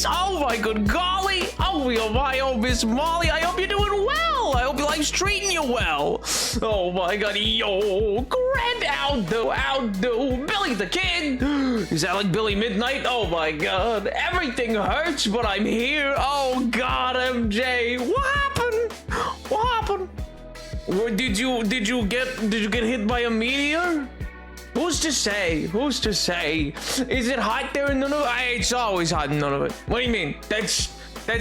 Miss. Oh my good golly. Oh my, oh Miss Molly. I hope you're doing well. I hope your life's treating you well. Oh my god, yo, grand outdo, Billy the Kid. Is that like Billy Midnight? Oh my god, everything hurts, but I'm here. Oh god, MJ, what happened? What happened? Did you get hit by a meteor? Who's to say? Who's to say? Is it hot there in Nunavut? It's always hot in Nunavut. What do you mean? That's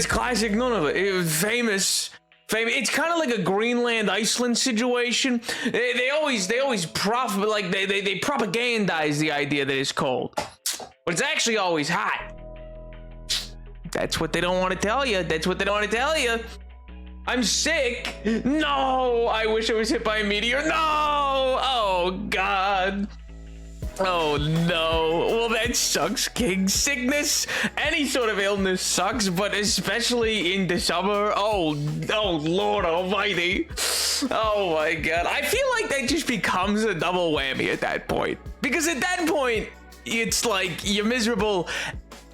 classic Nunavut. It was famous. It's kind of like a Greenland, Iceland situation. They always they propagandize the idea that it's cold, but it's actually always hot. That's what they don't want to tell you. That's what they don't want to tell you. I'm sick. No, I wish I was hit by a meteor. No. Oh God. Oh no. Well, that sucks, King. Sickness, any sort of illness sucks, but especially in the summer. Oh Lord Almighty. Oh my God. I feel like that just becomes a double whammy at that point, because at that point it's like you're miserable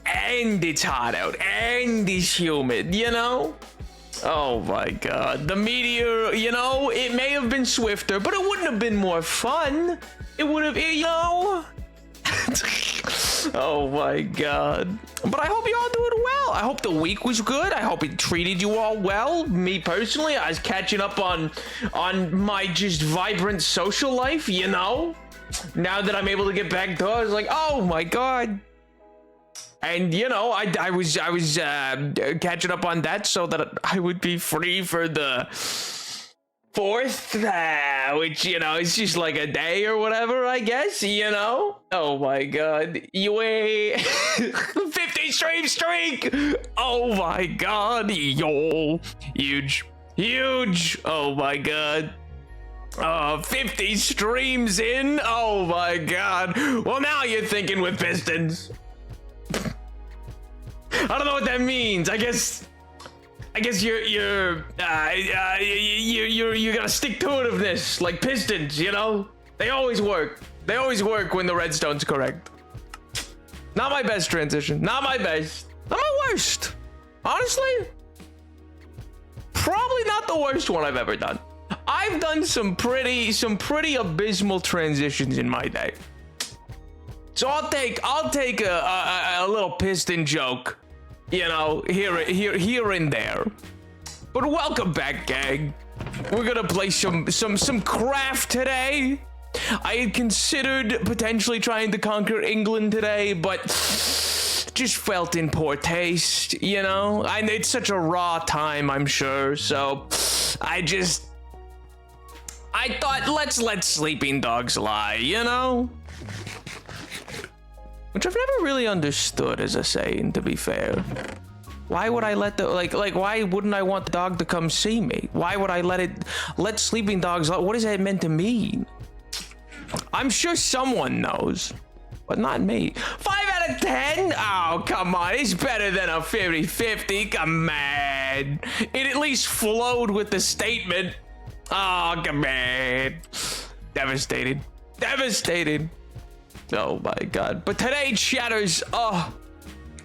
and it's hot out and it's humid, you know? Oh my God. The meteor, you know, it may have been swifter, but it wouldn't have been more fun. It would have, you know. Oh my God. But I hope you're all doing well. I hope the week was good. I hope it treated you all well. Me personally, I was catching up on my just vibrant social life, you know. Now that I'm able to get back to it, I was like, oh my God. And you know, I was catching up on that so that I would be free for the 4th, which, you know, it's just like a day or whatever, I guess, you know. Oh my God, you a 50 streak. Oh my God, yo, huge. Oh my God. 50 streams in. Oh my God. Well, now you're thinking with Pistons. I don't know what that means. I guess you're gonna stick to itiveness like Pistons, you know? They always work. They always work when the redstone's correct. Not my best transition. Not my best. Not my worst. Honestly, probably not the worst one I've ever done. I've done some pretty abysmal transitions in my day. So I'll take a little Piston joke, you know, here and there. But welcome back, gang. We're gonna play some craft today. I had considered potentially trying to conquer England today, but just felt in poor taste, you know. It's such a raw time, I'm sure. So I thought let's let sleeping dogs lie, you know. Which I've never really understood as a saying, to be fair. Why would I let the, like, why wouldn't I want the dog to come see me? Why would I let sleeping dogs, what is that meant to mean? I'm sure someone knows, but not me. 5 out of 10? Oh, come on. It's better than a 50-50. Come on. It at least flowed with the statement. Oh, come on. Devastated. Oh my God. But today, chatters,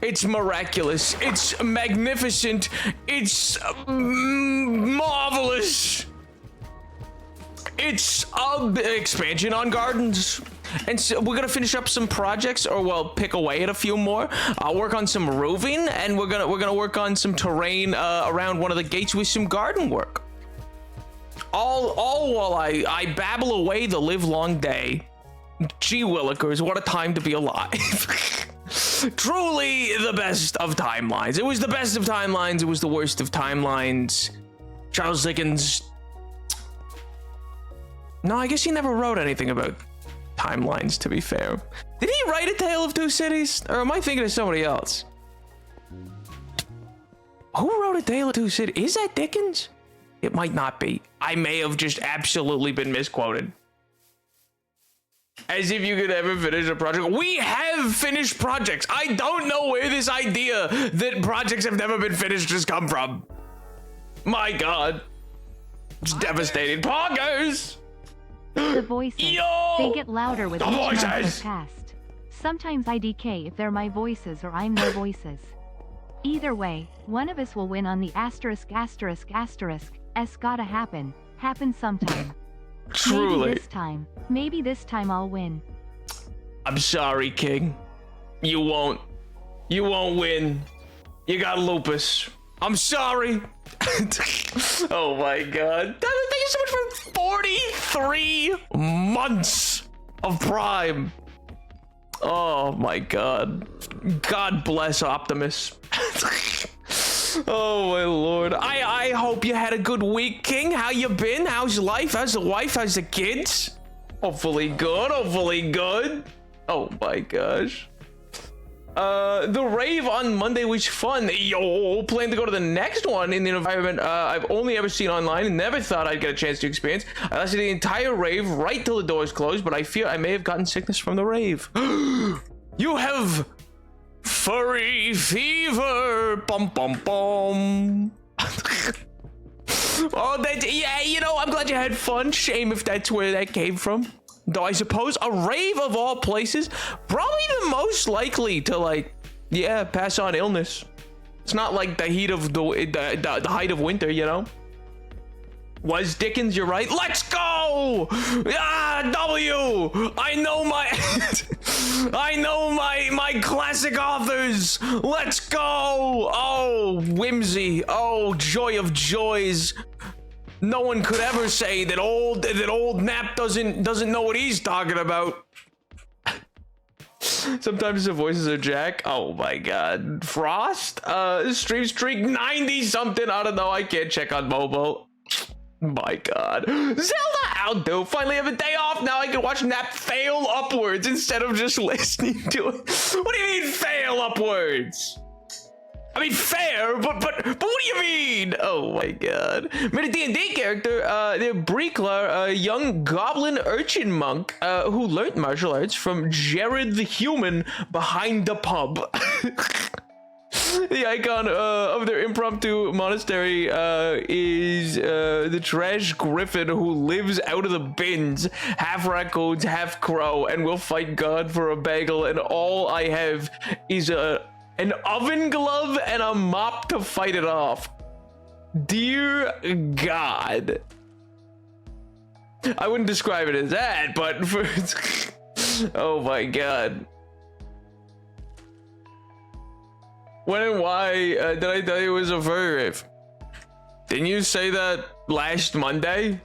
it's miraculous. It's magnificent. It's marvelous. It's expansion on gardens. And so we're gonna finish up some projects, or well, pick away at a few more. I'll work on some roofing, and we're gonna work on some terrain around one of the gates with some garden work. All while I babble away the livelong day. Gee willikers, what a time to be alive. Truly the best of timelines. It was the best of timelines. It was the worst of timelines. Charles Dickens. No, I guess he never wrote anything about timelines, to be fair. Did he write A Tale of Two Cities? Or am I thinking of somebody else? Who wrote A Tale of Two Cities? Is that Dickens? It might not be. I may have just absolutely been misquoted. As if you could ever finish a project. We have finished projects. I don't know where this idea that projects have never been finished has come from. My God. It's devastating. Poggers! The voices. Yo! They get louder with The each month voices! that passed. Sometimes I decay if they're my voices or I'm their voices. Either way, one of us will win on the asterisk. S gotta happen. Happen sometime. Truly. Maybe this time I'll win. I'm sorry, King. You won't win. You got lupus. I'm sorry. Oh my god. Thank you so much for 43 months of Prime. Oh my god. God bless Optimus. Oh my lord. I hope you had a good week, King. How you been? How's life? How's the wife? How's the kids? Hopefully good. Hopefully good. Oh my gosh. The rave on Monday was fun. Yo, plan to go to the next one in the environment I've only ever seen online and never thought I'd get a chance to experience. I lasted the entire rave right till the doors closed, but I fear I may have gotten sickness from the rave. You have furry fever. Bum bum bum. Oh, yeah, you know, I'm glad you had fun. Shame if that's where that came from. Though I suppose a rave of all places, probably the most likely to, like, yeah, pass on illness. It's not like the heat of the height of winter, you know. Was Dickens, you're right. Let's go! Ah, W! I know my I know my classic authors. Let's go! Oh, whimsy. Oh, joy of joys. No one could ever say that old Nap doesn't know what he's talking about. Sometimes the voices are Jack. Oh my god. Frost? Stream streak 90 something. I don't know. I can't check on mobile. My god. Zelda Aldo finally have a day off. Now I can watch Nap fail upwards instead of just listening to it. What do you mean fail upwards? I mean, fair, but what do you mean? Oh my god. Made a D&D character, they're Breeklar, a young goblin urchin monk, who learned martial arts from Jared the human behind the pub. The icon of their impromptu monastery is the trash griffin who lives out of the bins, half raccoons, half crow, and will fight God for a bagel, and all I have is an oven glove and a mop to fight it off. Dear God. I wouldn't describe it as that, but for oh my god. When and why did I tell you it was a furry rave? Didn't you say that last Monday?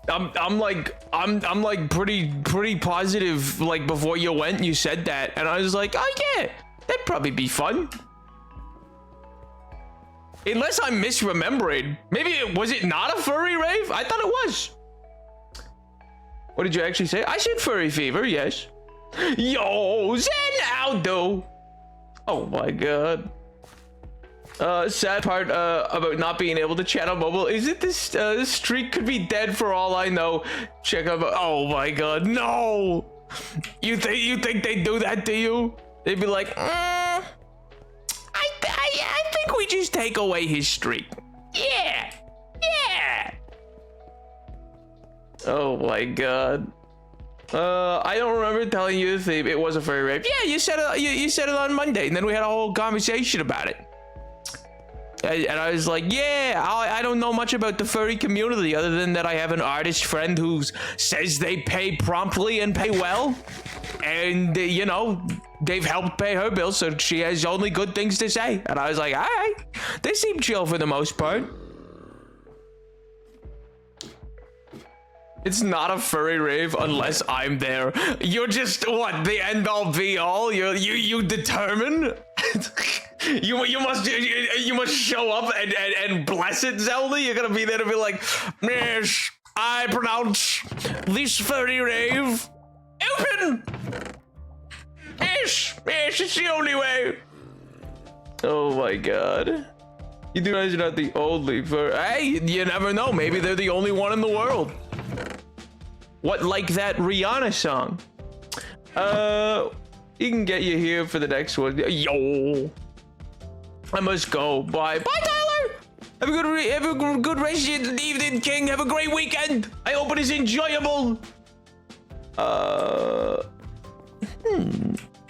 I'm like pretty positive, like before you went you said that, and I was like, oh yeah, that'd probably be fun. Unless I'm misremembering. Maybe was it not a furry rave? I thought it was. What did you actually say? I said furry fever, yes. Yo, Zen Aldo. Oh my god. Sad part about not being able to chat on mobile is that this streak could be dead for all I know. Check out. Oh my god, no! You think they do that to you? They'd be like, I think we just take away his streak. Yeah. Oh my god. I don't remember telling you the theme. It was a furry rave. Yeah, you said it. You said it on Monday, and then we had a whole conversation about it. And I was like, yeah, I don't know much about the furry community other than that I have an artist friend who says they pay promptly and pay well. And, you know, they've helped pay her bills, so she has only good things to say. And I was like, all right, they seem chill for the most part. It's not a furry rave unless I'm there. You're just, what, the end-all be-all? You determine? You must show up and bless it, Zelda. You're gonna be there to be like, yes, I pronounce this furry rave open. Yes, it's the only way. Oh my god. You do realize you're not the only furry. Hey, you never know. Maybe they're the only one in the world. What, like that Rihanna song? He can get you here for the next one. Yo. I must go. Bye. Bye, Tyler. Have a good rest of the evening, King. Have a great weekend. I hope it is enjoyable.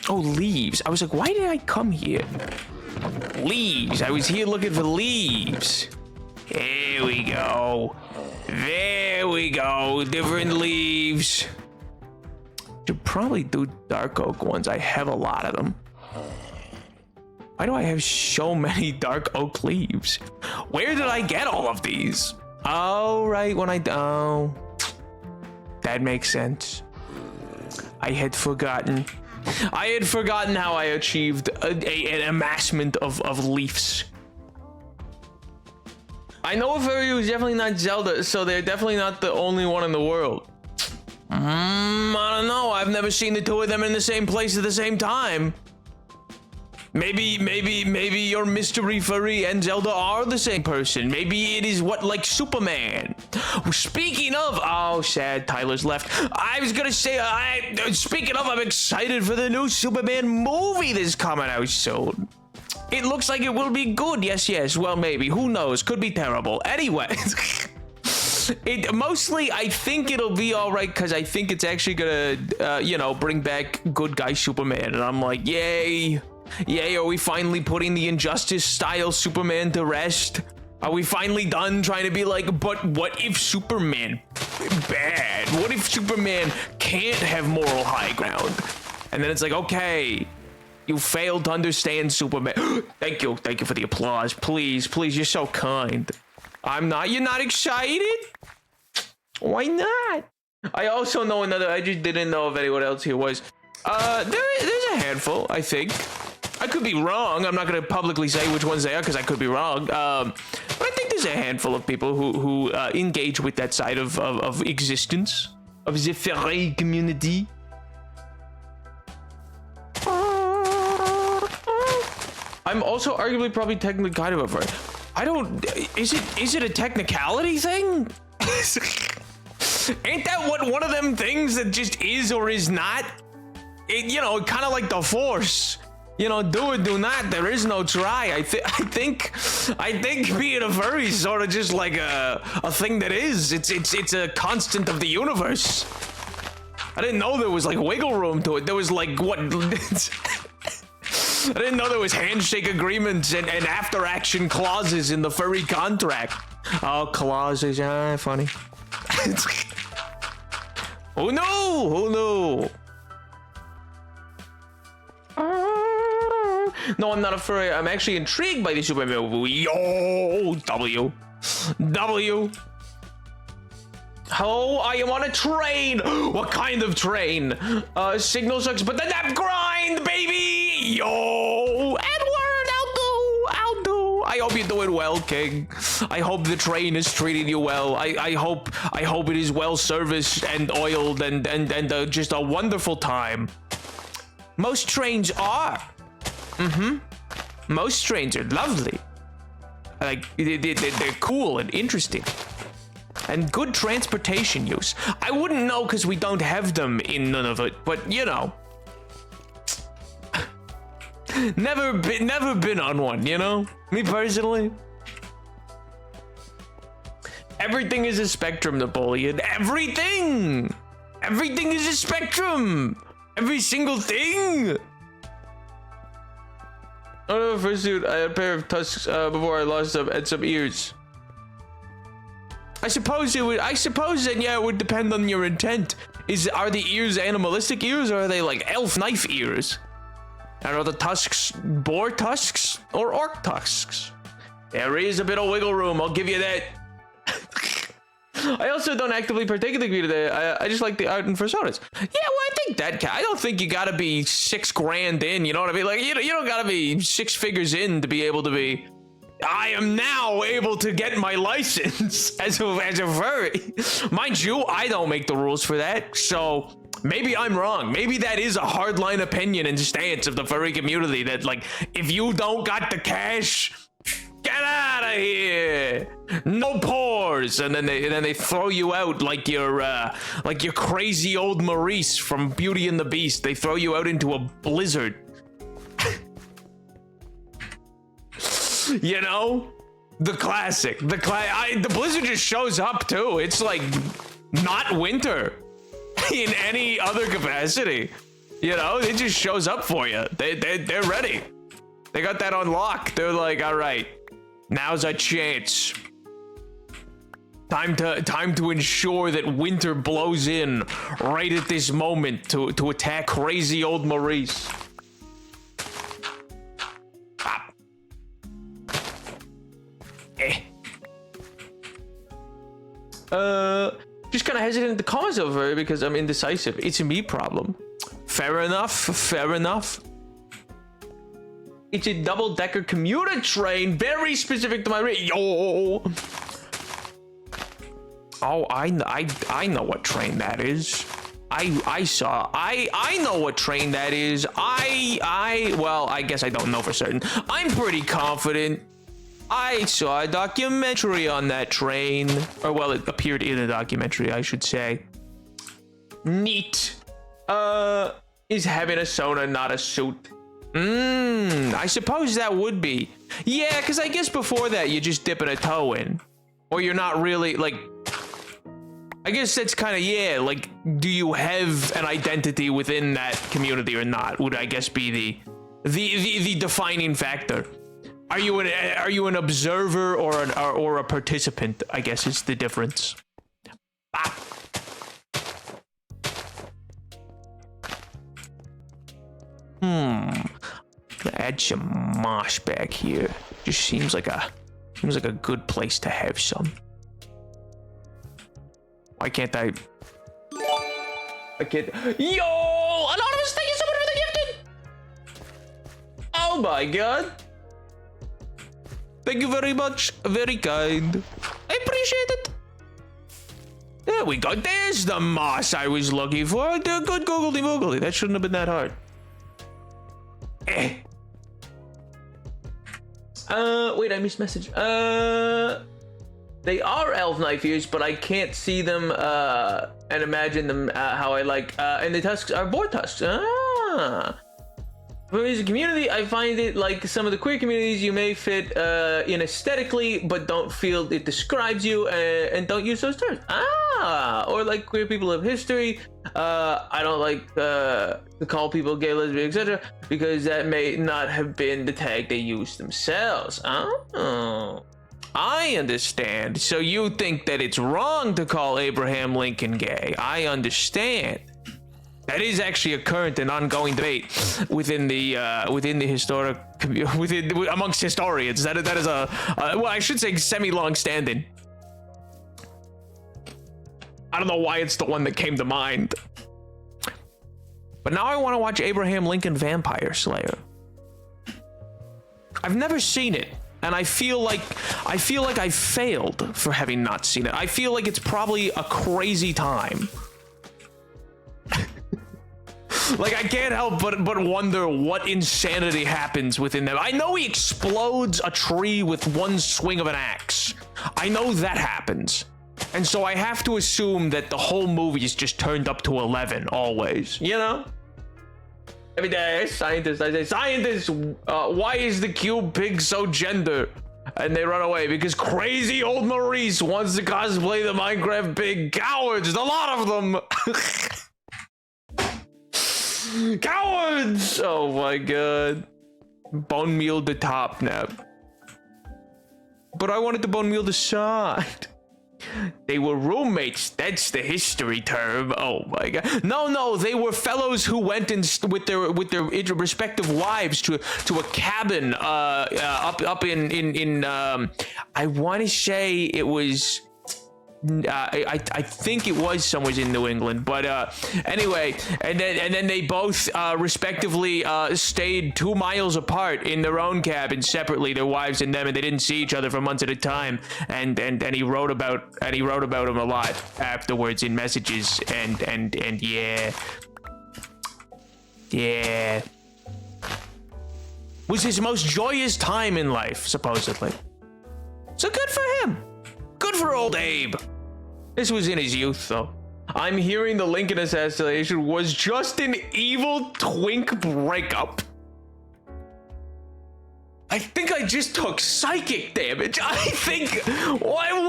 Oh, leaves. I was like, why did I come here? Leaves. I was here looking for leaves. Here we go. There we go. Different leaves. Should probably do dark oak ones. I have a lot of them. Why do I have so many dark oak leaves? Where did I get all of these? Oh, right when oh, that makes sense. I had forgotten. I had forgotten how I achieved an amassment of leaves. I know Furry was definitely not Zelda, so they're definitely not the only one in the world. I don't know. I've never seen the two of them in the same place at the same time. Maybe your mystery furry and Zelda are the same person. Maybe it is like Superman. Speaking of, oh, sad, Tyler's left. I was gonna say, speaking of, I'm excited for the new Superman movie that's coming out soon. It looks like it will be good. Yes. Well, maybe. Who knows? Could be terrible. Anyway. Mostly, I think it'll be all right because I think it's actually gonna, bring back good guy Superman, and I'm like, yay, are we finally putting the Injustice style Superman to rest? Are we finally done trying to be like, but what if Superman bad? What if Superman can't have moral high ground? And then it's like, okay, you failed to understand Superman. Thank you for the applause. Please, you're so kind. I'm not. You're not excited? Why not? I also know another. I just didn't know if anyone else here was. There's a handful, I think. I could be wrong. I'm not going to publicly say which ones they are because I could be wrong. But I think there's a handful of people who engage with that side of existence, of the furry community. I'm also arguably probably technically kind of a furry. I don't. Is it a technicality thing? Ain't that what one of them things that just is or is not? Kind of like the Force. Do or do not. There is no try. I think being a furry is sort of just like a thing that is. It's a constant of the universe. I didn't know there was like wiggle room to it. There was like what? I didn't know there was handshake agreements and after action clauses in the furry contract. Oh, clauses, funny. Who knew? No, I'm not a furry. I'm actually intrigued by the Superman movie. Yo, W. Oh, I am on a train. What kind of train? Signal sucks, but the nap grind, baby. Yo, Edward, I'll do. I hope you're doing well, King. I hope the train is treating you well. I hope it is well serviced and oiled and just a wonderful time. Most trains are. Most trains are lovely. Like they're cool and interesting. And good transportation use. I wouldn't know because we don't have them in none of it, but never been on one, Me personally. Everything is a spectrum, Napoleon. Everything is a spectrum. Every single thing. Oh no, fursuit. I had a pair of tusks before I lost them and some ears. I suppose it would depend on your intent. Are the ears animalistic ears or are they like elf knife ears? And are the tusks boar tusks or orc tusks? There is a bit of wiggle room, I'll give you that. I also don't actively partake in the community. I just like the art and personas. Yeah, well, I think I don't think you gotta be $6 grand in, you know what I mean? Like, you don't gotta be 6 figures in to be able to be. I am now able to get my license as a furry. Mind you, I don't make the rules for that, so maybe I'm wrong. Maybe that is a hardline opinion and stance of the furry community that, like, if you don't got the cash, get out of here. No pores, and then they throw you out like you're crazy old Maurice from Beauty and the Beast. They throw you out into a blizzard. The classic. The blizzard just shows up too. It's like not winter in any other capacity. You know, it just shows up for you. They're ready. They got that on lock. They're like, all right, now's our chance. Time to ensure that winter blows in right at this moment to attack crazy old Maurice. Ah. Just kind of hesitant to comment over it because I'm indecisive. It's a me problem. Fair enough. Fair enough. It's a double-decker commuter train, very specific to my Yo. Oh, I know what train that is. I know what train that is. Well, I guess I don't know for certain. I'm pretty confident. I saw a documentary on that train. Or, well, it appeared in a documentary, I should say. Neat. Is having a sauna not a suit? I suppose that would be. Yeah, because I guess before that, you're just dipping a toe in. Or you're not really, like... I guess that's kind of, yeah, like, do you have an identity within that community or not? Would I guess be the defining factor. Are you an observer or a participant? I guess is the difference. Ah. Gonna add some moss back here. Just seems like a good place to have some. Why can't I can't. Yo! Anonymous, thank you so much for the gifted! Oh my god. Thank you very much. Very kind. I appreciate it. There we go. There's the moss I was looking for. Good googly moogly. That shouldn't have been that hard. Wait, I missed message. They are elf knife ears, but I can't see them and imagine them how I like. And the tusks are boar tusks. For me as a community, I find it like some of the queer communities you may fit in aesthetically, but don't feel it describes you and don't use those terms. Or like queer people of history. I don't like to call people gay, lesbian, etc. because that may not have been the tag they used themselves. Oh. I understand. So you think that it's wrong to call Abraham Lincoln gay. I understand. That is actually a current and ongoing debate within the historic amongst historians. That is a well, I should say semi-long standing. I don't know why it's the one that came to mind. But now I want to watch Abraham Lincoln Vampire Slayer. I've never seen it, and I feel like I failed for having not seen it. I feel like it's probably a crazy time. Like, I can't help but wonder what insanity happens within them. I know he explodes a tree with one swing of an axe. I know that happens. And so I have to assume that the whole movie is just turned up to 11, always. You know? Every day, scientists, I say, scientists, why is the cube pig so gender? And they run away because crazy old Maurice wants to cosplay the Minecraft pig. Cowards, a lot of them. Cowards! Oh my god. Bone meal the top now. But I wanted to bone meal the side. They were roommates. That's the history term. Oh my god. No, they were fellows who went in with their respective wives to a cabin up in I want to say it was I think it was somewhere in New England, but anyway, and then they both respectively stayed 2 miles apart in their own cabin separately, their wives and them, and they didn't see each other for months at a time. And he wrote about them a lot afterwards in messages, and yeah, was his most joyous time in life, supposedly. So good for him. Good for old Abe. This was in his youth, though. I'm hearing the Lincoln assassination was just an evil twink breakup. I think I just took psychic damage. I think... What in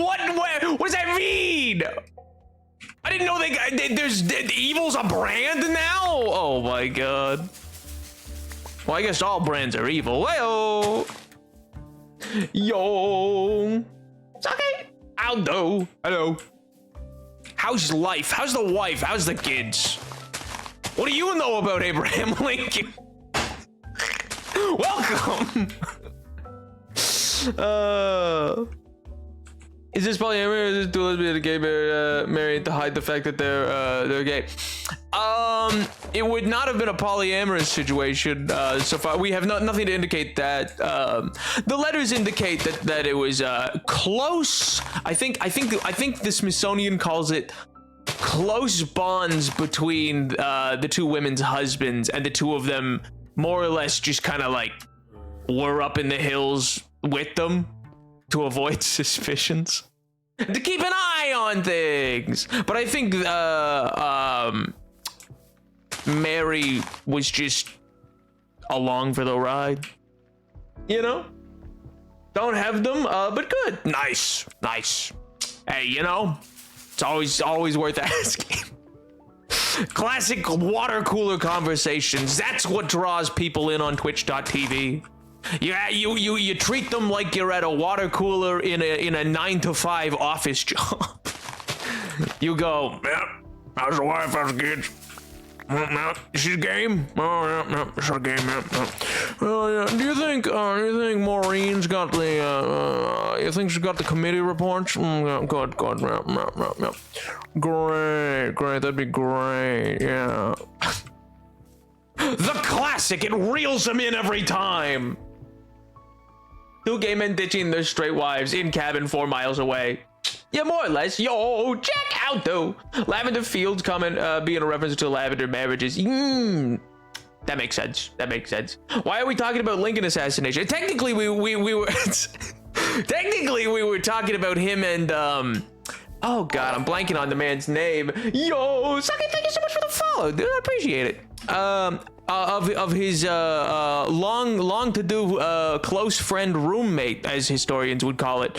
what way? What does that mean? I didn't know the evil's a brand now. Oh my god. Well, I guess all brands are evil. Well, yo, Sake, Aldo, hello. How's life? How's the wife? How's the kids? What do you know about Abraham Lincoln? Welcome. Is this polyamory or is this dual lesbian and gay married to hide the fact that they're gay? It would not have been a polyamorous situation so far. We have nothing to indicate that. The letters indicate that it was close. I think the Smithsonian calls it close bonds between the two women's husbands, and the two of them more or less just kind of like were up in the hills with them to avoid suspicions, to keep an eye on things. But I think Mary was just along for the ride, you know? Don't have them, but good. Nice. Hey, you know, it's always worth asking. Classic water cooler conversations. That's what draws people in on twitch.tv. Yeah, you treat them like you're at a water cooler in a 9-to-5 office job. You go, yeah, how's the wife, how's the kids? She's game. Oh yeah, she's game. Yeah. Well, yeah. Do you think Maureen's got the? You think she's got the committee reports? Yeah, good. Yeah. Great. That'd be great. Yeah. The classic. It reels them in every time. Two gay men ditching their straight wives in cabin 4 miles away. Yeah, more or less. Yo, check out though. Lavender Fields comment being a reference to lavender marriages. That makes sense. Why are we talking about Lincoln assassination? Technically, we were technically we were talking about him and oh god, I'm blanking on the man's name. Yo, Saki, thank you so much for the follow, dude. I appreciate it. Of his long to do close friend roommate, as historians would call it,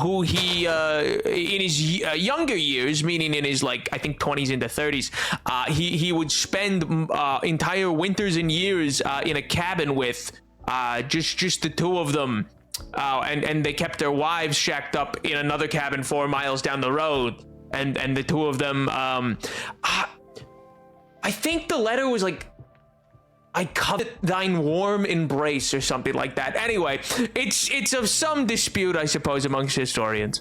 who he in his younger years, meaning in his like I think 20s into 30s, he would spend entire winters and years in a cabin with just the two of them, and they kept their wives shacked up in another cabin 4 miles down the road, and the two of them. I think the letter was like, I covet thine warm embrace or something like that. Anyway, it's of some dispute, I suppose, amongst historians.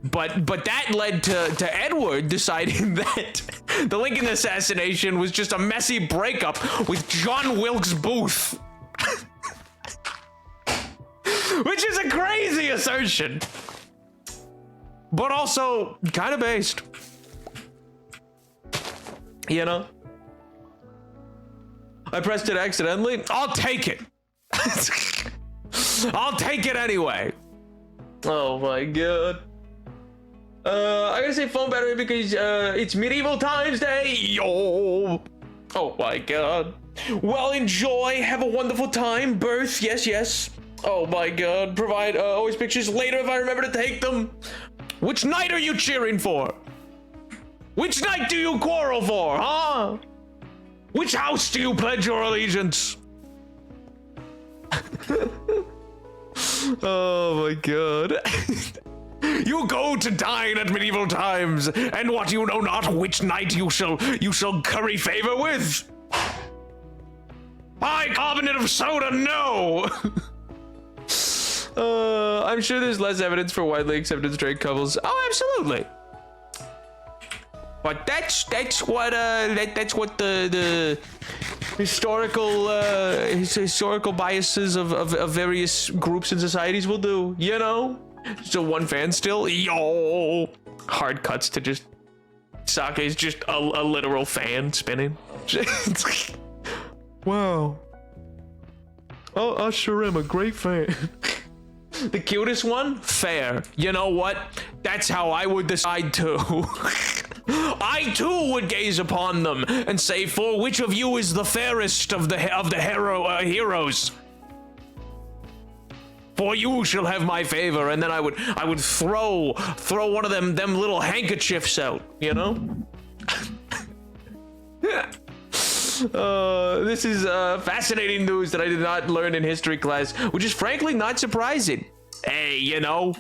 But that led to Edward deciding that the Lincoln assassination was just a messy breakup with John Wilkes Booth. Which is a crazy assertion. But also kind of based. You know? I pressed it accidentally. I'll take it. I'll take it anyway. Oh my god. I gotta say phone battery because it's medieval times day. Yo. Oh my god. Well, enjoy. Have a wonderful time. Birth. Yes. Oh my god. Provide always pictures later if I remember to take them. Which night are you cheering for? Which night do you quarrel for, huh? Which house do you pledge your allegiance? Oh my god. You go to dine at medieval times, and what you know not which knight you shall curry favor with. Bicarbonate of soda, no! I'm sure there's less evidence for widely accepted straight couples. Oh, absolutely. But that's what the historical biases of various groups and societies will do, you know? So one fan still, yo, hard cuts to just Sake is just a literal fan spinning. Wow. Oh, I sure am a great fan. The cutest one? Fair. You know what? That's how I would decide too. I too would gaze upon them and say, for which of you is the fairest of the heroes? For you shall have my favor, and then I would throw one of them little handkerchiefs out, you know? This is fascinating news that I did not learn in history class, which is frankly not surprising. Hey, you know,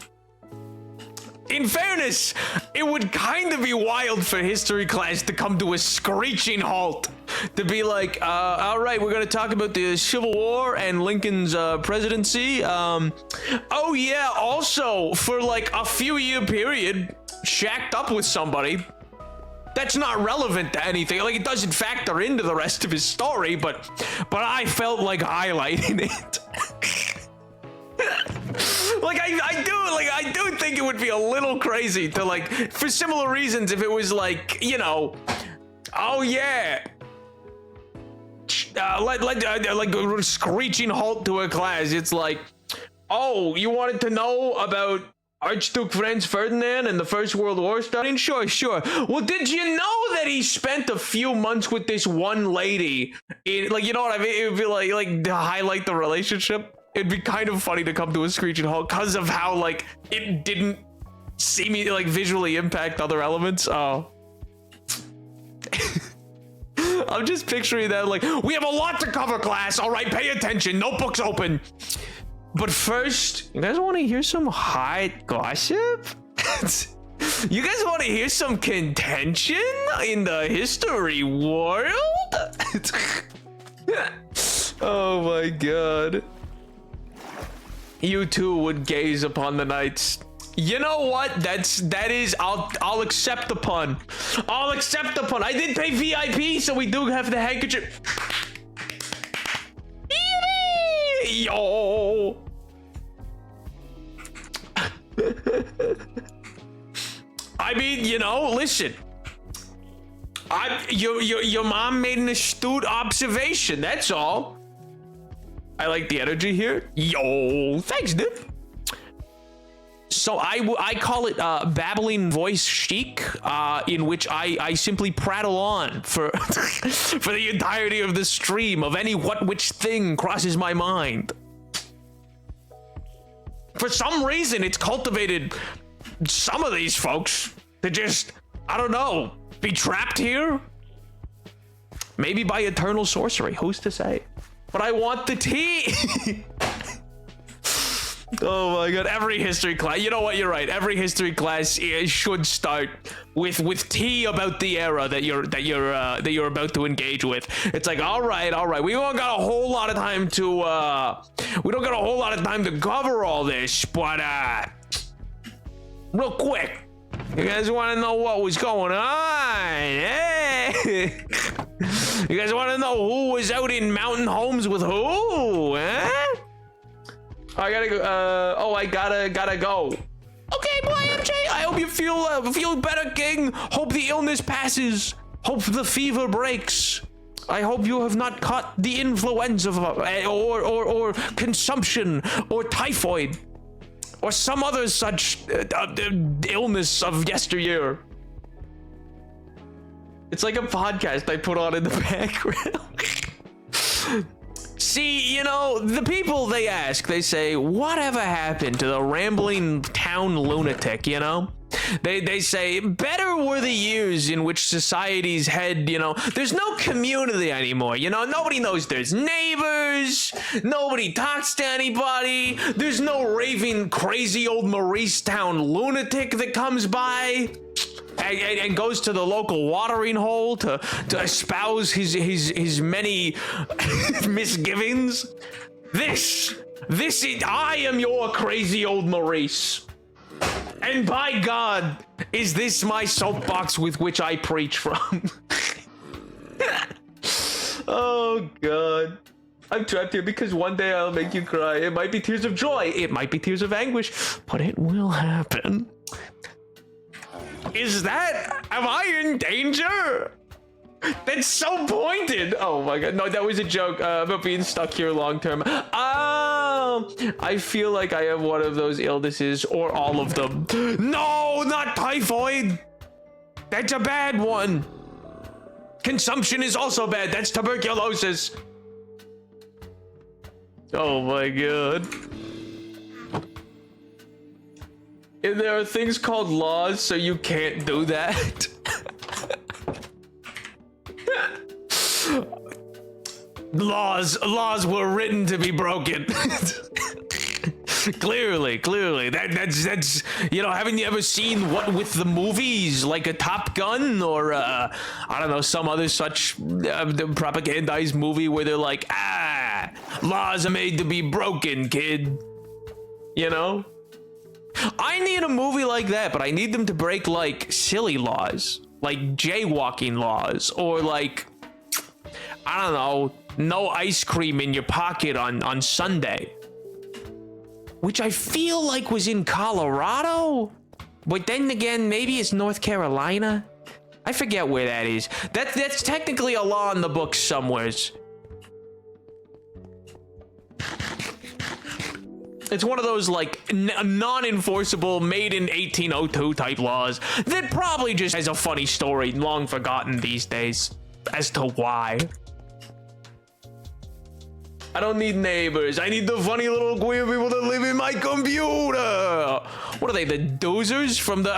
in fairness, it would kind of be wild for history class to come to a screeching halt. To be like, all right, we're gonna talk about the Civil War and Lincoln's presidency. Oh yeah, also for like a few year period, shacked up with somebody. That's not relevant to anything. Like, it doesn't factor into the rest of his story, but I felt like highlighting it. Like I do think it would be a little crazy to, like, for similar reasons, if it was like, you know, oh yeah, like a screeching halt to a class. It's like, oh, you wanted to know about Archduke Franz Ferdinand and the First World War starting? Sure. Well, did you know that he spent a few months with this one lady? Like, you know what I mean? It would be like to highlight the relationship. It'd be kind of funny to come to a screeching halt because of how, like, it didn't see me, like, visually impact other elements. Oh. I'm just picturing that, like, we have a lot to cover, class. All right, pay attention. Notebooks open. But first, you guys want to hear some hot gossip? You guys want to hear some contention in the history world? Oh my god. You too would gaze upon the nights. You know what? That is. I'll accept the pun. I'll accept the pun. I did pay VIP, so we do have the handkerchief. Yo. I mean, you know, listen. Your mom made an astute observation. That's all. I like the energy here. Yo, thanks, dude. So I call it babbling voice chic, in which I simply prattle on for for the entirety of the stream of any which thing crosses my mind. For some reason, it's cultivated some of these folks to just, I don't know, be trapped here. Maybe by eternal sorcery, who's to say? But I want the tea. Oh my god, every history class, you know what, you're right, every history class should start with tea about the era that you're about to engage with. It's like, all right, we don't got a whole lot of time to cover all this, but real quick, you guys want to know what was going on? Hey? You guys want to know who was out in mountain homes with who? I gotta go. I gotta go. Okay, boy, MJ. I hope you feel better, King. Hope the illness passes. Hope the fever breaks. I hope you have not caught the influenza or consumption or typhoid or some other such illness of yesteryear. It's like a podcast I put on in the background. See, you know, the people, they ask, they say, whatever happened to the rambling town lunatic, you know? They say, better were the years in which society's head, you know, there's no community anymore, you know? Nobody knows there's neighbors, nobody talks to anybody, there's no raving, crazy old Maurice Town lunatic that comes by and goes to the local watering hole to espouse his many misgivings. This is, I am your crazy old Maurice. And by God, is this my soapbox with which I preach from? Oh God. I'm trapped here because one day I'll make you cry. It might be tears of joy. It might be tears of anguish, but it will happen. Am I in danger? That's so pointed. Oh my god. No, that was a joke about being stuck here long term. I feel like I have one of those illnesses or all of them. No, not typhoid. That's a bad one. Consumption is also bad. That's tuberculosis. Oh my god. And there are things called laws, so you can't do that. Laws were written to be broken. Clearly, that's you know, haven't you ever seen What With the Movies, like a Top Gun or I don't know, some other such propagandized movie where they're like, laws are made to be broken, kid. You know? I need a movie like that, but I need them to break like silly laws, like jaywalking laws, or like, I don't know, no ice cream in your pocket on Sunday. Which I feel like was in Colorado, but then again, maybe it's North Carolina. I forget where that is. That's technically a law in the books somewheres. It's one of those like non-enforceable, made in 1802 type laws that probably just has a funny story, long forgotten these days, as to why. I don't need neighbors. I need the funny little queer people that live in my computer. What are they, the dozers from the...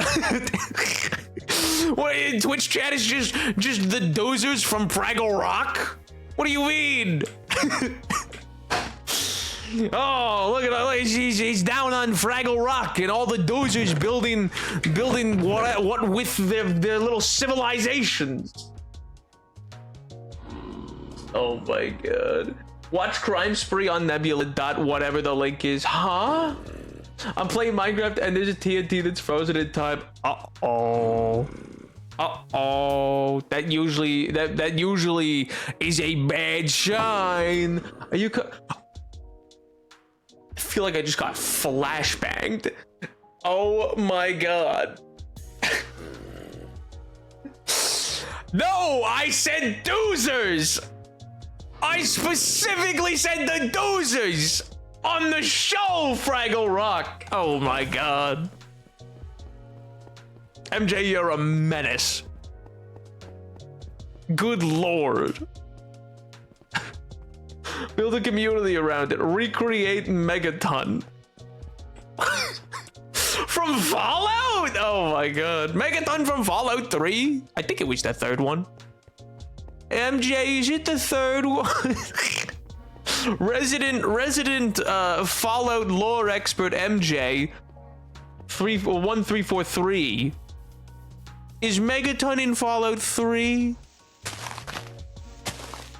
What, Twitch chat is just the dozers from Fraggle Rock? What do you mean? Oh, look at that. He's down on Fraggle Rock and all the dozers building what with their little civilizations. Oh my god. Watch Crime Spree on Nebula. Whatever the link is. Huh? I'm playing Minecraft and there's a TNT that's frozen in time. Uh-oh. Uh-oh. That usually is a bad sign. Are you I feel like I just got flashbanged. Oh my god. No, I said doozers. I specifically said the doozers on the show Fraggle Rock. Oh my god. MJ, you're a menace. Good lord. Build a community around it. Recreate Megaton. From Fallout? Oh my god. Megaton from Fallout 3? I think it was the third one. MJ, is it the third one? resident Fallout lore expert MJ 1343. Is Megaton in Fallout 3?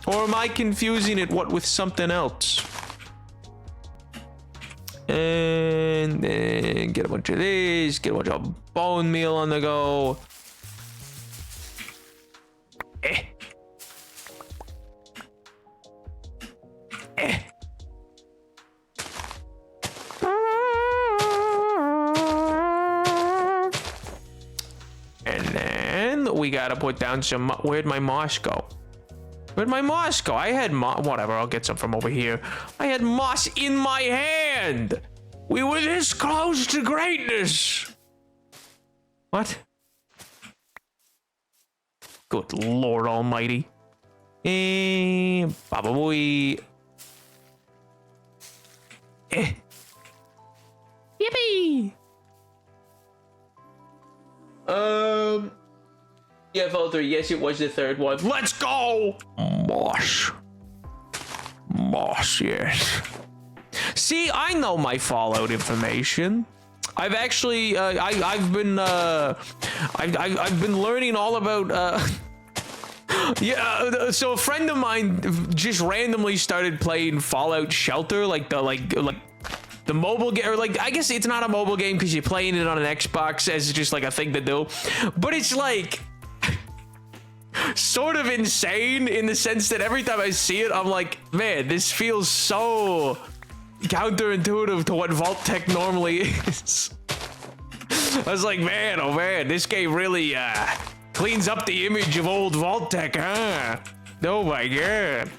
Or am I confusing it with something else? And then get a bunch of these, get a bunch of bone meal on the go. And then we gotta put down some. Where'd my moss go? Where'd my moss go? I had moss. Whatever, I'll get some from over here. I had moss in my hand. We were this close to greatness. What? Good Lord Almighty. Baba boy. Yippee! Yeah, Fallout 3. Yes, it was the third one. Let's go! Moss. Moss, yes. See, I know my Fallout information. I've actually, I've been learning all about, yeah, so a friend of mine just randomly started playing Fallout Shelter, like the mobile game, or like, I guess it's not a mobile game because you're playing it on an Xbox as just like a thing to do, but it's like sort of insane in the sense that every time I see it, I'm like, man, this feels so counterintuitive to what Vault-Tec normally is. I was like, man, oh man, this game really cleans up the image of old Vault-Tec, huh? Oh my god.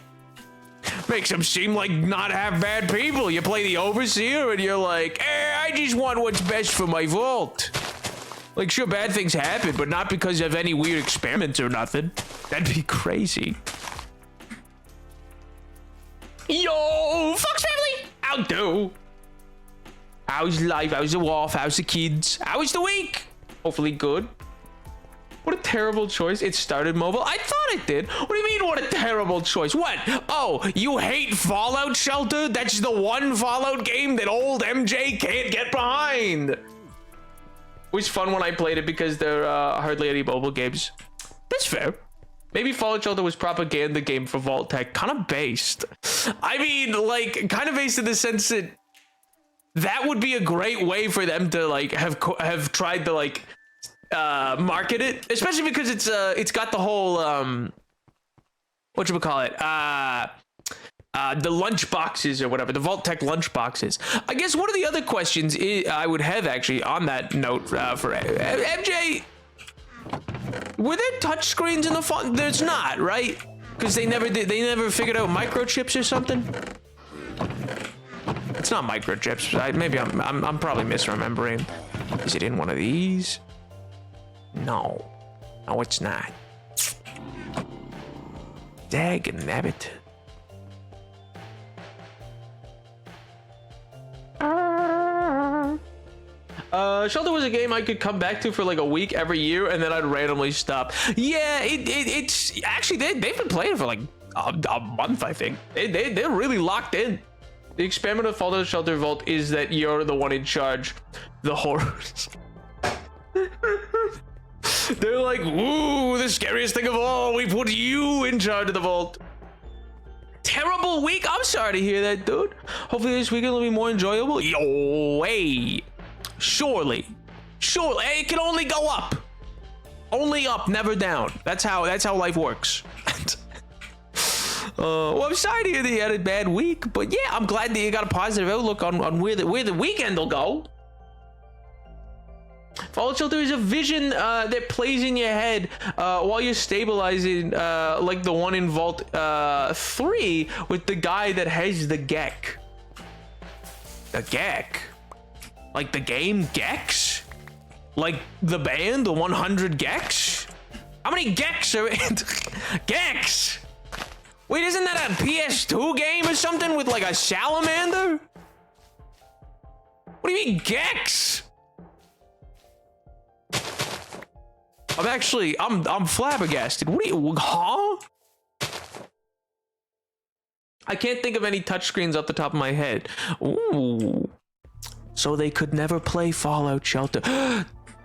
Makes them seem like not half bad people. You play the Overseer and you're like, I just want what's best for my vault. Like, sure, bad things happen, but not because of any weird experiments or nothing. That'd be crazy. Yo, Fox family! How do? How's life? How's the wolf? How's the kids? How was the week? Hopefully good. What a terrible choice. It started mobile. I thought it did. What do you mean, what a terrible choice? What? Oh, you hate Fallout Shelter? That's the one Fallout game that old MJ can't get behind. It was fun when I played it because there are hardly any mobile games. That's fair. Maybe Fallout Shelter was propaganda game for Vault-Tec. Kind of based. I mean, like, kind of based in the sense that that would be a great way for them to, like, have tried to, like, market it, especially because it's got the whole whatchamacallit, the lunch boxes or whatever, the Vault-Tec lunch boxes. I guess one of the other questions I would have actually on that note for MJ, were there touch screens in the phone? There's not, right? Because they never figured out microchips or something. It's not microchips. Maybe I'm probably misremembering. Is it in one of these? No, it's not. Dagnabbit. Shelter was a game I could come back to for like a week every year, and then I'd randomly stop. Yeah, it's actually they've been playing for like a month, I think. They're really locked in. The experiment of Fallout Shelter Vault is that you're the one in charge. The horrors. They're like, ooh, the scariest thing of all. We put you in charge of the vault. Terrible week. I'm sorry to hear that, dude. Hopefully this weekend will be more enjoyable. Yo, hey. Surely. It can only go up. Only up, never down. That's how life works. Well, I'm sorry to hear that you had a bad week, but yeah, I'm glad that you got a positive outlook on where the weekend will go. Fallout Shelter is a vision that plays in your head while you're stabilizing, like the one in Vault 3 with the guy that has the Gek. The Gek? Like the game Gex? Like the band, the 100 Gex? How many Gex are in? Gex! Wait, isn't that a PS2 game or something with like a salamander? What do you mean Gex? I'm flabbergasted. What do you, huh? I can't think of any touchscreens off the top of my head. Ooh. So they could never play Fallout Shelter.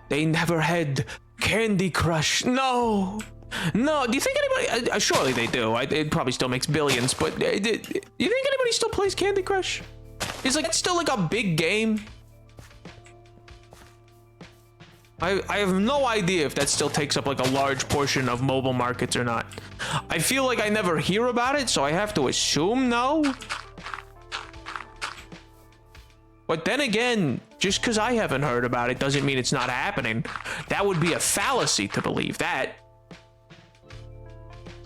They never had Candy Crush. No. Do you think anybody, surely they do. It probably still makes billions, but do you think anybody still plays Candy Crush? It's like, it's still like a big game. I have no idea if that still takes up like a large portion of mobile markets or not. I feel like I never hear about it, so I have to assume no. But then again, just because I haven't heard about it doesn't mean it's not happening. That would be a fallacy to believe that.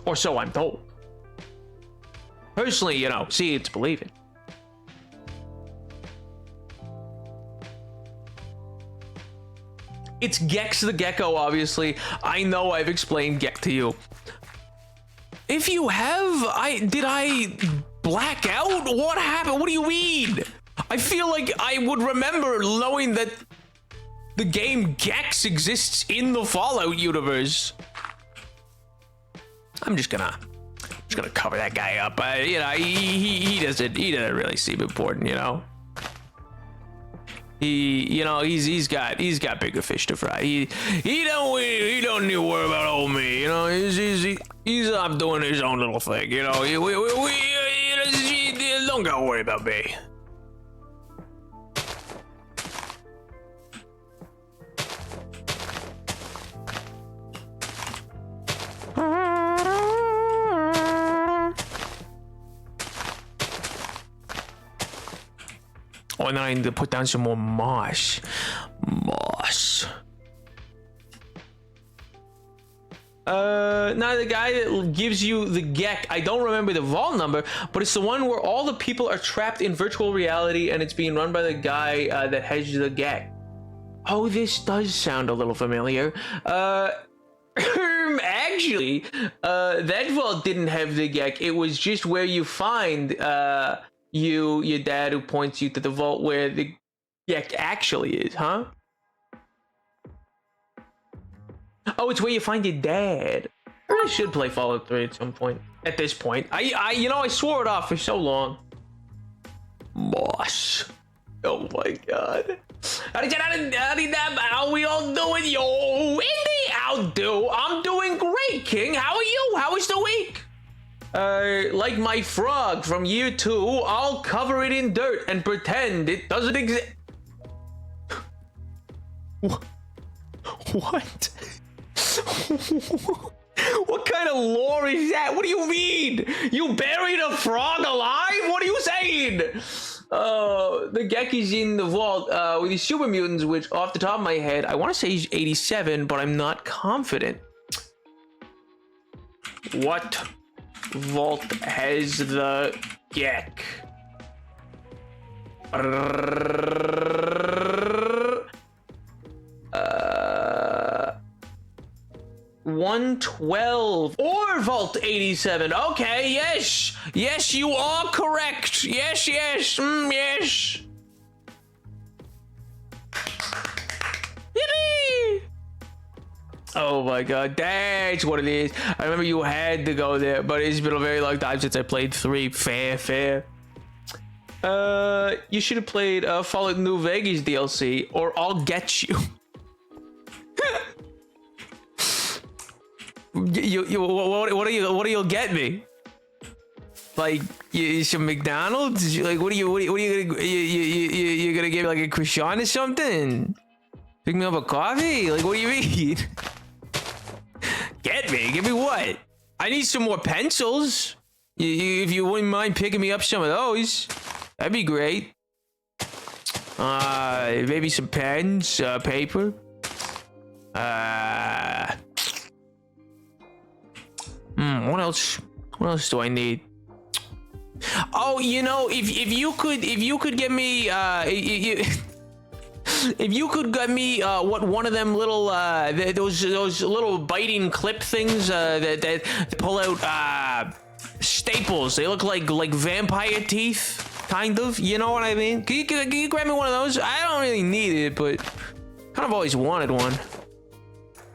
Or so I'm told. Personally, see it's believing. It's Gex the Gecko, obviously. I know I've explained Gek to you. If you have, did I black out? What happened? What do you mean? I feel like I would remember knowing that the game Gex exists in the Fallout universe. I'm just gonna cover that guy up. He doesn't really seem important, He's got bigger fish to fry. He don't need to worry about old me. He's off doing his own little thing. Don't gotta worry about me. Oh, and then I need to put down some more moss. Now the guy that gives you the Gek, I don't remember the vault number, but it's the one where all the people are trapped in virtual reality and it's being run by the guy that has the Gek. Oh, this does sound a little familiar. Actually, that vault didn't have the Gek. It was just where you find your dad who points you to the vault where the Yeah, actually is, huh? Oh, it's where you find your dad. I really should play Fallout 3 at some point. At this point, I swore it off for so long. Moss. Oh my god. How we all doing, yo? Indy, I'll do. I'm doing great, King. How are you? How was the week? Like my frog from year 2, I'll cover it in dirt and pretend it doesn't exist. What? What kind of lore is that? What do you mean? You buried a frog alive? What are you saying? The Geki's in the vault with these super mutants, which off the top of my head, I want to say he's 87, but I'm not confident. What vault has the Gek? 112 or Vault 87. Okay, yes. Yes, you are correct. Yes. Yes. Yippee! Oh my god, that's what it is. I remember you had to go there, but it's been a very long time since I played 3. Fair. You should have played Fallout New Vegas DLC, or I'll get you. What are you get me? Like some McDonald's? Like what are you gonna give me like a croissant or something? Pick me up a coffee? Like what do you mean? Get me? Give me what? I need some more pencils. If you wouldn't mind picking me up some of those, that'd be great. Maybe some pens, paper. What else? What else do I need? Oh, you know, if you could get me, if you could get me, what one of them little, those little biting clip things, that pull out, staples. They look like vampire teeth, kind of. You know what I mean? Can you grab me one of those? I don't really need it, but kind of always wanted one.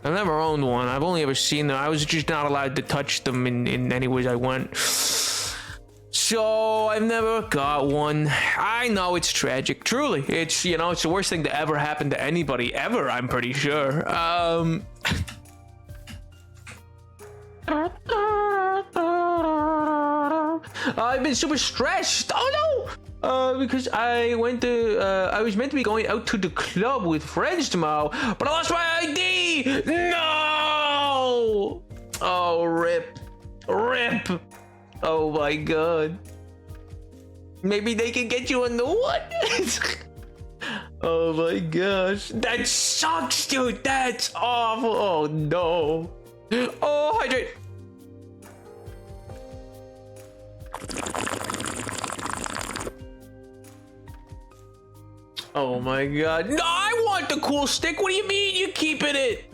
I've never owned one. I've only ever seen them. I was just not allowed to touch them in any ways I went. So I've never got one. I know it's tragic. Truly, it's, you know, it's the worst thing to ever happen to anybody ever, I'm pretty sure. I've been super stressed. Oh no! Because I was meant to be going out to the club with friends tomorrow, but I lost my ID! No! Oh, rip. Oh my god. Maybe they can get you a new one? Oh my gosh. That sucks, dude. That's awful. Oh no. Oh, hydrate. Oh my god. No, I want the cool stick. What do you mean you're keeping it?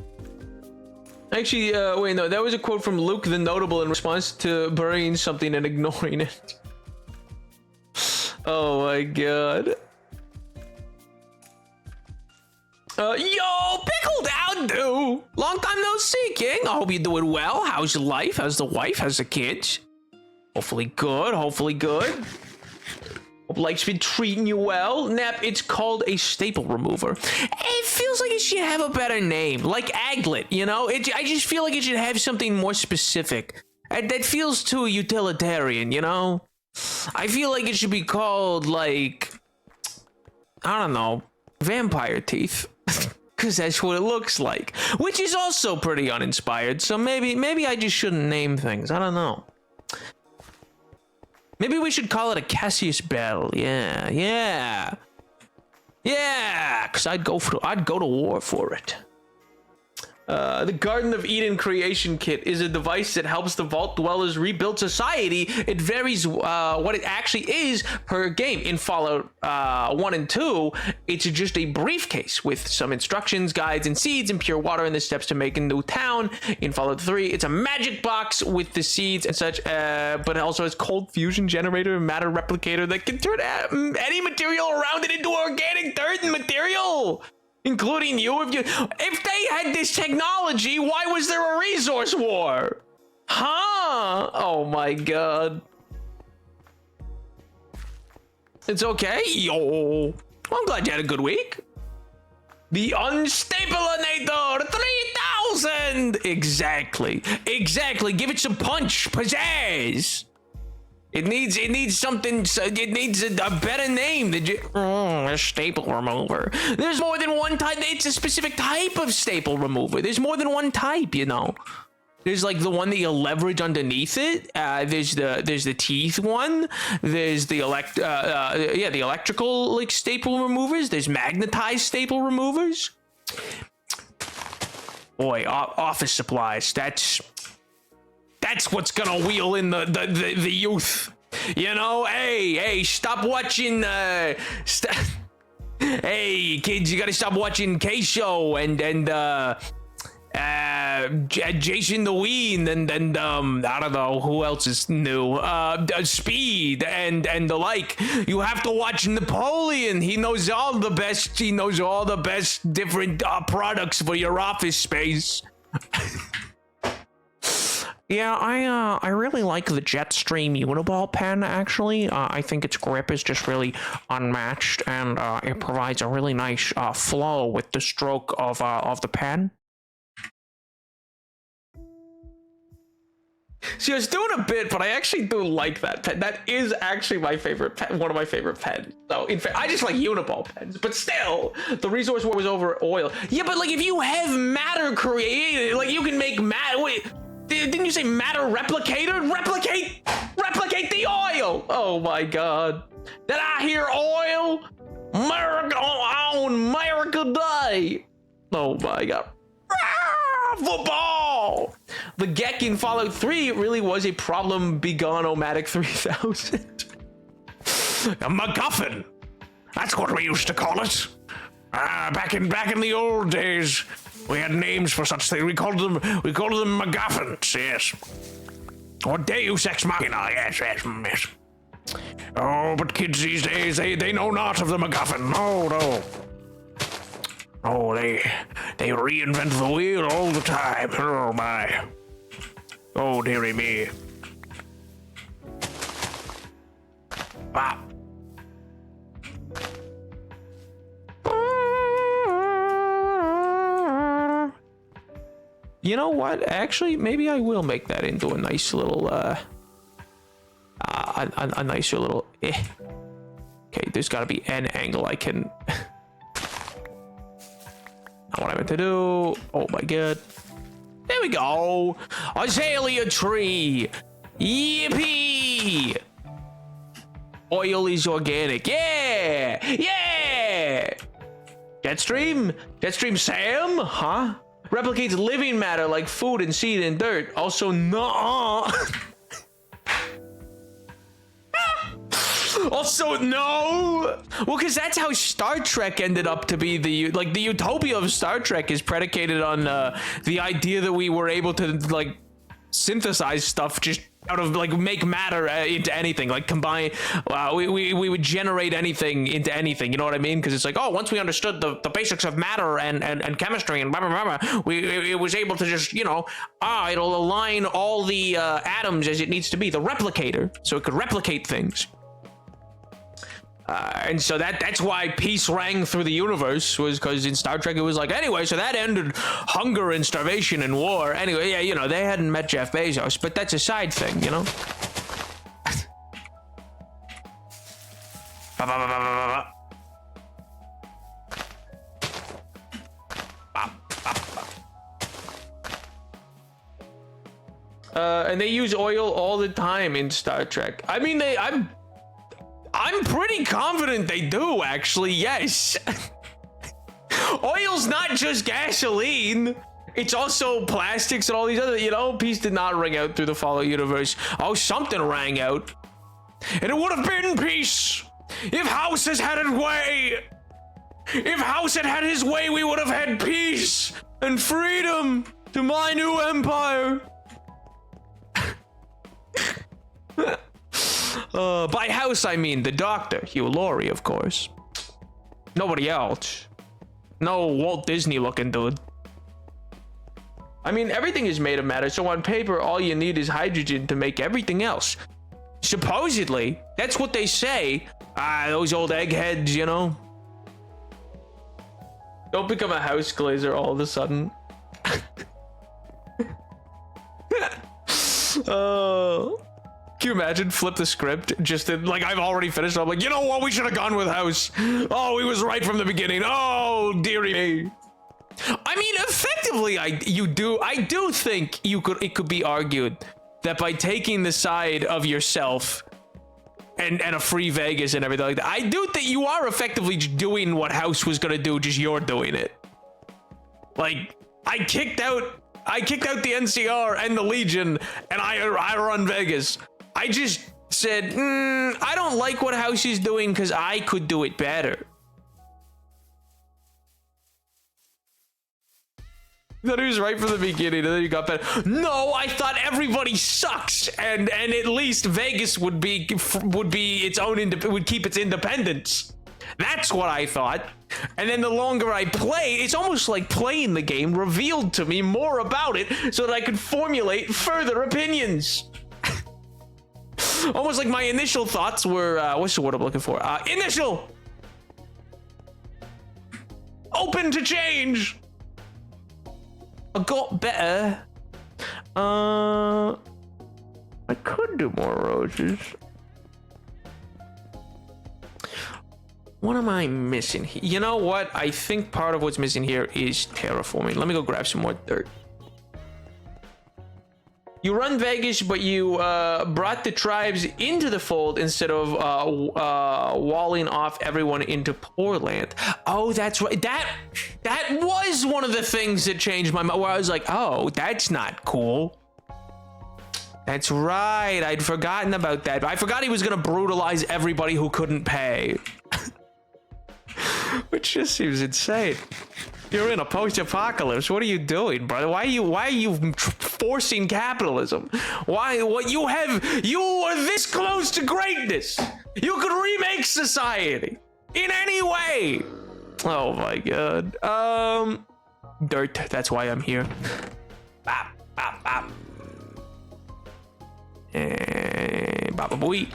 Actually, wait, no. That was a quote from Luke the Notable in response to burying something and ignoring it. Oh my god. Yo, Pickled Outdo! Long time no see, King. I hope you're doing well. How's your life? How's the wife? How's the kids? Hopefully good. Hope life's been treating you well. Nap, it's called a staple remover. It feels like it should have a better name, like Aglet, you know? I just feel like it should have something more specific. That feels too utilitarian, you know? I feel like it should be called, like, I don't know, vampire teeth. Because that's what it looks like. Which is also pretty uninspired, so maybe I just shouldn't name things. I don't know. Maybe we should call it a Cassius Bell. Yeah. Because I'd go to war for it. The Garden of Eden Creation Kit is a device that helps the Vault Dwellers rebuild society. It varies what it actually is per game. In Fallout 1 and 2, it's just a briefcase with some instructions, guides, and seeds, and pure water, and the steps to make a new town. In Fallout 3, it's a magic box with the seeds and such, but also has cold fusion generator and matter replicator that can turn any material around it into organic dirt and material, including you. If they had this technology, why was there a resource war? Huh? Oh my god. It's okay. Yo. I'm glad you had a good week. The Unstapleinator 3000. Exactly. Give it some punch, pizzazz. It needs something. It needs a better name than a staple remover. There's more than one type. It's a specific type of staple remover. There's more than one type, you know. There's like the one that you leverage underneath it. There's the teeth one. There's the the electrical like staple removers. There's magnetized staple removers. Boy, office supplies. That's what's gonna wheel in the youth. You know, hey, stop watching. Hey, kids, you gotta stop watching K-Show and Jason the Ween and I don't know who else is new. Speed and the like. You have to watch Napoleon. He knows all the best. He knows all the best different products for your office space. Yeah, I really like the Jetstream Uniball pen, actually. I think its grip is just really unmatched, and it provides a really nice flow with the stroke of the pen. See, I was doing a bit, but I actually do like that pen. That is actually my favorite pen, one of my favorite pens. So, in fact, I just like Uniball pens, but still, the resource war was over oil. Yeah, but like, if you have matter created, like, you can make matter. Wait, didn't you say matter replicator? Replicate the oil. Oh my god. Did I hear oil? America on America Day. Oh my god. Football. The Gek in Fallout 3 really was a problem begone Omatic 3000. A MacGuffin. That's what we used to call it. Back in the old days. We had names for such things. We called them MacGuffins, yes. Or Deus Ex Machina, yes. Oh, but kids these days, they know not of the MacGuffin. No. Oh, they reinvent the wheel all the time. Oh my. Oh, dearie me. Ah. You know what? Actually, maybe I will make that into a nice little, a nicer little, Okay, there's gotta be an angle I can, not what I meant to do. Oh my god. There we go. Azalea tree. Yippee. Oil is organic. Yeah. Jetstream Sam? Huh? Replicates living matter like food and seed and dirt. Also, no. Also, no. Well, because that's how Star Trek ended up to be the utopia of Star Trek is predicated on the idea that we were able to like synthesize stuff just out of like make matter into anything, like combine. We would generate anything into anything. You know what I mean? Because it's like, oh, once we understood the basics of matter and chemistry and blah blah blah, it was able to just it'll align all the atoms as it needs to be, the replicator, so it could replicate things. And so that's why peace rang through the universe, was because in Star Trek it was like, anyway, so that ended hunger and starvation and war. Anyway, yeah, they hadn't met Jeff Bezos, but that's a side thing, you know? And they use oil all the time in Star Trek. I mean, I'm pretty confident they do, actually, yes. Oil's not just gasoline. It's also plastics and all these other, you know, peace did not ring out through the Fallout universe. Oh, something rang out. And it would have been peace if House has had its way. If House had had his way, we would have had peace and freedom to my new empire. By House, I mean the Doctor, Hugh Laurie, of course. Nobody else. No Walt Disney looking dude. I mean, everything is made of matter, so on paper, all you need is hydrogen to make everything else. Supposedly, that's what they say. Those old eggheads, you know. Don't become a house glazer all of a sudden. Can you imagine? Flip the script. Just in, like, I've already finished. I'm like, you know what? We should have gone with House. Oh, he was right from the beginning. Oh, dearie me. I mean, effectively, I do think it could be argued that by taking the side of yourself and a free Vegas and everything like that, I do think you are effectively doing what House was gonna do, just you're doing it. Like, I kicked out the NCR and the Legion, and I run Vegas. I just said, I don't like what House is doing because I could do it better. You thought he was right from the beginning, and then you got better. No, I thought everybody sucks, and at least Vegas would be its own would keep its independence. That's what I thought. And then the longer I play, it's almost like playing the game revealed to me more about it, so that I could formulate further opinions. Almost like my initial thoughts were what's the word I'm looking for? Initial. Open to change. I got better. I could do more roses. What am I missing here? You know what? I think part of what's missing here is terraforming. Let me go grab some more dirt. You run Vegas, but you brought the tribes into the fold instead of walling off everyone into Poorland. Oh, that's right. That was one of the things that changed my mind, where I was like, oh, that's not cool. That's right. I'd forgotten about that. I forgot he was going to brutalize everybody who couldn't pay. Which just seems insane. You're in a post-apocalypse. What are you doing, brother? Why are you forcing capitalism? You were this close to greatness. You could remake society in any way. Oh my god. Dirt. That's why I'm here. Bop, bop, bop. And bop, bop, boo.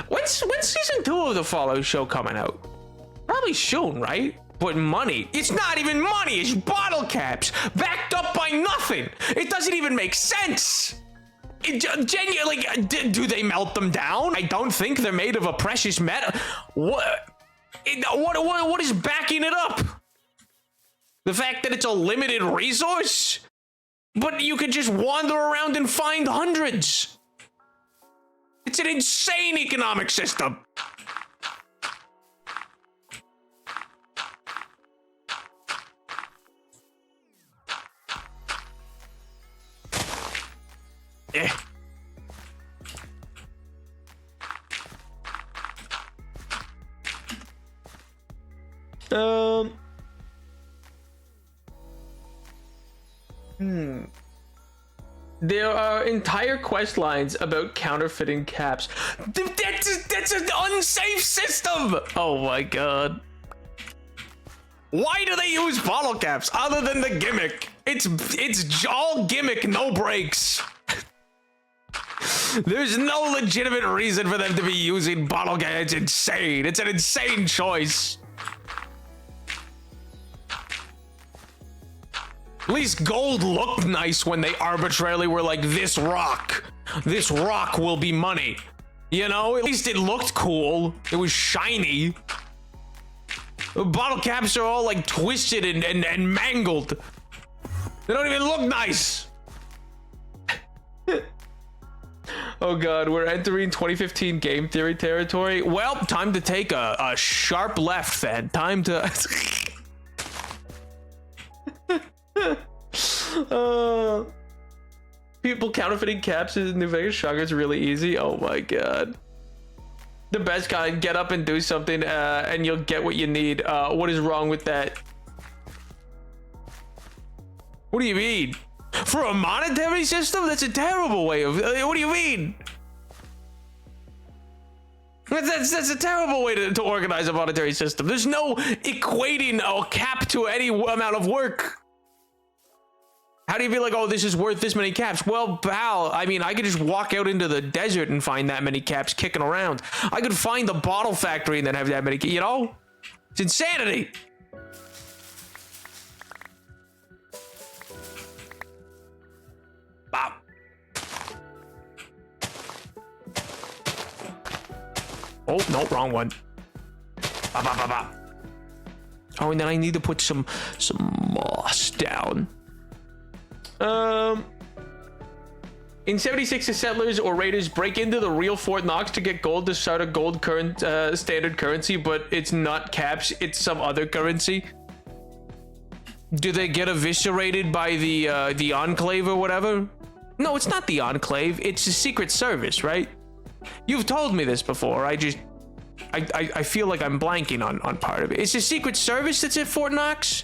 When's season 2 of the Fallout show coming out? Probably soon, right? But money. It's not even money. It's bottle caps backed up by nothing. It doesn't even make sense. Genuinely, do they melt them down? I don't think they're made of a precious metal. What is backing it up? The fact that it's a limited resource? But you could just wander around and find hundreds. It's an insane economic system. Eh. There are entire quest lines about counterfeiting caps. That's an unsafe system! Oh my god. Why do they use bottle caps other than the gimmick? It's all gimmick, no breaks. There's no legitimate reason for them to be using bottle caps. It's insane. It's an insane choice. At least gold looked nice when they arbitrarily were like, this rock will be money. You know, at least it looked cool. It was shiny. The bottle caps are all like twisted and mangled. They don't even look nice. Oh god, we're entering 2015 game theory territory. Well, time to take a sharp left then. Time to... People counterfeiting caps in New Vegas Shocker is really easy. Oh my god. The best kind, get up and do something and you'll get what you need. What is wrong with that? What do you mean? For a monetary system? That's a terrible way of... what do you mean? That's a terrible way to organize a monetary system. There's no equating a cap to any amount of work. How do you be like, oh, this is worth this many caps? Well, pal, I mean, I could just walk out into the desert and find that many caps kicking around. I could find the bottle factory and then have that many, you know? It's insanity. Bop. Oh, no, wrong one. Bop, bop, bop, bop. Oh, and then I need to put some moss down. In 76, the settlers or raiders break into the real Fort Knox to get gold to start a gold standard currency, but it's not caps, it's some other currency. Do they get eviscerated by the Enclave or whatever? No, it's not the Enclave, it's the Secret Service, right? You've told me this before, I feel like I'm blanking on part of it. It's the Secret Service that's at Fort Knox?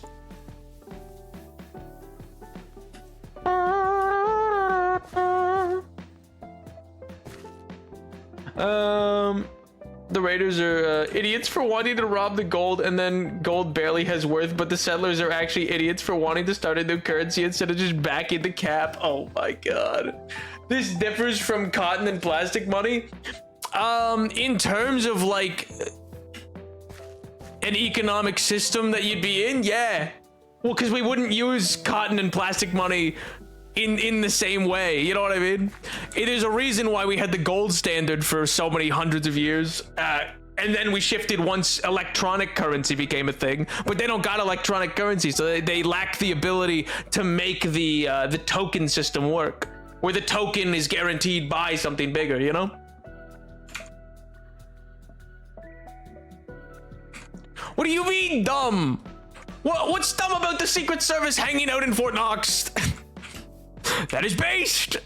The raiders are idiots for wanting to rob the gold, and then gold barely has worth, but the settlers are actually idiots for wanting to start a new currency instead of just backing the cap. Oh my god. This differs from cotton and plastic money. In terms of like an economic system that you'd be in, yeah. Well, because we wouldn't use cotton and plastic money in the same way, you know what I mean? It is a reason why we had the gold standard for so many hundreds of years, and then we shifted once electronic currency became a thing, but they don't got electronic currency, so they lack the ability to make the token system work, where the token is guaranteed by something bigger, you know? What do you mean dumb? What's dumb about the Secret Service hanging out in Fort Knox? That is based.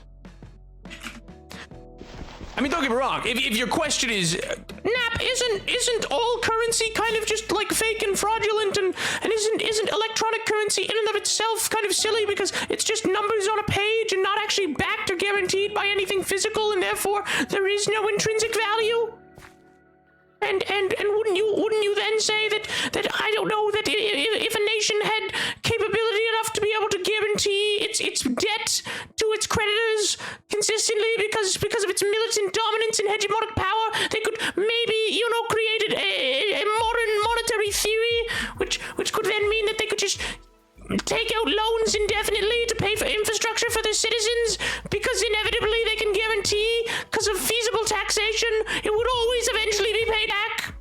I mean, don't get me wrong. If your question is, Nap, isn't all currency kind of just like fake and fraudulent, and isn't electronic currency in and of itself kind of silly because it's just numbers on a page and not actually backed or guaranteed by anything physical, and therefore there is no intrinsic value? And wouldn't you then say that I don't know, that if a nation had capability enough to be able to guarantee its debt to its creditors consistently because of its militant dominance and hegemonic power, they could maybe, you know, create a modern monetary theory which could then mean that they could just take out loans indefinitely to pay for infrastructure for their citizens, because inevitably they can guarantee, because of feasible taxation, it would always eventually be paid back.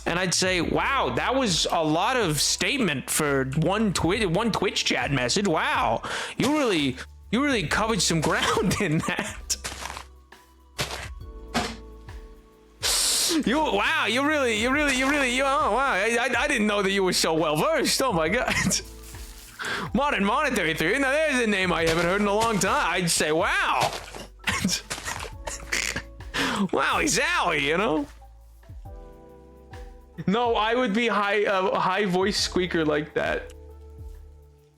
And I'd say, wow, that was a lot of statement for one Twitch chat message. Wow, you really covered some ground in that. Oh wow, I didn't know that you were so well versed. Oh my god. Modern monetary theory. Now there's a name I haven't heard in a long time. I'd say, wow. Wowie zowie, you know? No, I would be high voice squeaker like that.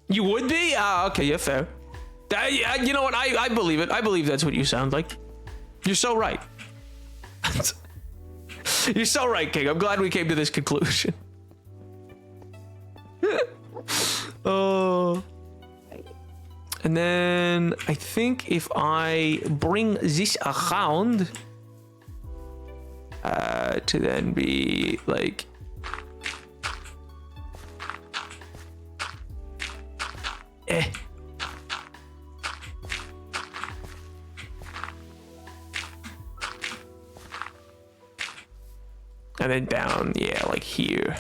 You would be? Okay, yeah, fair. You know what? I believe it. I believe that's what you sound like. You're so right. You're so right, King. I'm glad we came to this conclusion. And then I think if I bring this around to then be like and then down, yeah, like here.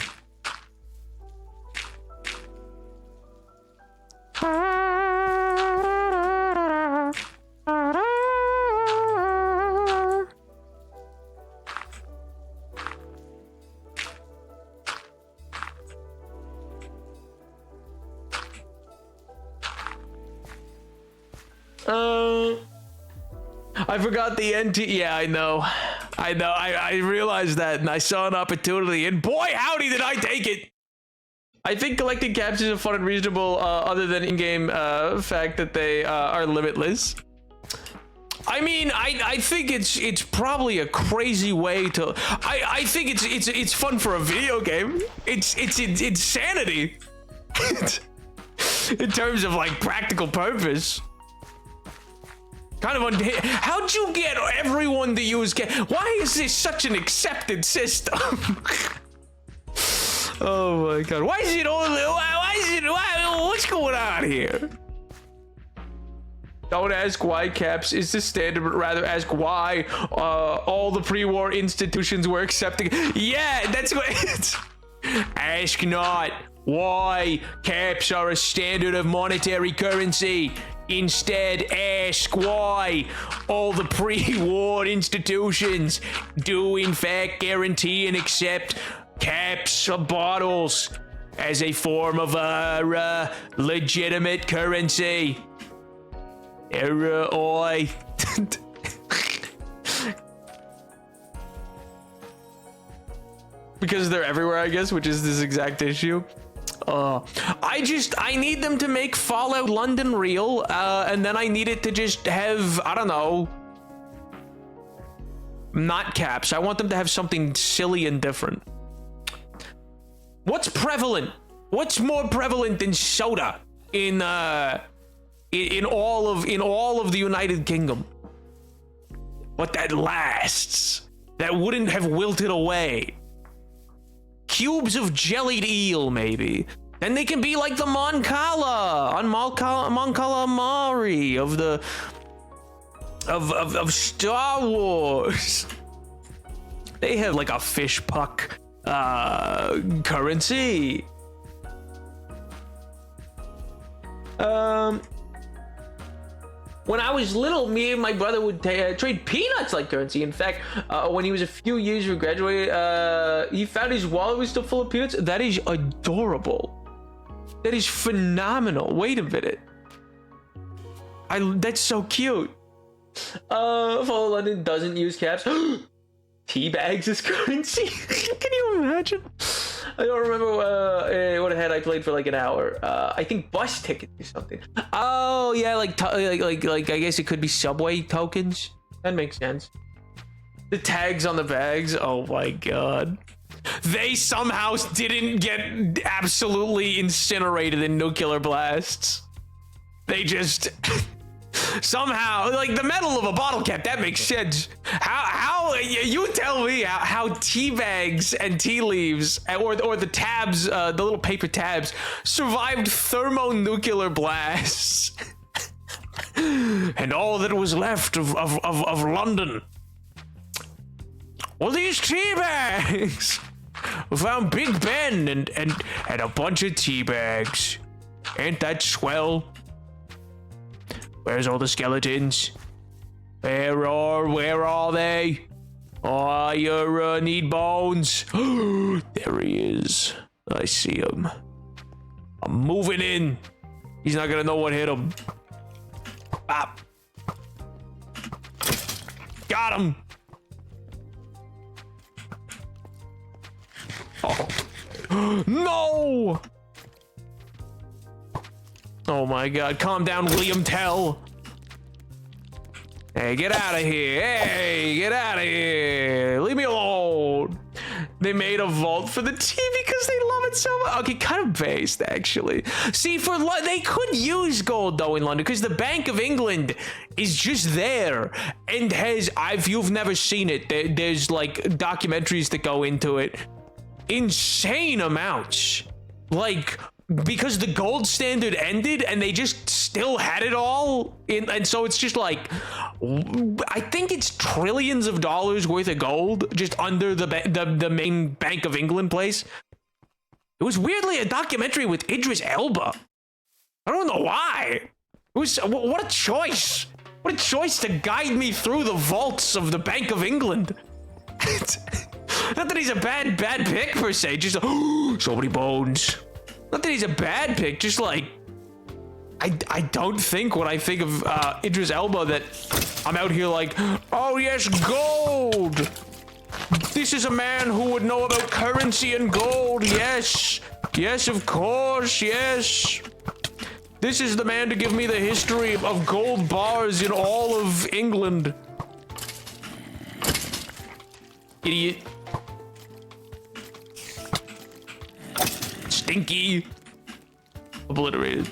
I forgot the NT. Yeah, I know. I realized that, and I saw an opportunity, and boy, howdy, did I take it. I think collecting caps is a fun and reasonable, other than in-game fact that they are limitless. I mean, I think it's probably a crazy way to. I think it's fun for a video game. It's insanity in terms of like practical purpose. Kind of how'd you get everyone to use why is this such an accepted system? Oh my god, why is it only what's going on here? Don't ask why caps is the standard, but rather ask why all the pre-war institutions were accepting. Yeah, that's what it's. Ask not why caps are a standard of monetary currency. Instead, ask why all the pre-war institutions do in fact guarantee and accept caps of bottles as a form of legitimate currency. Oi. Because they're everywhere, I guess, which is this exact issue. I need them to make Fallout London real, and then I need it to just have, I don't know, not caps. I want them to have something silly and different. What's prevalent? What's more prevalent than soda in all of the United Kingdom? But that lasts. That wouldn't have wilted away. Cubes of jellied eel, maybe. Then they can be like the Mon Cala on Mon Calamari of Star Wars. They have like a fish puck currency. When I was little, me and my brother would trade peanuts like currency. In fact, when he was a few years from graduating, he found his wallet was still full of peanuts. That is adorable. That is phenomenal. Wait a minute. That's so cute. Follow London doesn't use caps. Tea bags as currency. Can you imagine? I don't remember what it had. I played for like an hour. I think bus tickets or something. Oh yeah, like I guess it could be subway tokens. That makes sense. The tags on the bags. Oh my god. They somehow didn't get absolutely incinerated in nuclear blasts. They just somehow, like the metal of a bottle cap, that makes sense. How you tell me how tea bags and tea leaves or the tabs, the little paper tabs, survived thermonuclear blasts and all that was left of London. Well, these tea bags. We found Big Ben and a bunch of tea bags. Ain't that swell? Where's all the skeletons? Where are they? Oh, you need bones. There he is. I see him. I'm moving in. He's not gonna know what hit him. Bop. Got him. Oh. No! Oh my god, calm down, William Tell. Hey, get out of here. Hey, get out of here. Leave me alone. They made a vault for the tea because they love it so much. Okay, kind of based, actually. See, they could use gold, though, in London, because the Bank of England is just there and has, if you've never seen it, there's, like, documentaries that go into it. Insane amounts. Like, because the gold standard ended and they just still had it all and so it's just like, I think it's trillions of dollars worth of gold just under the main Bank of England place. It was weirdly a documentary with Idris Elba. I don't know why. It was, what a choice. What a choice to guide me through the vaults of the Bank of England. Not that he's a bad pick per se, just so many bones. Not that he's a bad pick, just like, I don't think when I think of Idris Elba that I'm out here like, oh yes, gold. This is a man who would know about currency and gold. Yes, yes, of course, yes. This is the man to give me the history of gold bars in all of England. Idiot. Stinky. Obliterated.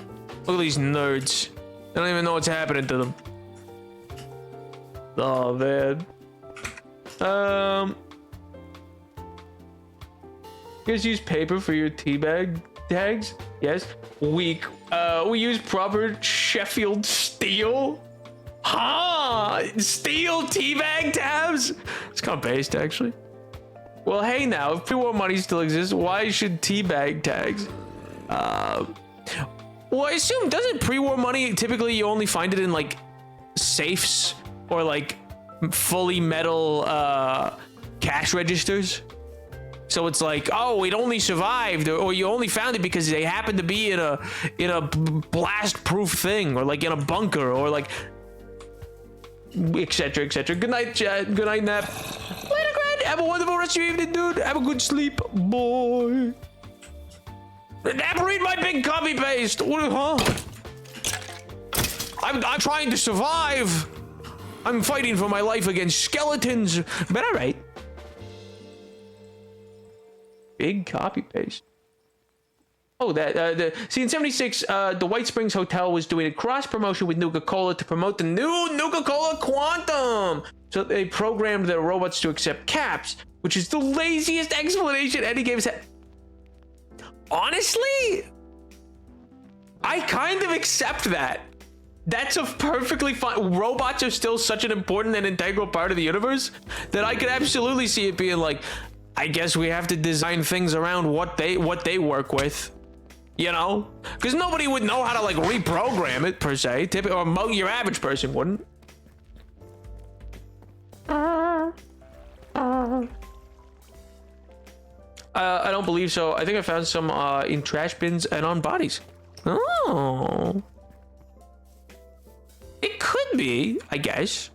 Look at these nerds. They don't even know what's happening to them. Oh, man. You guys use paper for your teabag tags? Yes. Weak. We use proper Sheffield steel. Huh? Steel teabag tabs? It's kind of based, actually. Well, hey now, if pre-war money still exists, why should teabag tags? Well, I assume, doesn't pre-war money, typically you only find it in, like, safes or, like, fully metal, cash registers? So it's like, oh, it only survived, or you only found it because they happened to be in a blast-proof thing, or, like, in a bunker, or, like, etc., etc. Good night, chat. Good night, nap. Later, Grant. Have a wonderful rest of your evening, dude. Have a good sleep, boy. Nap, read my big copy paste. What, huh? I'm trying to survive. I'm fighting for my life against skeletons. But all right. Big copy paste. Oh, see, in 76, the White Springs Hotel was doing a cross promotion with Nuka-Cola to promote the new Nuka-Cola Quantum. So they programmed their robots to accept caps, which is the laziest explanation any game has had. Honestly, I kind of accept that. That's a perfectly fine. Robots are still such an important and integral part of the universe that I could absolutely see it being like, I guess we have to design things around what they work with, you know? Because nobody would know how to like reprogram it per se. Or your average person wouldn't. I don't believe so. I think I found some in trash bins and on bodies. Oh. It could be, I guess.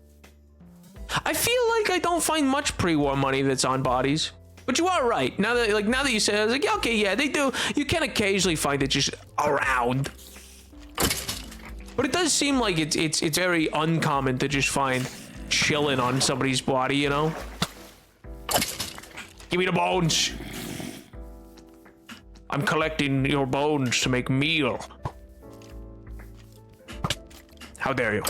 I feel like I don't find much pre-war money that's on bodies. But you are right. Now that you say it, I was like, yeah, okay, yeah, they do. You can occasionally find it just around. But it does seem like it's very uncommon to just find chilling on somebody's body, you know? Give me the bones. I'm collecting your bones to make meal. How dare you?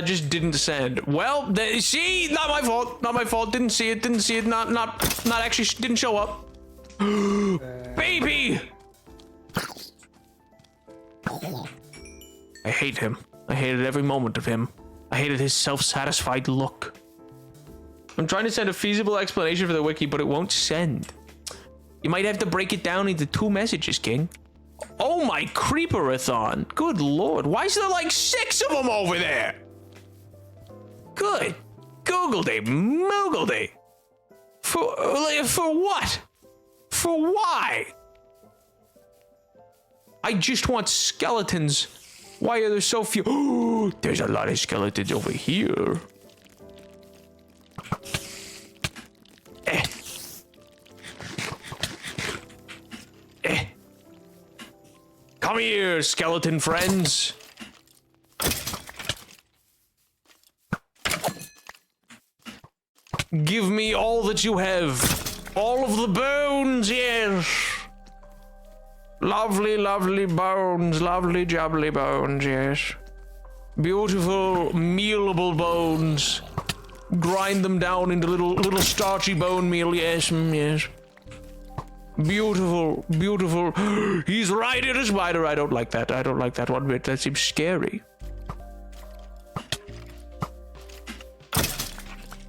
Just didn't send. Well, see, not my fault. Not my fault. Didn't see it. Didn't see it. Not actually. Didn't show up. Baby. I hate him. I hated every moment of him. I hated his self-satisfied look. I'm trying to send a feasible explanation for the wiki, but it won't send. You might have to break it down into 2 messages, King. Oh my creeperathon. Good lord. Why is there like 6 of them over there? Good Google-day, Moogle-day. For what? For why? I just want skeletons. Why are there so few? Oh, there's a lot of skeletons over here. Come here, skeleton friends. Give me all that you have. All of the bones, yes. Lovely, lovely bones. Lovely, jubbly bones, yes. Beautiful, mealable bones. Grind them down into little starchy bone meal, yes, yes. Beautiful, beautiful. He's right in a spider. I don't like that. I don't like that one bit. That seems scary.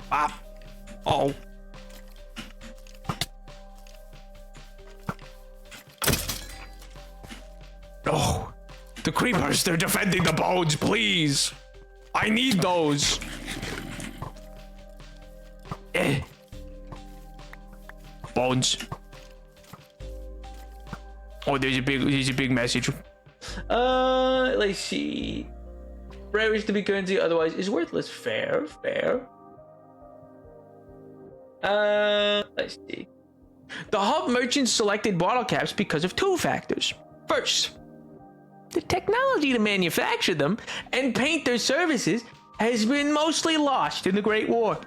Ah. Oh. Oh. The creepers, they're defending the bones, please. I need those. phones. Oh, there's a big message. Let's see. Rare is to be currency, otherwise is worthless. Fair. Let's see. The hub merchants selected bottle caps because of 2 factors. First, the technology to manufacture them and paint their services has been mostly lost in the Great War.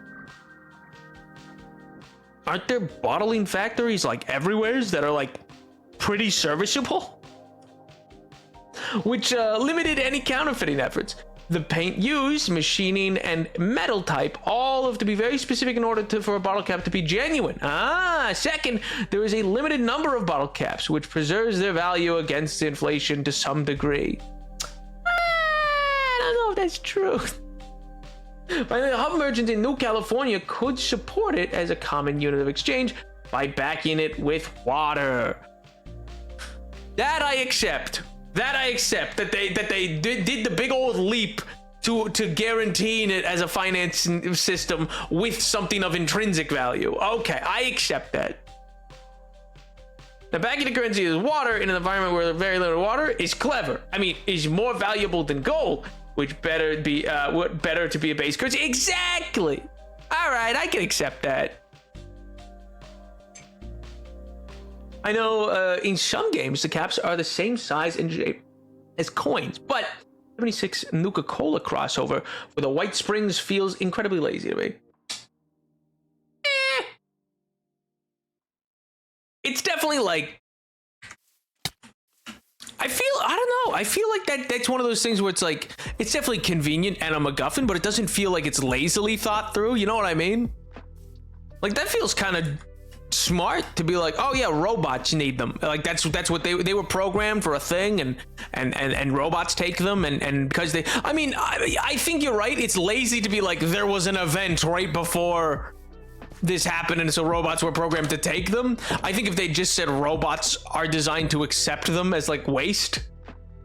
Aren't there bottling factories like everywhere that are like pretty serviceable? Which limited any counterfeiting efforts. The paint used, machining, and metal type all have to be very specific in order for a bottle cap to be genuine. Second, there is a limited number of bottle caps, which preserves their value against inflation to some degree. I don't know if that's true. But the hub merchants in New California could support it as a common unit of exchange by backing it with water. That I accept. That they did the big old leap to guaranteeing it as a finance system with something of intrinsic value. Okay, I accept that. Now, backing the currency is water in an environment where very little water is clever. I mean, is more valuable than gold, which better to be a base currency. Exactly. All right, I can accept that. I know in some games the caps are the same size and shape as coins, but 76 Nuka-Cola crossover with the White Springs feels incredibly lazy to me. It's definitely like, I feel like that's one of those things where it's like, it's definitely convenient and a MacGuffin, but it doesn't feel like it's lazily thought through. You know what I mean? Like, that feels kind of smart to be like, oh yeah, robots need them. Like that's what they were programmed for a thing, and robots take them, and because they, I mean, I think you're right. It's lazy to be like, there was an event right before this happened, and so robots were programmed to take them. I think if they just said robots are designed to accept them as like waste,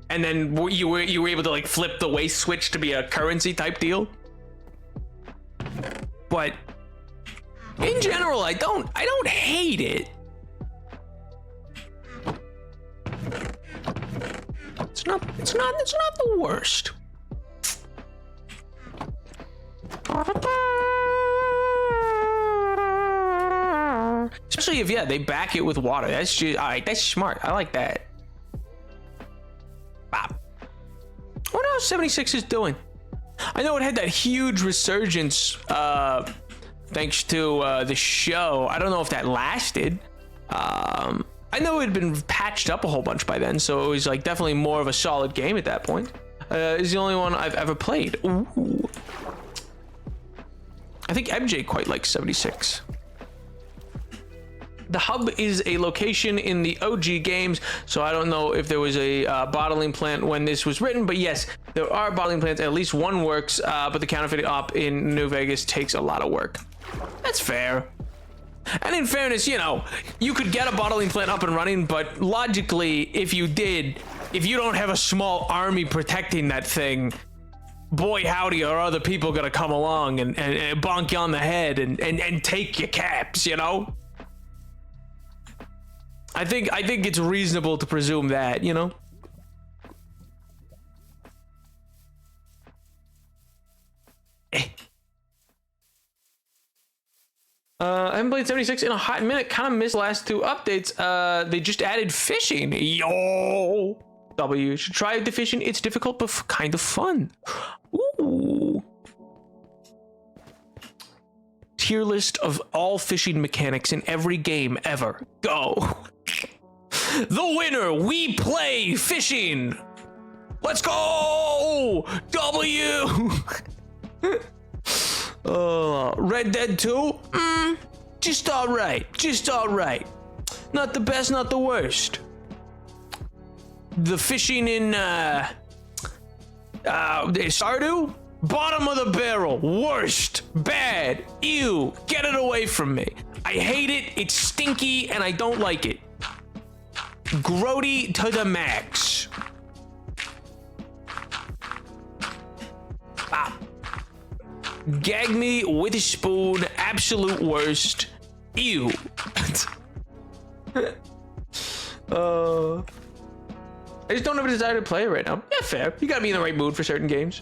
and then you were able to like flip the waste switch to be a currency type deal. But in general, I don't hate it. It's not the worst. Especially if they back it with water. That's just all right. That's smart. I like that. Wow. I wonder how 76 is doing. I know it had that huge resurgence thanks to the show. I don't know if that lasted. I know it had been patched up a whole bunch by then, so it was like definitely more of a solid game at that point. It's the only one I've ever played. Ooh. I think MJ quite likes 76. The hub is a location in the OG games, so I don't know if there was a bottling plant when this was written, but yes, there are bottling plants. At least one works, but the counterfeiting op in New Vegas takes a lot of work. That's fair. And in fairness, you could get a bottling plant up and running, but logically, if you don't have a small army protecting that thing, boy howdy, are other people gonna come along and bonk you on the head and take your caps, I think it's reasonable to presume that, I haven't played 76 in a hot minute. Kind of missed the last 2 updates. They just added fishing. Yo! W. Should try the fishing. It's difficult, but kind of fun. Ooh. Tier list of all fishing mechanics in every game ever. Go. The winner, we play fishing. Let's go. W. Red Dead 2? Just all right. Not the best, not the worst. The fishing in Stardew? Bottom of the barrel. Worst. Bad. Ew. Get it away from me. I hate it. It's stinky and I don't like it. Grody to the max. Gag me with a spoon. Absolute worst. Ew. I just don't have a desire to play it right now. Yeah, fair. You gotta be in the right mood for certain games.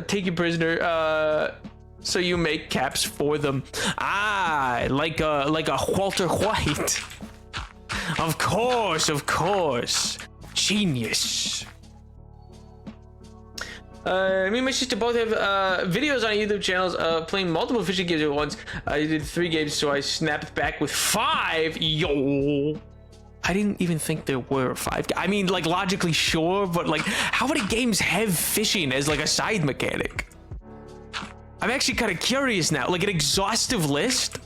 Take you prisoner. So you make caps for them. Ah, like a Walter White. Of course. Genius. Me and my sister both have videos on YouTube channels playing multiple fishing games at once. I did 3 games, so I snapped back with 5. Yo. I didn't even think there were 5. I mean, like, logically sure, but like, how many games have fishing as like a side mechanic? I'm actually kind of curious now. Like an exhaustive list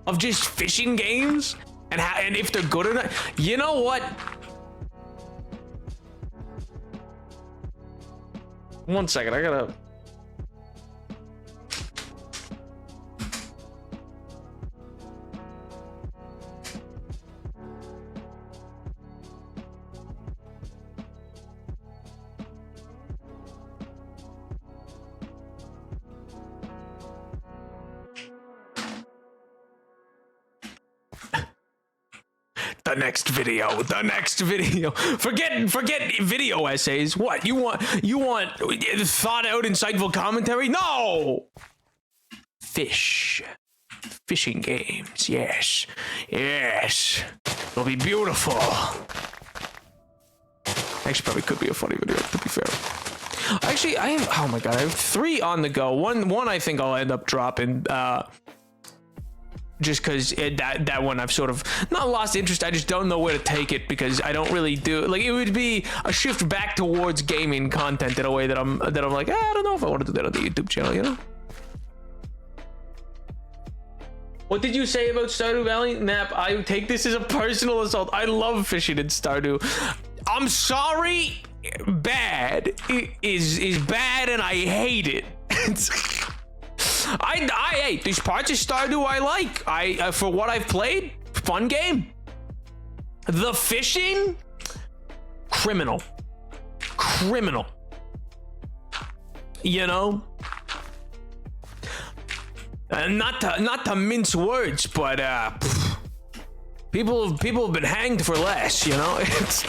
of just fishing games and if they're good or not. You know what? One second, I gotta. The next video. Forget video essays. What you want thought out insightful commentary? No. Fishing games. Yes. It'll be beautiful. Actually, probably could be a funny video, to be fair. Actually, I have, oh my god, I have 3 on the go. One I think I'll end up dropping, just because that one I've sort of not lost interest. I just don't know where to take it because I don't really do, like, it would be a shift back towards gaming content in a way that I'm like, I don't know if I want to do that on the YouTube channel, you know? What did you say about Stardew Valley? Nap, I take this as a personal assault. I love fishing in Stardew. I'm sorry, bad is bad and I hate it. Hey, these parts of Stardew I like. For what I've played, fun game. The fishing, criminal. You know, not to mince words, but people have been hanged for less. You know, it's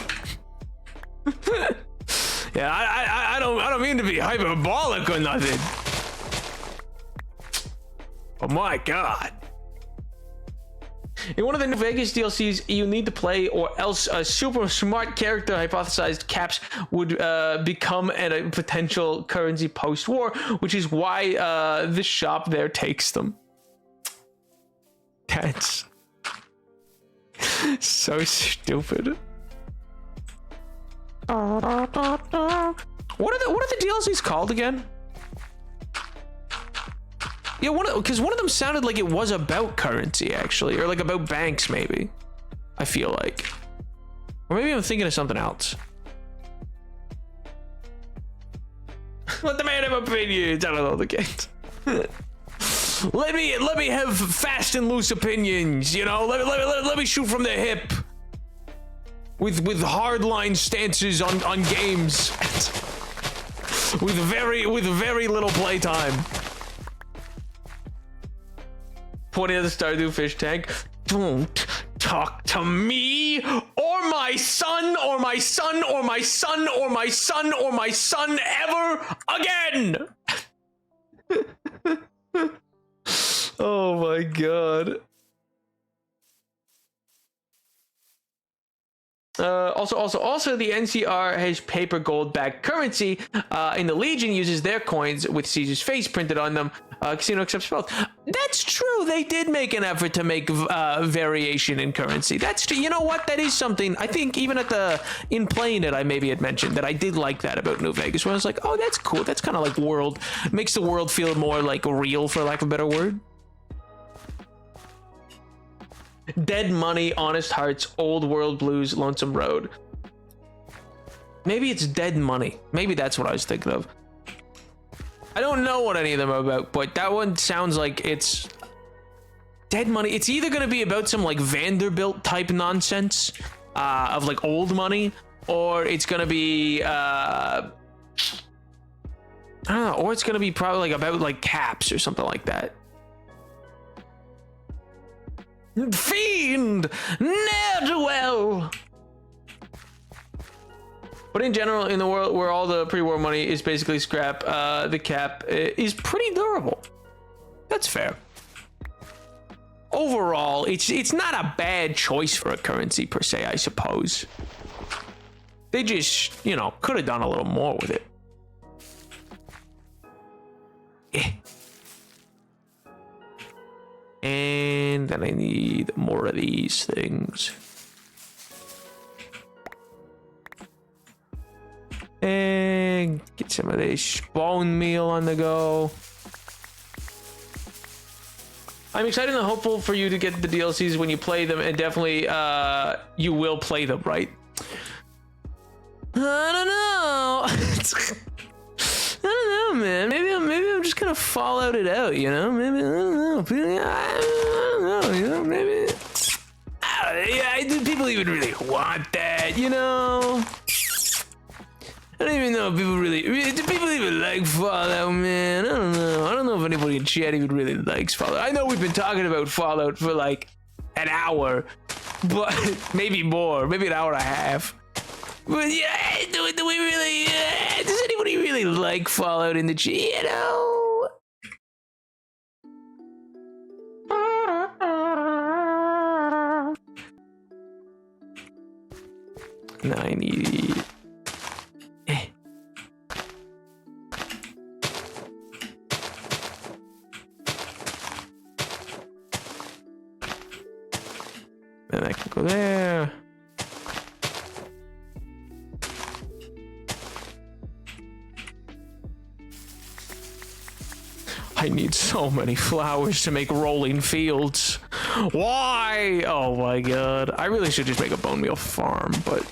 yeah. I don't mean to be hyperbolic or nothing. Oh my god. In one of the New Vegas DLCs, you need to play, or else a super smart character hypothesized caps would become a potential currency post-war, which is why the shop there takes them. That's so stupid. What are the DLCs called again? Yeah, because one of them sounded like it was about currency, actually, or like about banks, maybe. I feel like, or maybe I'm thinking of something else. Let the man have opinions. I don't know the games. let me have fast and loose opinions. You know, let me shoot from the hip with hardline stances on games with very little playtime. Pointing at the Stardew fish tank. Don't talk to me or my son or my son or my son or my son or my son ever again. Oh my god. Also, the NCR has paper gold-backed currency, and the Legion uses their coins with Caesar's face printed on them. Casino accepts both. That's true. They did make an effort to make variation in currency. That's true. You know what? That is something. I think even in playing it, I maybe had mentioned that I did like that about New Vegas, where I was like, oh, that's cool. That's kind of like world. Makes the world feel more like real, for lack of a better word. Dead Money, Honest Hearts, Old World Blues, Lonesome Road. Maybe it's Dead Money. Maybe that's what I was thinking of. I don't know what any of them are about, but that one sounds like it's Dead Money. It's either going to be about some like Vanderbilt type nonsense of like old money, or it's going to be I don't know, or it's going to be probably like about like caps or something like that. Fiend! Ne'er-do-well! But in general, in the world where all the pre-war money is basically scrap, the cap is pretty durable. That's fair. Overall, it's not a bad choice for a currency per se, I suppose. They just, you know, could have done a little more with it. And then I need more of these things. And get some of this bone meal on the go. I'm excited and hopeful for you to get the DLCs when you play them, and definitely you will play them, right? I don't know. I don't know, man. Maybe I'm just gonna Fallout it out, you know? Maybe I don't know. You know, maybe. Do people even really want that? You know? I don't even know if people really do people even like Fallout, man. I don't know. I don't know if anybody in chat even really likes Fallout. I know we've been talking about Fallout for like an hour, but maybe more, maybe an hour and a half. But yeah, do we really? Does anybody really like Fallout in the chat? You know? 90. Then I can go there. I need so many flowers to make rolling fields. Why? Oh my god. I really should just make a bone meal farm, but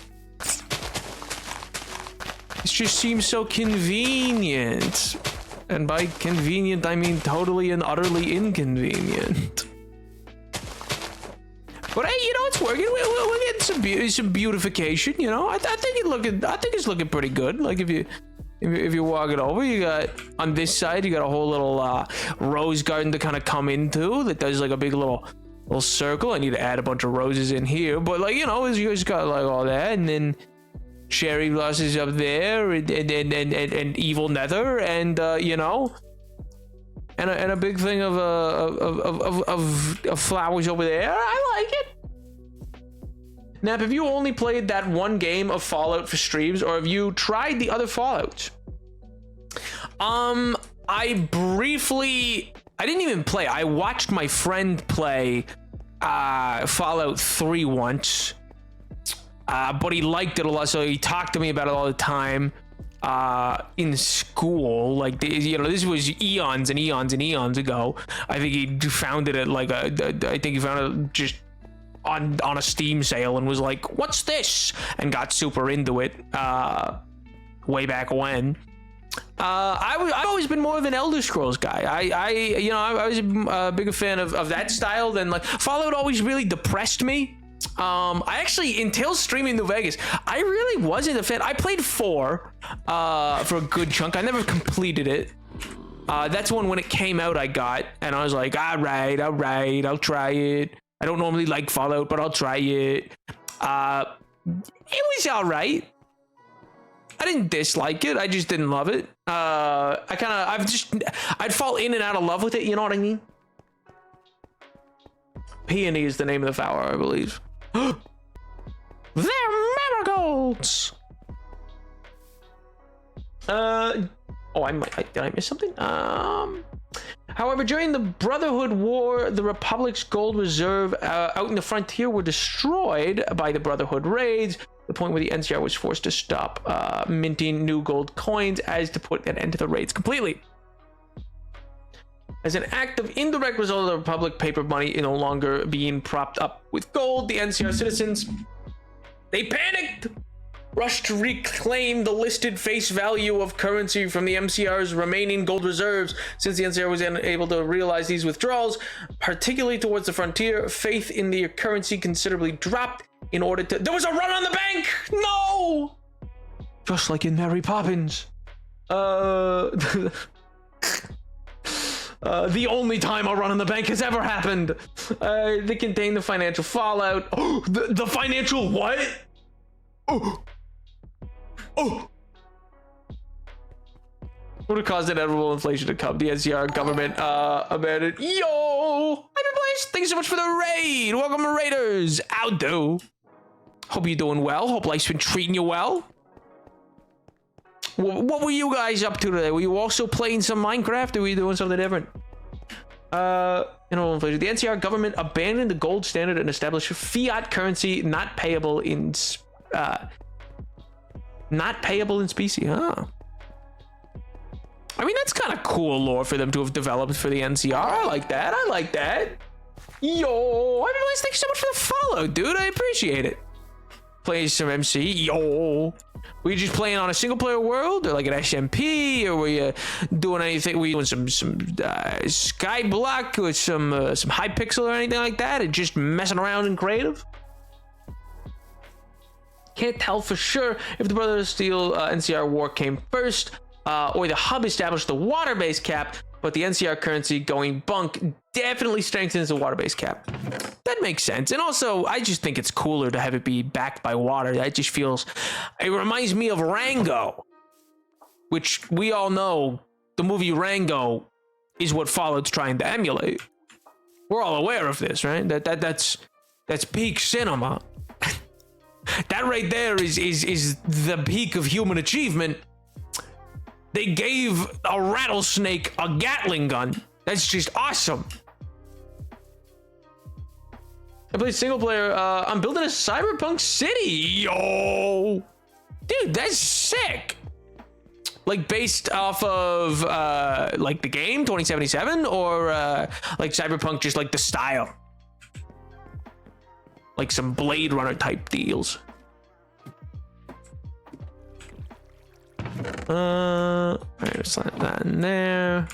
it just seems so convenient. And by convenient, I mean totally and utterly inconvenient. But hey, you know, it's working. We're getting some beautification. You know, I think it's looking pretty good. Like if you walk it over, you got on this side, you got a whole little rose garden to kind of come into that does like a big little circle. I need to add a bunch of roses in here, but like, you know, you just got like all that, and then cherry blossoms up there, and evil nether, and you know. And a big thing of flowers over there. I like it. Nap, have you only played that one game of Fallout for streams, or have you tried the other Fallouts? I didn't even play. I watched my friend play Fallout 3 once, but he liked it a lot, so he talked to me about it all the time. In school, like, you know, this was eons and eons and eons ago. I think he found it at like I think he found it just on a Steam sale and was like, "What's this?" and got super into it. Way back when. I've always been more of an Elder Scrolls guy. I was a bigger fan of that style than like Fallout. Always really depressed me. I actually, until streaming New Vegas, I really wasn't a fan. I played 4 for a good chunk. I never completed it. That's one when it came out I got, and I was like, all right, I'll try it. I don't normally like Fallout, but I'll try it. It was all right. I didn't dislike it. I just didn't love it. I'd fall in and out of love with it. You know what I mean? Peony is the name of the flower, I believe. They're marigolds. Oh, did I miss something? However, during the Brotherhood War, the Republic's gold reserve out in the frontier were destroyed by the Brotherhood raids. The point where the NCR was forced to stop minting new gold coins as to put an end to the raids completely. As an act of indirect result of the Republic paper money no longer being propped up with gold, the NCR citizens, they panicked, rushed to reclaim the listed face value of currency from the MCR's remaining gold reserves. Since the NCR was unable to realize these withdrawals, particularly towards the frontier, faith in the currency considerably dropped in order to... There was a run on the bank! No! Just like in Mary Poppins. The only time a run on the bank has ever happened. They contain the financial fallout. Oh, the financial what? Oh. Would have caused inevitable inflation to come. The NCR government abandoned. Yo! Hyperplace, thanks so much for the raid. Welcome, Raiders. Aldo. Hope you're doing well. Hope life's been treating you well. What were you guys up to today? Were you also playing some Minecraft, or were you doing something different? Inflation. The NCR government abandoned the gold standard and established fiat currency not payable in specie. Huh. I mean, that's kind of cool lore for them to have developed for the NCR. I like that. I like that. Yo, everyone, thanks so much for the follow, dude. I appreciate it. Playing some MC. Yo. Were you just playing on a single player world, or like an SMP, or were you doing anything? Were you doing some Skyblock or some Hypixel or anything like that, and just messing around in creative? Can't tell for sure if the Brothers of Steel NCR war came first, or the hub established the water-based cap, but the NCR currency going bunk definitely strengthens the water-based cap. That makes sense. And also, I just think it's cooler to have it be backed by water. That just feels... It reminds me of Rango, which we all know the movie Rango is what Fallout's trying to emulate. We're all aware of this, right? That's peak cinema. That right there is the peak of human achievement. They gave a rattlesnake a Gatling gun. That's just awesome. I played single player. I'm building a cyberpunk city. Yo, dude, that's sick. Like based off of like the game 2077, or like cyberpunk, just like the style, like some Blade Runner type deals. Alright, slap that in there.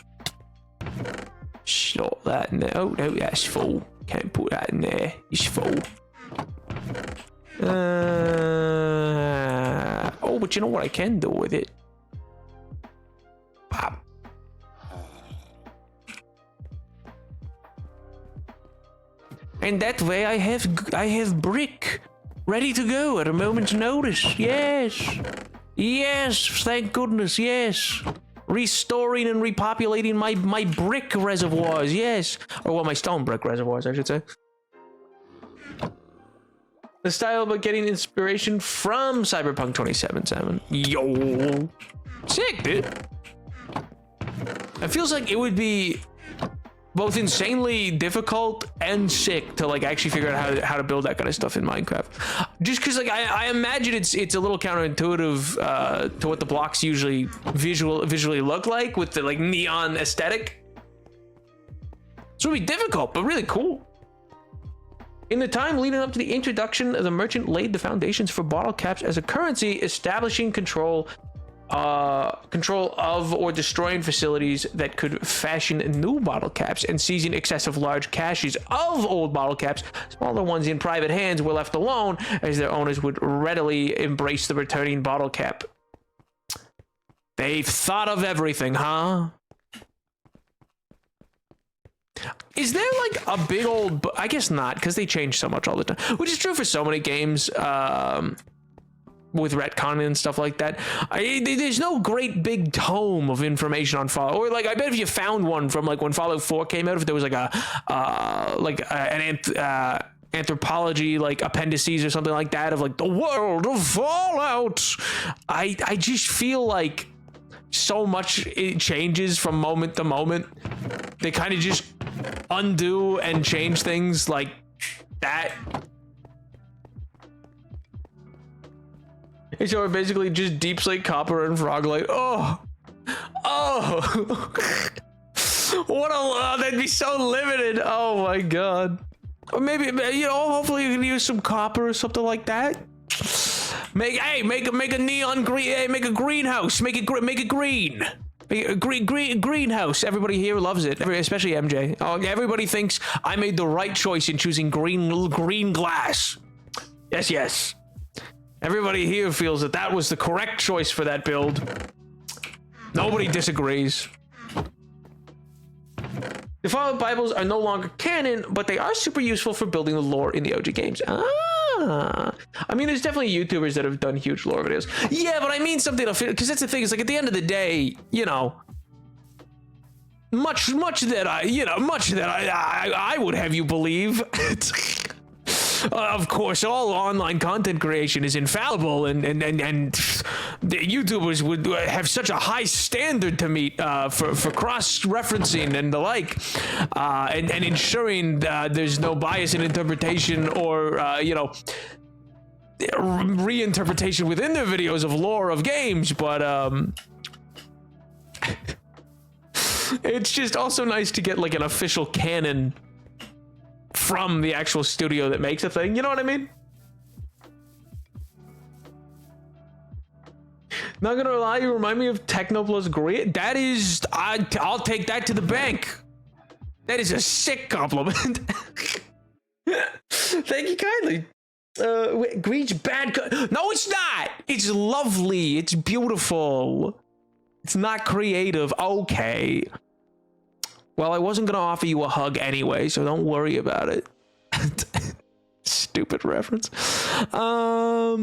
Slot that in there. Oh no, that's full. Can't put that in there. It's full. Oh, but you know what I can do with it? Pop. And that way I have brick ready to go at a moment's notice. Yes. Yes, thank goodness, yes. Restoring and repopulating my brick reservoirs, yes. Or well, my stone brick reservoirs, I should say. The style, but getting inspiration from Cyberpunk 2077. Yo. Sick, dude. It feels like it would be both insanely difficult and sick to like actually figure out how to build that kind of stuff in Minecraft. Just because like I imagine it's a little counterintuitive to what the blocks usually visually look like with the like neon aesthetic. It's really difficult, but really cool. In the time leading up to the introduction, the merchant laid the foundations for bottle caps as a currency, establishing control of or destroying facilities that could fashion new bottle caps and seizing excessive large caches of old bottle caps. Smaller ones in private hands were left alone, as their owners would readily embrace the returning bottle cap. They've thought of everything, huh? Is there like a big old... I guess not, because they change so much all the time, which is true for so many games. With retconning and stuff like that, there's no great big tome of information on Fallout. Or like, I bet if you found one from like when Fallout 4 came out, if there was like an anthropology like appendices or something like that of like the world of Fallout, I just feel like so much it changes from moment to moment. They kind of just undo and change things like that. So we're basically just deep slate copper and froglight. Oh, what a that'd be so limited. Oh my god. Or maybe, you know, hopefully you can use some copper or something like that. Make a neon green. Hey, make a greenhouse. Make it green. Make a greenhouse. Everybody here loves it, especially MJ. Oh, everybody thinks I made the right choice in choosing green glass. Yes. Everybody here feels that was the correct choice for that build. Nobody disagrees. The Fallout Bibles are no longer canon, but they are super useful for building the lore in the OG games. I mean, there's definitely YouTubers that have done huge lore videos. Yeah, but I mean something to fit, because that's the thing. Is like at the end of the day, you know, much that I would have you believe. Of course, all online content creation is infallible, and the YouTubers would have such a high standard to meet for cross-referencing and the like, and ensuring there's no bias in interpretation or reinterpretation within their videos of lore of games. But it's just also nice to get like an official canon from the actual studio that makes a thing, you know what I mean? Not gonna lie, you remind me of Techno Plus Great. That is, I'll take that to the bank. That is a sick compliment. Thank you kindly. Wait, Greed's bad. No, it's not. It's lovely. It's beautiful. It's not creative. Okay. Well, I wasn't gonna offer you a hug anyway, so don't worry about it. Stupid reference. What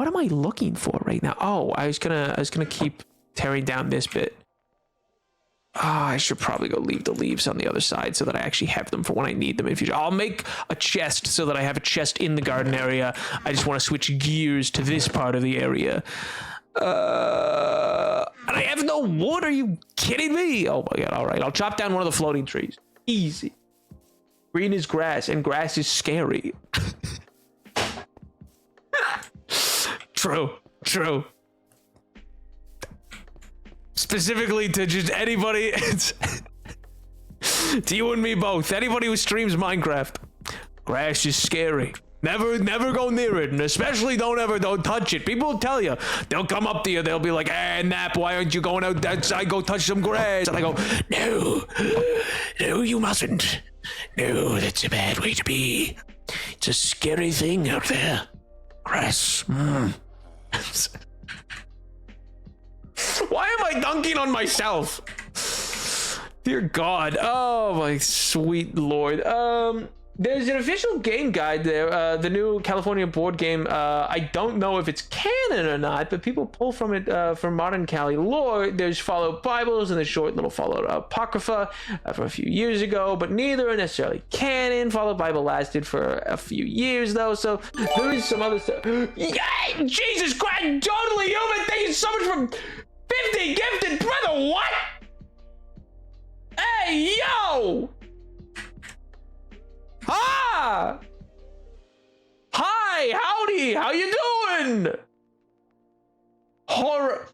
am I looking for right now? Oh, I was gonna keep tearing down this bit. I should probably go leave the leaves on the other side so that I actually have them for when I need them in future. I'll make a chest so that I have a chest in the garden area. I just want to switch gears to this part of the area. And I have no wood. Are you kidding me? Oh my god. All right. I'll chop down one of the floating trees. Easy. Green is grass, and grass is scary. True. Specifically to just anybody. To you and me both. Anybody who streams Minecraft. Grass is scary. Never go near it, and especially don't touch it. People will tell you. They'll come up to you. They'll be like, "Hey, Nap, why aren't you going outside? Go touch some grass." And I go, "No, you mustn't. No, that's a bad way to be. It's a scary thing out there. Grass. Why am I dunking on myself? Dear God. Oh my sweet Lord. There's an official game guide there, the new California board game. I don't know if it's canon or not, but people pull from it for modern Cali lore. There's Fallout Bibles and the short little Fallout Apocrypha from a few years ago, but neither are necessarily canon. Fallout Bible lasted for a few years though, so there is some other stuff. Yeah, Jesus Christ, totally human. Thank you so much for 50 gifted, brother. What? Hey, yo! Ah! Hi, howdy, how you doing? Horror.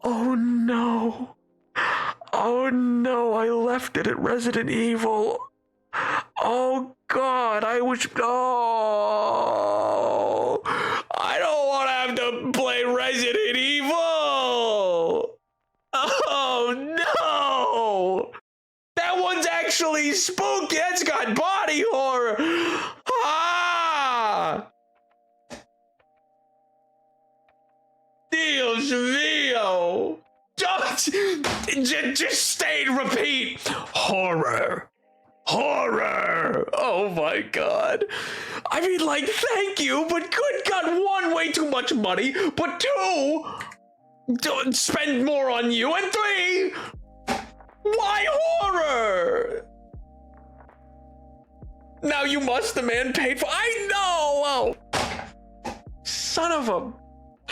Oh no. Oh no, I left it at Resident Evil. Oh God, I wish. Oh, I don't want to have to play Resident Evil. Oh no. That one's actually spooky. That's got body horror. Ah! Dios mío. Just stay and repeat. Horror. Horror. Oh my God. I mean, like, thank you, but good God, one, way too much money, but two, don't spend more on you, and three, why horror? Now you must demand paid for. I know. Oh, son of a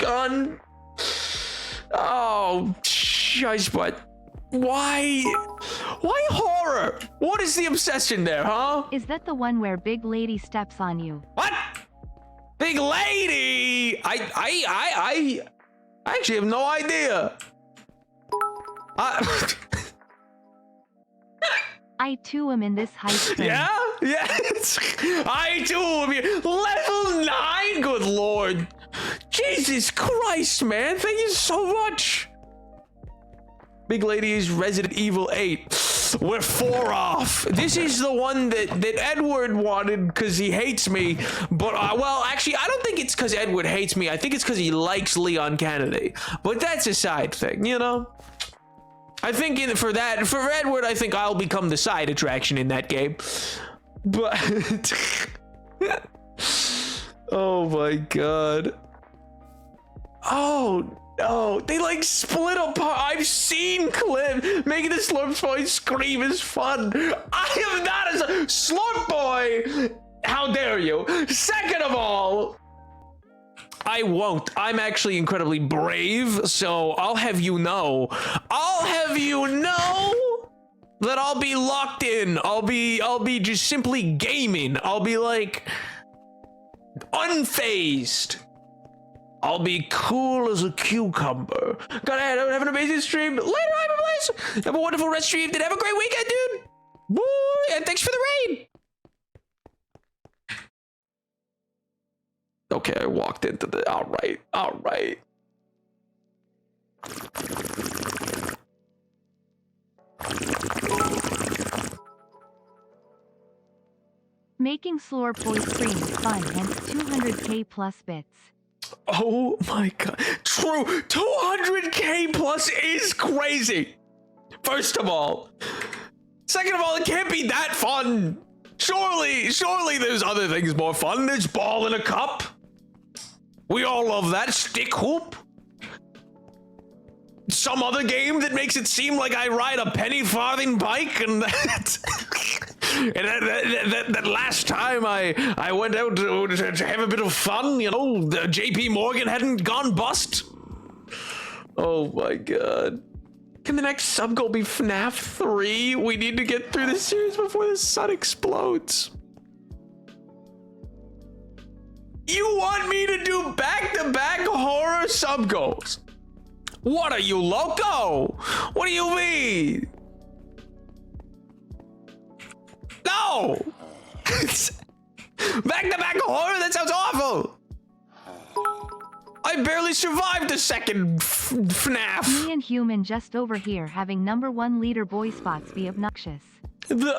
gun. Oh, shush, but why horror? What is the obsession there, huh? Is that the one where Big Lady steps on you? What? Big Lady? I actually have no idea. I too am in this hype train. Yeah? Yes. I too am here. Level 9? Good Lord. Jesus Christ, man. Thank you so much. Big Lady is Resident Evil 8. We're 4 off. This is the one that Edward wanted because he hates me. But, well, actually, I don't think it's because Edward hates me. I think it's because he likes Leon Kennedy. But that's a side thing, you know? I think for Edward, I think I'll become the side attraction in that game. But oh my god. Oh no, they like split apart. I've seen clips. Making the Slurp Boy scream is fun. I am not as a Slurp Boy. How dare you? Second of all, I won't. I'm actually incredibly brave, so I'll have you know that I'll be locked in. I'll be just simply gaming. I'll be like unfazed. I'll be cool as a cucumber. Gotta have an amazing stream. Later, Hyperplace. Have a wonderful rest stream. Have a great weekend, dude. Boy, and thanks for the raid. Okay, I walked into the. All right. Making Slurp Boy scream is fun, hence 200k plus bits. Oh my god. True. 200k plus is crazy. First of all. Second of all, it can't be that fun. Surely there's other things more fun. There's ball in a cup. We all love that. Stick hoop. Some other game that makes it seem like I ride a penny farthing bike and that. And that last time I went out to have a bit of fun, you know, JP Morgan hadn't gone bust. Oh my god. Can the next sub goal be FNAF 3? We need to get through this series before the sun explodes. You want me to do back-to-back horror sub goals? What are you, loco? What do you mean? No! Back-to-back horror? That sounds awful! I barely survived the second FNAF. Me and Human just over here having #1 leader boy spots be obnoxious. The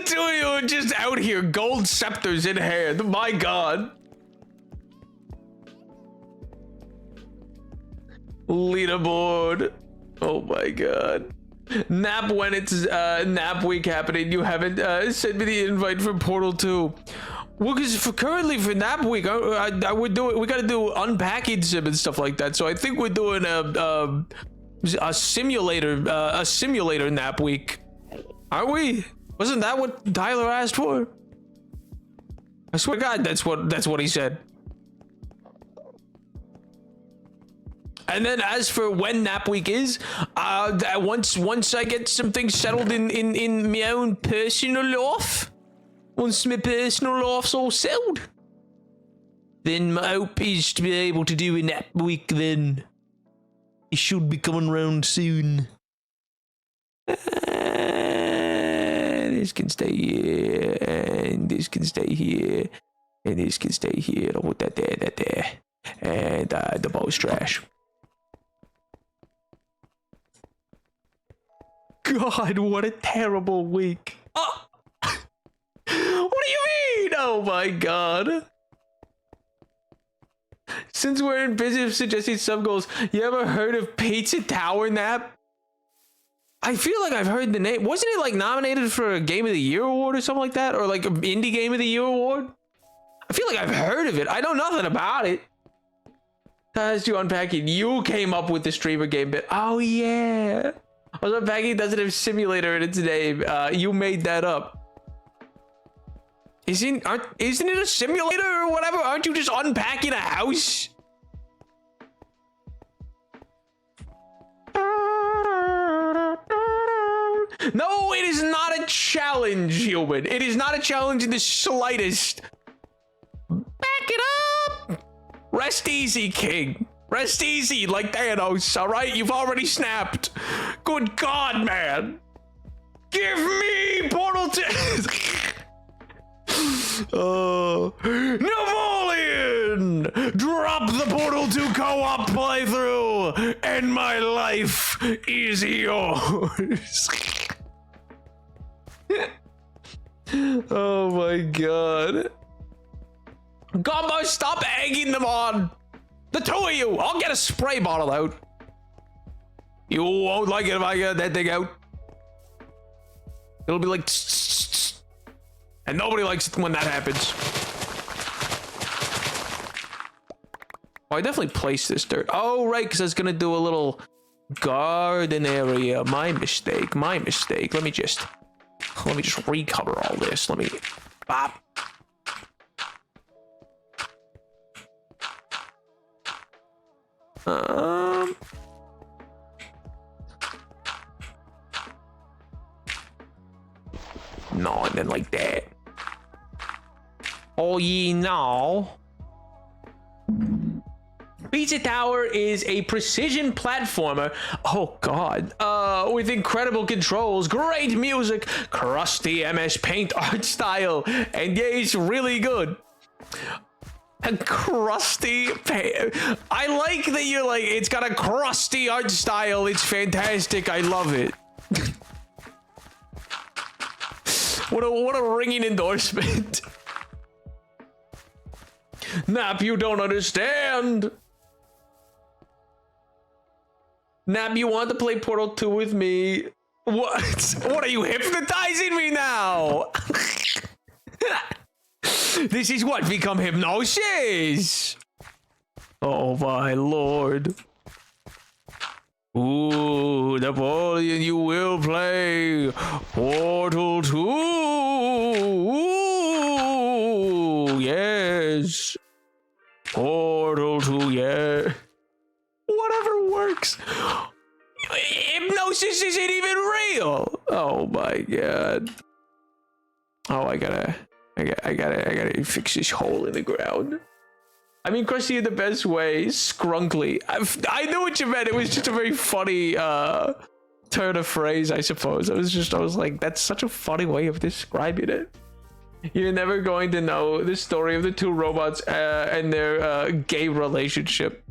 two of you are just out here, gold scepters in hand. My god. Leaderboard. Oh my god. Nap, when it's nap week happening, you haven't sent me the invite for Portal 2. Well, because currently for nap week, I would do it. We got to do unpacking sim and stuff like that. So I think we're doing a simulator nap week. Aren't we? Wasn't that what Tyler asked for? I swear to God, that's what he said. And then as for when nap week is, once I get some things settled in my own personal life, once my personal life's all settled, then my hope is to be able to do a nap week then. It should be coming round soon. This can stay here, and this can stay here, and this can stay here. I'll put that there, and the bow's trash. God, what a terrible week. Oh! What do you mean? Oh my god. Since we're in business of suggesting sub goals, you ever heard of Pizza Tower Nap? I feel like I've heard the name. Wasn't it like nominated for a Game of the Year award or something like that? Or like an Indie Game of the Year award? I feel like I've heard of it. I know nothing about it. As you unpacking, you came up with the streamer game bit. Oh yeah. I was unpacking doesn't have simulator in its name. You made that up. Isn't it a simulator or whatever? Aren't you just unpacking a house? No, it is not a challenge, human. It is not a challenge in the slightest. Back it up. Rest easy, King. Rest easy, like Thanos, all right? You've already snapped. Good God, man. Give me Portal 2. Oh, Napoleon! Drop the Portal 2 co-op playthrough, and my life is yours. Oh my god. Gumbo, stop egging them on. The two of you, I'll get a spray bottle out. You won't like it if I get that thing out. It'll be like, and nobody likes it when that happens. Oh, I definitely placed this dirt. Oh, right, because I was gonna do a little garden area. My mistake. My mistake. Let me just recover all this. Let me. Bop. No, and then like that. Oh, ye know. Pizza Tower is a precision platformer. Oh god. With incredible controls, great music, crusty MS Paint art style, and yeah, it's really good. A crusty paint. I like that you're like, it's got a crusty art style. It's fantastic. I love it. What a ringing endorsement. Nap, you don't understand. Nap, you want to play Portal 2 with me? What? What are you hypnotizing me now? This is what become hypnosis. Oh my lord. Ooh, Napoleon, you will play Portal 2. Ooh, yes. Portal 2, yeah. Whatever works. Hypnosis isn't even real. Oh my god. Oh, I gotta fix this hole in the ground. I mean, Krusty in the best way, scrunkly. I knew what you meant. It was just a very funny turn of phrase, I suppose. I was like, that's such a funny way of describing it. You're never going to know the story of the two robots and their gay relationship.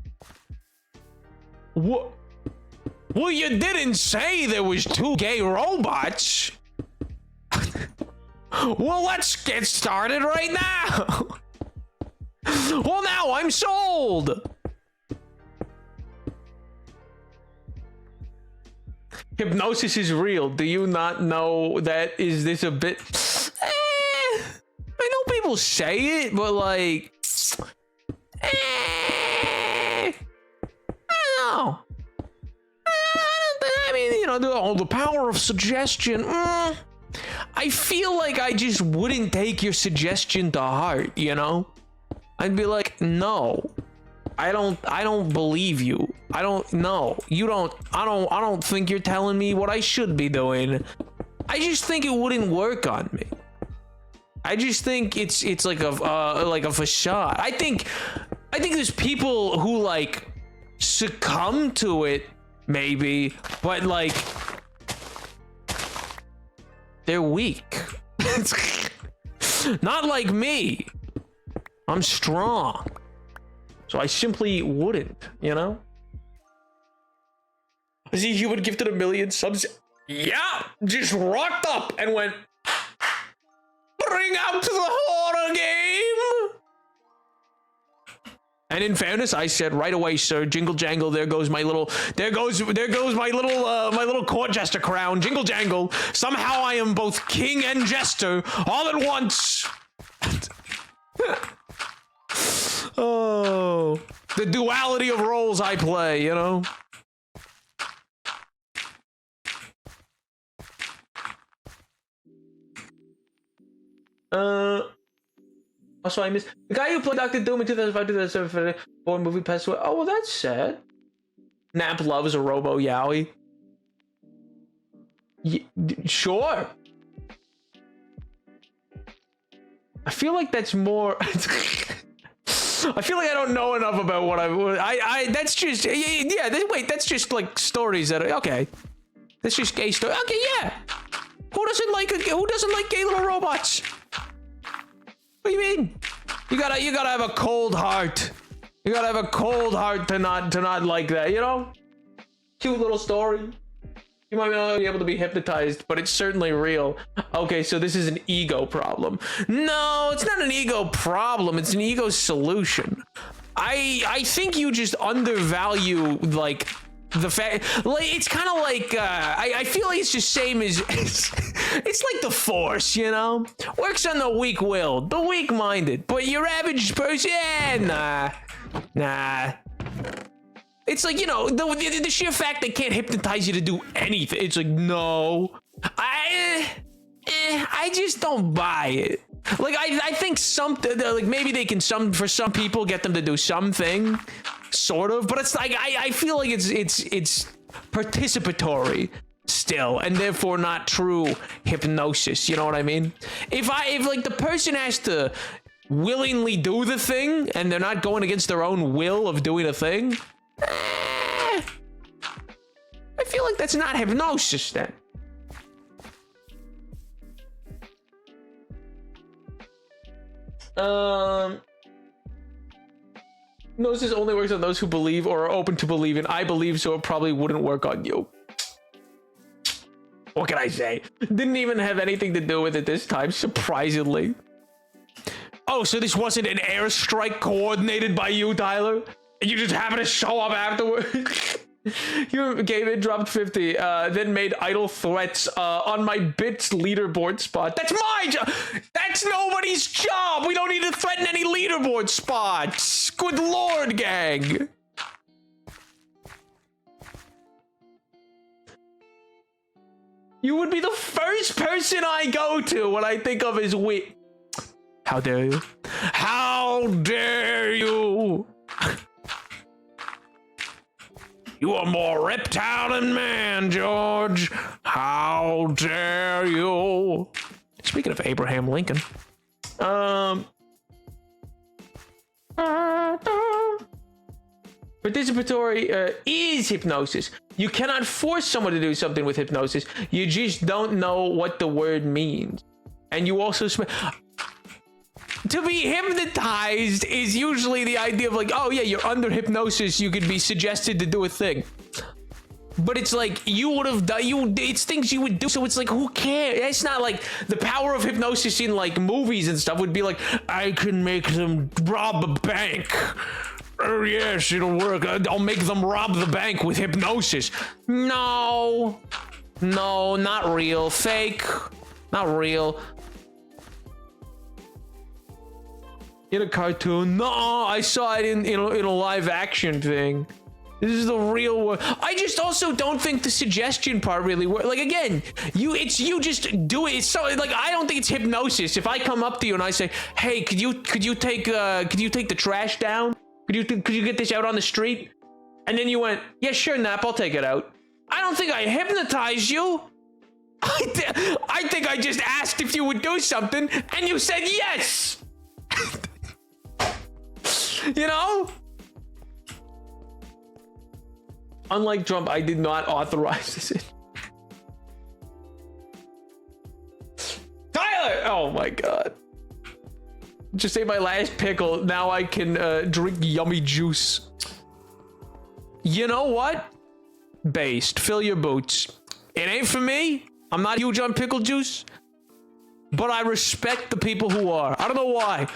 What? Well, you didn't say there was two gay robots. Well, let's get started right now. Well, now I'm sold. Hypnosis is real. Do you not know that? Is this a bit? I know people say it, but like, I don't know. I mean, you know, the power of suggestion. I feel like I just wouldn't take your suggestion to heart, you know? I'd be like, no, I don't believe you. I don't think you're telling me what I should be doing. I just think it wouldn't work on me. I just think it's like a facade. I think there's people who like succumb to it maybe, but like they're weak. Not like me. I'm strong. So I simply wouldn't, you know? I see human gifted 1 million subs. Yeah, just rocked up and went, bring out the horror game. And in fairness, I said right away, sir, jingle jangle, there goes my little court jester crown, jingle jangle. Somehow I am both king and jester all at once. Oh, the duality of roles I play, you know? Also, I missed the guy who played Dr. Doom in 2005-2007 for movie passed away. Oh, well, that's sad. Nap loves a Robo Yowie. Sure. I feel like that's more. I feel like I don't know enough about what I that's just, yeah, wait, that's just like stories that are, okay. That's just gay story. Okay, yeah. Who doesn't like gay little robots? What do you mean? You gotta have a cold heart. You gotta have a cold heart to not like that, you know? Cute little story. You might not be able to be hypnotized, but it's certainly real. Okay, so this is an ego problem. No, it's not an ego problem. It's an ego solution. I think you just undervalue, like, the fact, like, it's kind of like, I feel like it's just same as, it's like the Force, you know? Works on the weak-willed, the weak-minded, but your average person, yeah, nah. It's like, you know, the sheer fact they can't hypnotize you to do anything. It's like, no. I just don't buy it. Like, I think something, like, maybe they can, for some people, get them to do something, sort of, but it's like, I feel like it's participatory still, and therefore not true hypnosis, you know what I mean? If like, the person has to willingly do the thing, and they're not going against their own will of doing a thing, I feel like that's not hypnosis then. Hypnosis only works on those who believe or are open to believing. I believe, so it probably wouldn't work on you. What can I say? Didn't even have anything to do with it this time, surprisingly. Oh, so this wasn't an airstrike coordinated by you, Tyler? And you just happened to show up afterwards? You came in, dropped 50, then made idle threats on my bits leaderboard spot. That's my job! That's nobody's job! We don't need to threaten any leaderboard spots! Good lord, gang! You would be the first person I go to when I think of as wit. How dare you? How dare you? You are more reptile than man, George. How dare you? Speaking of Abraham Lincoln. Participatory is hypnosis. You cannot force someone to do something with hypnosis. You just don't know what the word means. And you also... To be hypnotized is usually the idea of like, oh yeah, you're under hypnosis, you could be suggested to do a thing. But it's like, you would have done, it's things you would do, so it's like, who cares? It's not like the power of hypnosis in like movies and stuff would be like, I can make them rob a bank. Oh yes, it'll work. I'll make them rob the bank with hypnosis. No, not real. Fake, not real. In a cartoon? No, I saw it in a live action thing. This is the real world. I just also don't think the suggestion part really works. Like again, you just do it. It's so like I don't think it's hypnosis. If I come up to you and I say, "Hey, could you take the trash down? Could you get this out on the street?" And then you went, "Yeah, sure, Nap, I'll take it out." I don't think I hypnotized you. I think I just asked if you would do something, and you said yes. You know? Unlike Trump, I did not authorize it. Tyler! Oh my god. Just ate my last pickle. Now I can drink yummy juice. You know what? Based. Fill your boots. It ain't for me. I'm not huge on pickle juice. But I respect the people who are. I don't know why.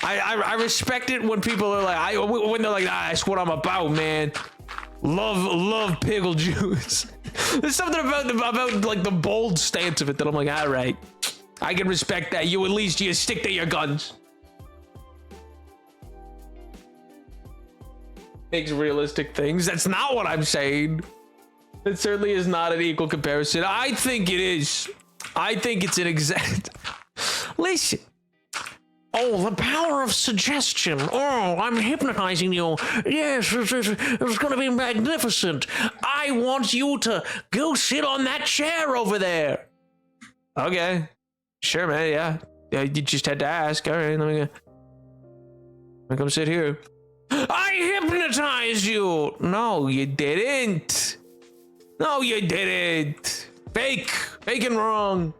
I respect it when people are like, when they're like, that's what I'm about, man. Love pickle juice. There's something about like the bold stance of it that I'm like, all right, I can respect that. You at least you stick to your guns. Makes realistic things. That's not what I'm saying. It certainly is not an equal comparison. I think it is. I think it's an exact. Listen. Oh, the power of suggestion. Oh, I'm hypnotizing you. Yes, it's going to be magnificent. I want you to go sit on that chair over there. Okay. Sure, man. Yeah. You just had to ask. All right, let me come sit here. I hypnotized you. No, you didn't. No, you didn't. Fake. Fake and wrong.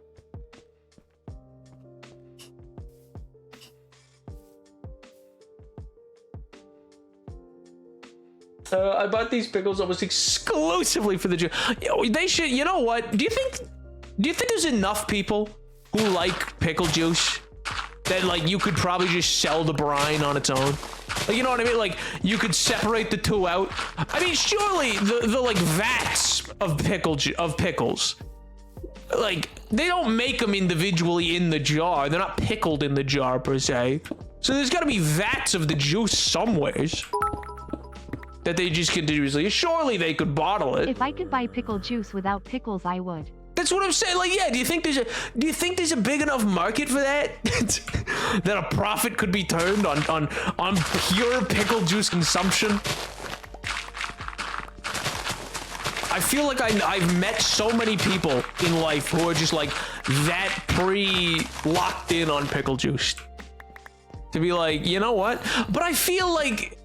I bought these pickles almost exclusively for the juice. They should. You know what? Do you think there's enough people who like pickle juice that like you could probably just sell the brine on its own? Like, you know what I mean? Like, you could separate the two out. I mean, surely the like vats of pickles, like, they don't make them individually in the jar. They're not pickled in the jar per se. So there's got to be vats of the juice somewheres that they just continuously. Surely they could bottle it. If I could buy pickle juice without pickles, I would. That's what I'm saying. Like, yeah. Do you think there's a big enough market for that? That a profit could be turned on pure pickle juice consumption? I feel like I've met so many people in life who are just like that locked in on pickle juice. To be like, you know what? But I feel like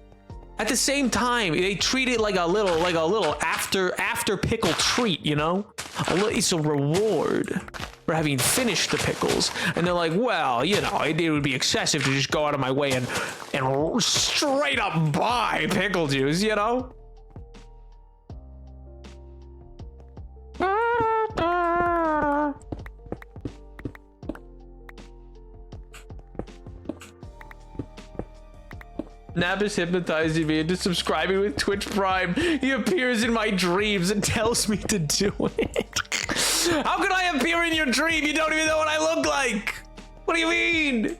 at the same time they treat it like a little after pickle treat, you know? It's a reward for having finished the pickles, and they're like, well, you know, it would be excessive to just go out of my way and straight up buy pickle juice, you know? Nap is hypnotizing me into subscribing with Twitch Prime. He appears in my dreams and tells me to do it. How could I appear in your dream? You don't even know what I look like. What do you mean? I'm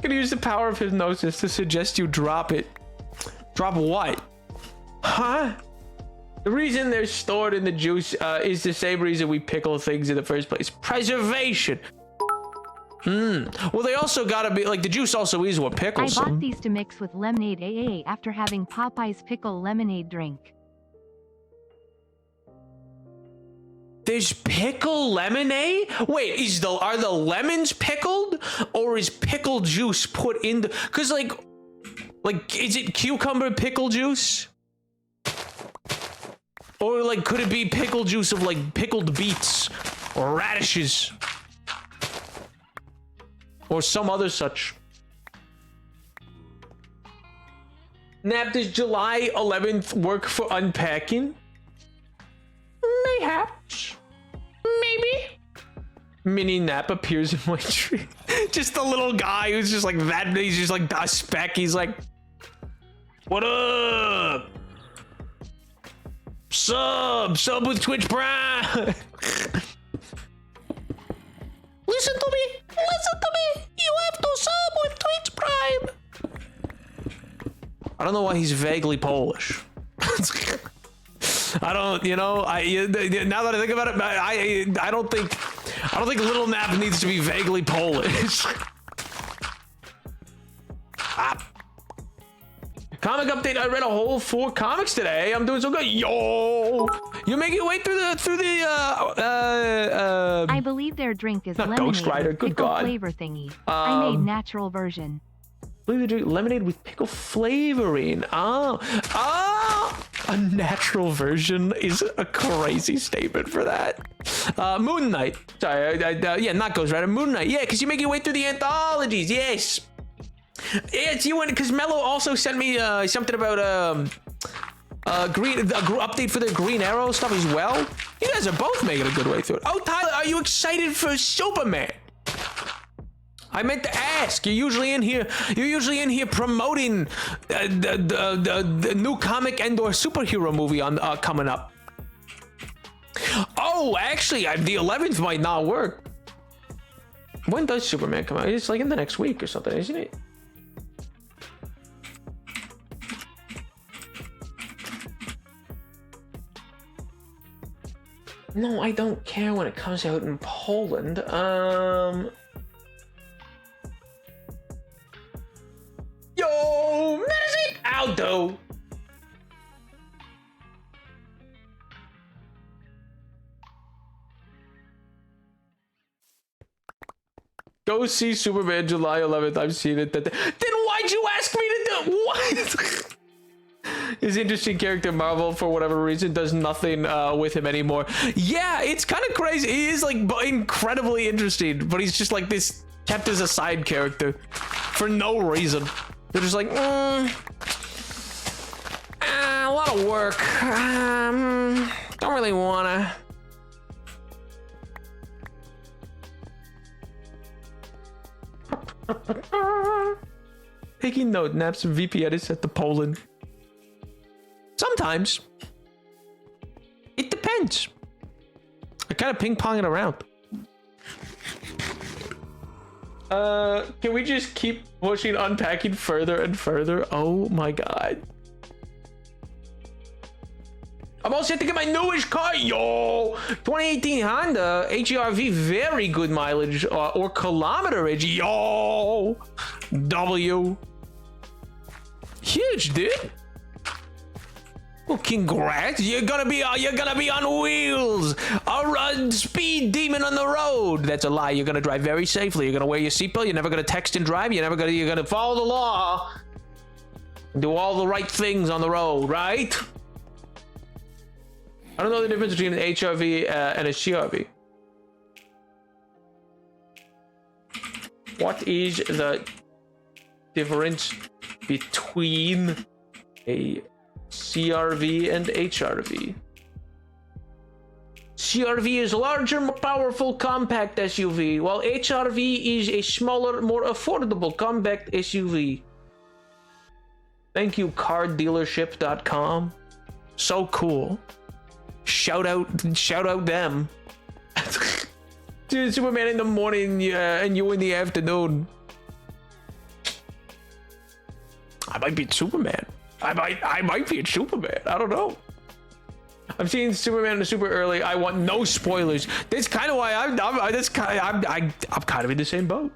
gonna use the power of hypnosis to suggest you drop it. Drop what? Huh? The reason they're stored in the juice is the same reason we pickle things in the first place. Preservation. Well, they also gotta be like, the juice also is what pickles I them. bought these to mix with lemonade AA after having Popeye's pickle lemonade drink. There's pickle lemonade? Wait, are the lemons pickled, or is pickle juice put in the? Cause like, is it cucumber pickle juice? Or like, could it be pickle juice of like pickled beets or radishes? Or some other such. Nap, does July 11th work for unpacking? Mayhaps. Maybe. Mini Nap appears in my tree. Just a little guy who's just like that. He's just like a speck. He's like, what up? Sub with Twitch Prime. Listen to me. You have to sub with Twitch Prime. I don't know why he's vaguely Polish. I don't, you know, now that I think about it, I don't think Little Nap needs to be vaguely Polish. Comic update, I read a whole 4 comics today. I'm doing so good. Yo! You make your way through the I believe their drink is not lemonade Ghost Rider, with good pickle God. flavor thingy. I made natural version. I believe they drink lemonade with pickle flavoring. A natural version is a crazy statement for that. Moon Knight. Sorry, yeah, not Ghost Rider. Moon Knight. Yeah, because you make your way through the anthologies. Yes. It's you, and because Mello also sent me something about update for the Green Arrow stuff as well. You guys are both making a good way through it. Oh, Tyler, are you excited for Superman? I meant to ask. You're usually in here promoting the new comic and/or superhero movie on coming up. Oh, actually, the 11th might not work. When does Superman come out? It's like in the next week or something, isn't it? No, I don't care when it comes out in Poland. Yo, medicine! Aldo! Go see Superman July 11th. I've seen it. Then why'd you ask me to do what? His interesting character, Marvel, for whatever reason, does nothing with him anymore. Yeah, it's kind of crazy. He is like incredibly interesting, but he's just like this, kept as a side character for no reason. They're just like, a lot of work. Don't really wanna. Taking note, Naps VPN is set to Poland. Sometimes. It depends. I kind of ping-pong it around. Can we just keep pushing unpacking further and further? Oh my god. I'm all set to get my newish car, yo! 2018 Honda HRV, very good mileage or kilometerage, yo! W. Huge, dude. Well, congrats! You're gonna be on wheels. A speed demon on the road. That's a lie. You're gonna drive very safely. You're gonna wear your seatbelt. You're never gonna text and drive. You're gonna follow the law. Do all the right things on the road, right? I don't know the difference between an HRV and a CRV. What is the difference between a CRV and HRV? CRV is larger, more powerful, compact SUV, while HRV is a smaller, more affordable, compact SUV. Thank you, cardealership.com. So cool. Shout out them. Dude, Superman in the morning and you in the afternoon. I might be Superman. I might be Superman. I don't know. I'm seeing Superman super early. I want no spoilers. That's kind of why I'm kind of in the same boat.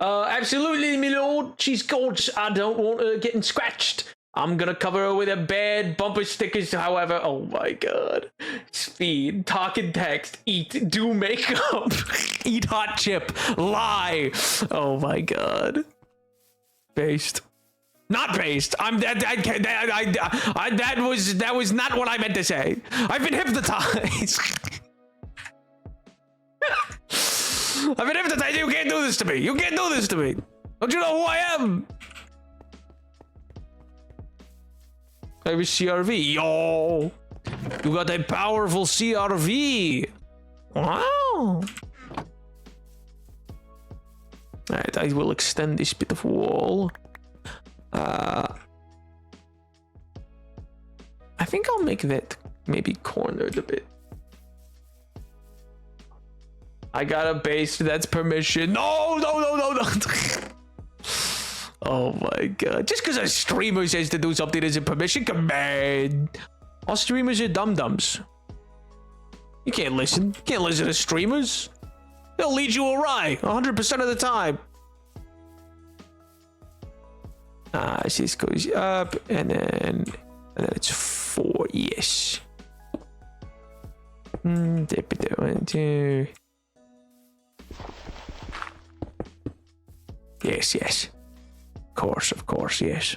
Absolutely, my lord. She's gorgeous. I don't want her getting scratched. I'm gonna cover her with a bad bumper stickers, however. Oh my god. Speed, talk and text, eat, do makeup, eat hot chip, lie. Oh my god. Based. Not based. That was not what I meant to say. I've been hypnotized. I've been hypnotized. You can't do this to me. You can't do this to me. Don't you know who I am? I have a CRV. Yo, you got a powerful CRV. Wow. Alright, I will extend this bit of wall. I think I'll make that maybe cornered a bit. I got a base. That's permission. No. Oh my god. Just because a streamer says to do something isn't permission, come on. All streamers are dum-dums. You can't listen. You can't listen to streamers. They'll lead you awry 100% of the time. This goes up and then it's 4. Yes. 1, 2. Yes. Of course, yes.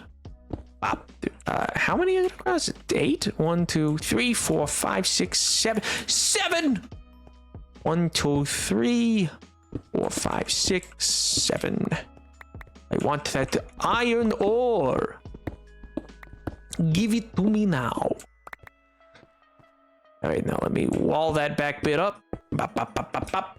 How many are there? 8? 1, 2, 3, 4, 5, 6, 7. 7! 1, 2, 3, 4, 5, 6, 7. I want that iron ore. Give it to me now. All right, now let me wall that back bit up. Bop, bop, bop, bop, bop.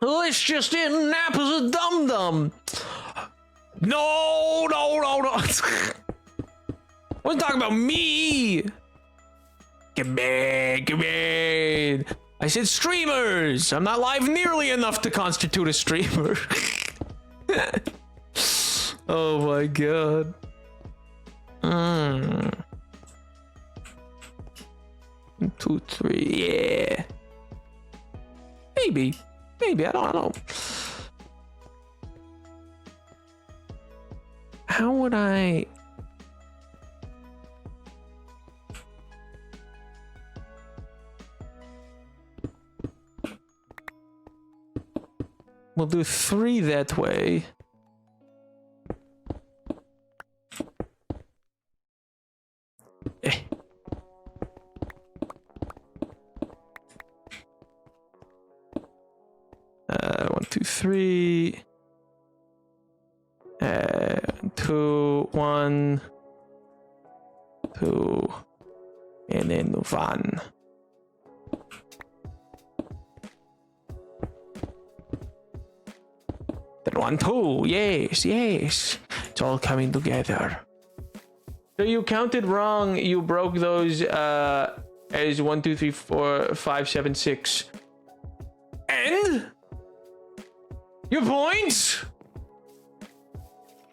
Let's just in Napa's a dum-dum. No. I wasn't talking about me. Come on. I said streamers. I'm not live nearly enough to constitute a streamer. Oh my god. 1, 2, 3. Yeah. Maybe. I don't know. How would I... We'll do 3 that way. One, 2, 3. 2, 1, 2, and then 1. one too. Yes, yes. It's all coming together. So you counted wrong. You broke those as 1, 2, 3, 4, 5, 7, 6. And your points?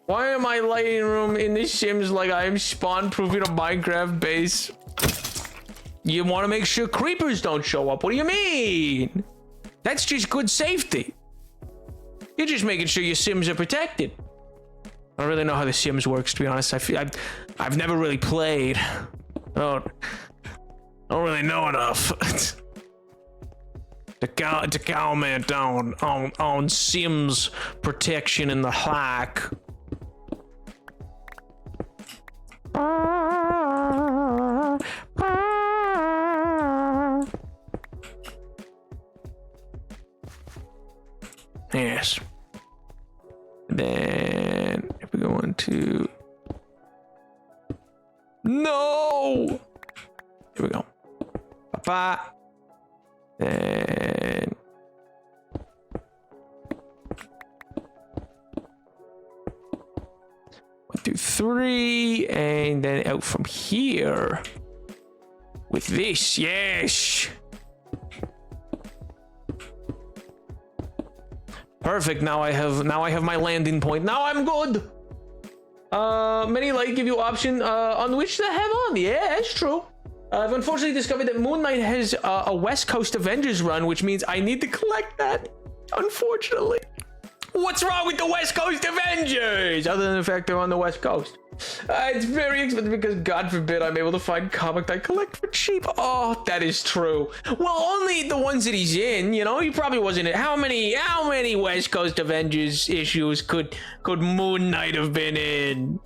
Why am I lighting room in the Sims like I am spawn proofing a Minecraft base? You want to make sure creepers don't show up. What do you mean? That's just good safety. You're just making sure your Sims are protected. I don't really know how the Sims works, to be honest. I've never really played. I don't really know enough to comment on Sims protection and the hack. Yes. Then if we go into no, here we go. Papa. Then 1, 2, 3, and then out from here with this. Yes. Perfect. Now I have my landing point. Now I'm good. Many like give you option on which to have on. Yeah, that's true. I've unfortunately discovered that Moon Knight has a West Coast Avengers run, which means I need to collect that. Unfortunately. What's wrong with the West Coast Avengers? Other than the fact they're on the West Coast. It's very expensive because, God forbid, I'm able to find comic I collect for cheap. Oh, that is true. Well, only the ones that he's in, you know? He probably wasn't in. How many West Coast Avengers issues could Moon Knight have been in?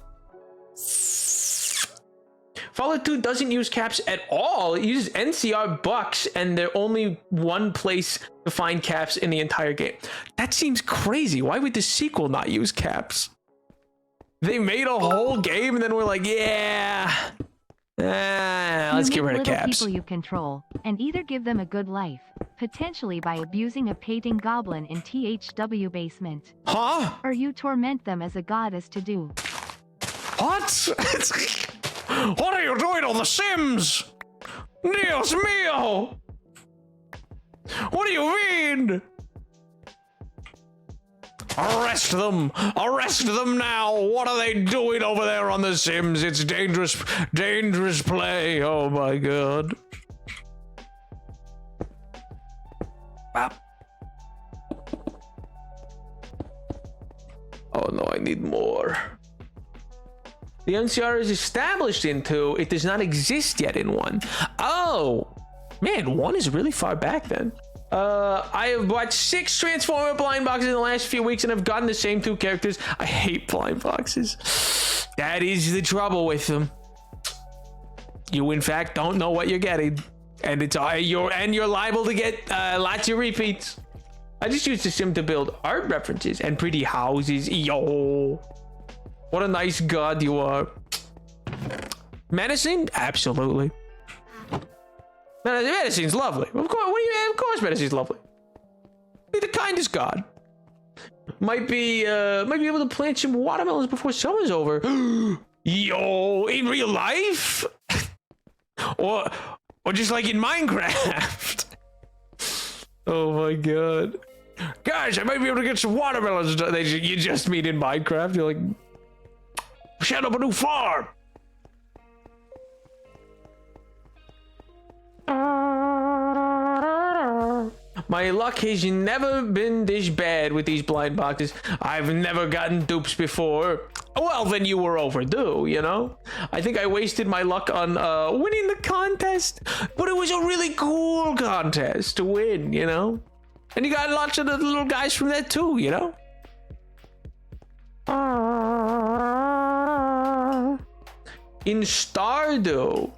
Fallout 2 doesn't use caps at all. It uses NCR bucks, and they're only one place to find caps in the entire game. That seems crazy. Why would the sequel not use caps? They made a whole game, and then we're like, yeah, let's get rid of caps. People you control, and either give them a good life, potentially by abusing a painting goblin in THW basement. Huh? Or you torment them as a goddess to do. What? What are you doing on The Sims? Dios mío! What do you mean? Arrest them! Arrest them now! What are they doing over there on The Sims? It's dangerous, dangerous play. Oh my God. Ah. Oh no, I need more. The NCR is established in 2. It does not exist yet in 1. Oh, man, 1 is really far back then. I have bought 6 Transformer blind boxes in the last few weeks and I've gotten the same 2 characters. I hate blind boxes. That is the trouble with them. You, in fact, don't know what you're getting. And you're liable to get lots of repeats. I just used the sim to build art references and pretty houses. Yo. What a nice god you are. Medicine? Absolutely. Medicine's lovely. Of course, of course medicine's lovely. Be the kindest god. Might be able to plant some watermelons before summer's over. Yo, in real life? or just like in Minecraft. Oh my God. Guys, I might be able to get some watermelons. You just meet in Minecraft. You're like, set up a new farm. My luck has never been this bad with these blind boxes. I've never gotten dupes before. Well, then you were overdue, you know? I think I wasted my luck on winning the contest, but it was a really cool contest to win, you know? And you got lots of the little guys from that too, you know? In Stardew.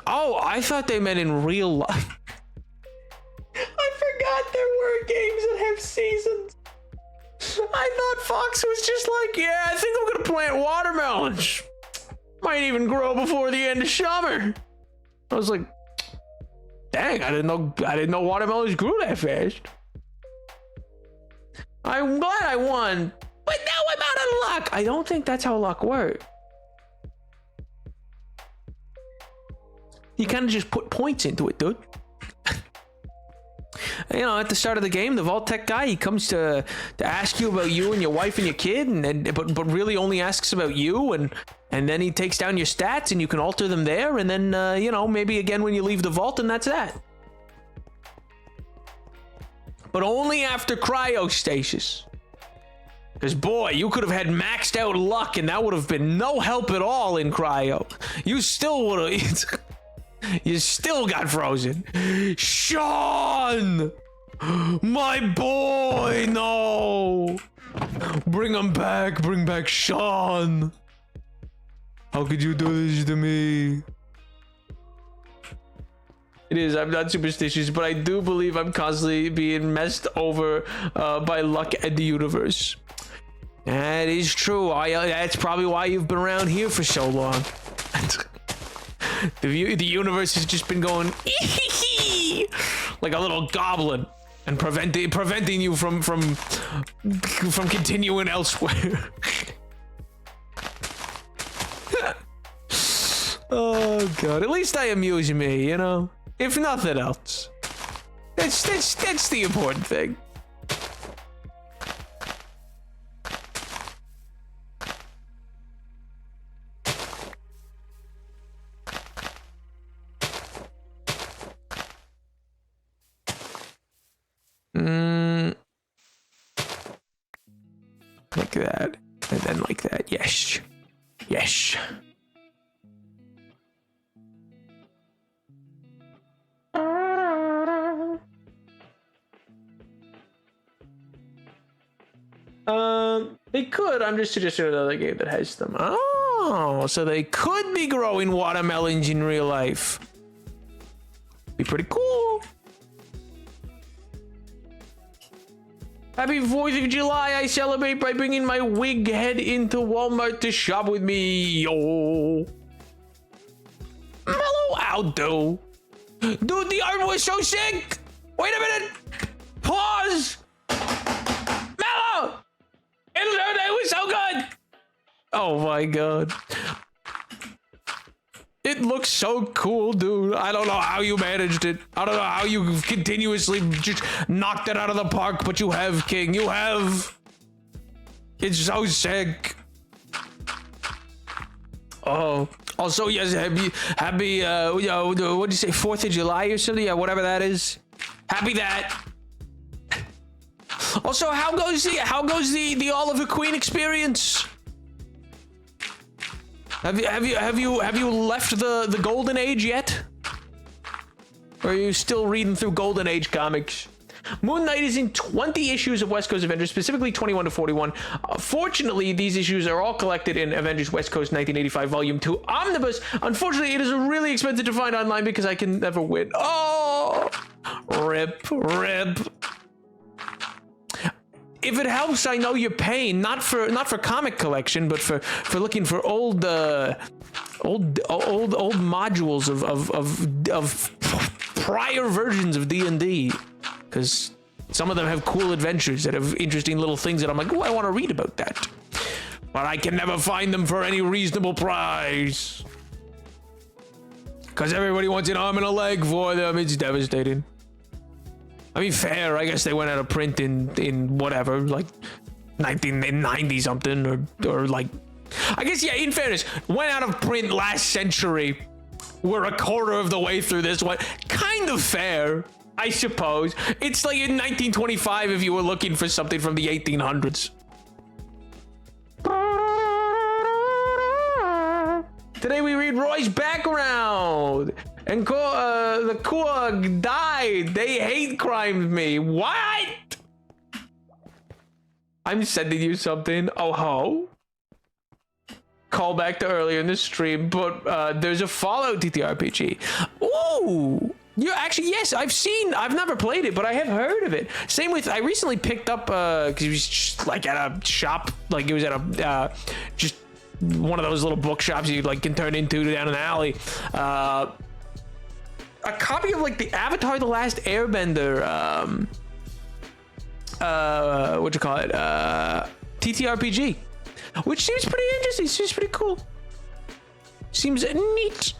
Oh, I thought they meant in real life. I forgot there were games that have seasons. I thought Fox was just like, yeah, I think I'm gonna plant watermelons. Might even grow before the end of summer. I was like, dang, I didn't know watermelons grew that fast. I'm glad I won, but now I'm out of luck. I don't think that's how luck works. You kind of just put points into it, dude. You know, at the start of the game, the Vault-Tec guy, he comes to ask you about you and your wife and your kid, but really only asks about you, and then he takes down your stats, and you can alter them there, and then you know, maybe again when you leave the vault, and that's that. But only after cryostasis. Because boy, you could have had maxed out luck, and that would have been no help at all in cryo. You still would have. You still got frozen. Sean! My boy! No! Bring him back. Bring back Sean. How could you do this to me? It is. I'm not superstitious, but I do believe I'm constantly being messed over by luck and the universe. That is true. That's probably why you've been around here for so long. The universe has just been going like a little goblin and preventing you from continuing elsewhere. Oh god! At least I amuse me, you know. If nothing else, that's the important thing. Like that, and then like that. Yes. Yes. They could. I'm just suggesting another game that has them. Oh, so they could be growing watermelons in real life. Be pretty cool. Happy 4th of July. I celebrate by bringing my wig head into Walmart to shop with me. Yo. Mellow out, though. Dude, the art was so sick. Wait a minute. Pause. Mellow. It was so good. Oh my god. It looks so cool, dude. I don't know how you managed it. I don't know how you continuously just knocked it out of the park, but you have, King. You have. It's so sick. Oh. Also, yes, happy, you know, what do you say, 4th of July or something? Yeah, whatever that is. Happy that. Also, how goes the Oliver Queen experience? Have you left the Golden Age yet? Or are you still reading through Golden Age comics? Moon Knight is in 20 issues of West Coast Avengers, specifically 21 to 41. Fortunately, these issues are all collected in Avengers West Coast 1985 Volume 2 Omnibus. Unfortunately, it is really expensive to find online because I can never win. Oh, rip. If it helps, I know you're paying not for comic collection, but for looking for old modules of prior versions of D&D, because some of them have cool adventures that have interesting little things that I'm like, oh, I want to read about that, but I can never find them for any reasonable price because everybody wants an arm and a leg for them. It's devastating. I mean, fair. I guess they went out of print in whatever, like 1990 something, or like, I guess, yeah, in fairness, went out of print last century. We're a quarter of the way through this one. Kind of fair, I suppose. It's like in 1925 if you were looking for something from the 1800s. Today we read Roy's background. And the Kuog died. They hate crimed me. What? I'm sending you something. Oh ho. Call back to earlier in the stream, but there's a Fallout TTRPG. Ooh. You actually, yes, I've never played it, but I have heard of it. Same with, I recently picked up, because it was just like at a shop, like it was at a, just one of those little bookshops you like can turn into down an alley. A copy of like the Avatar: The Last Airbender what you call it? TTRPG, which seems pretty interesting. Seems pretty cool. Seems neat.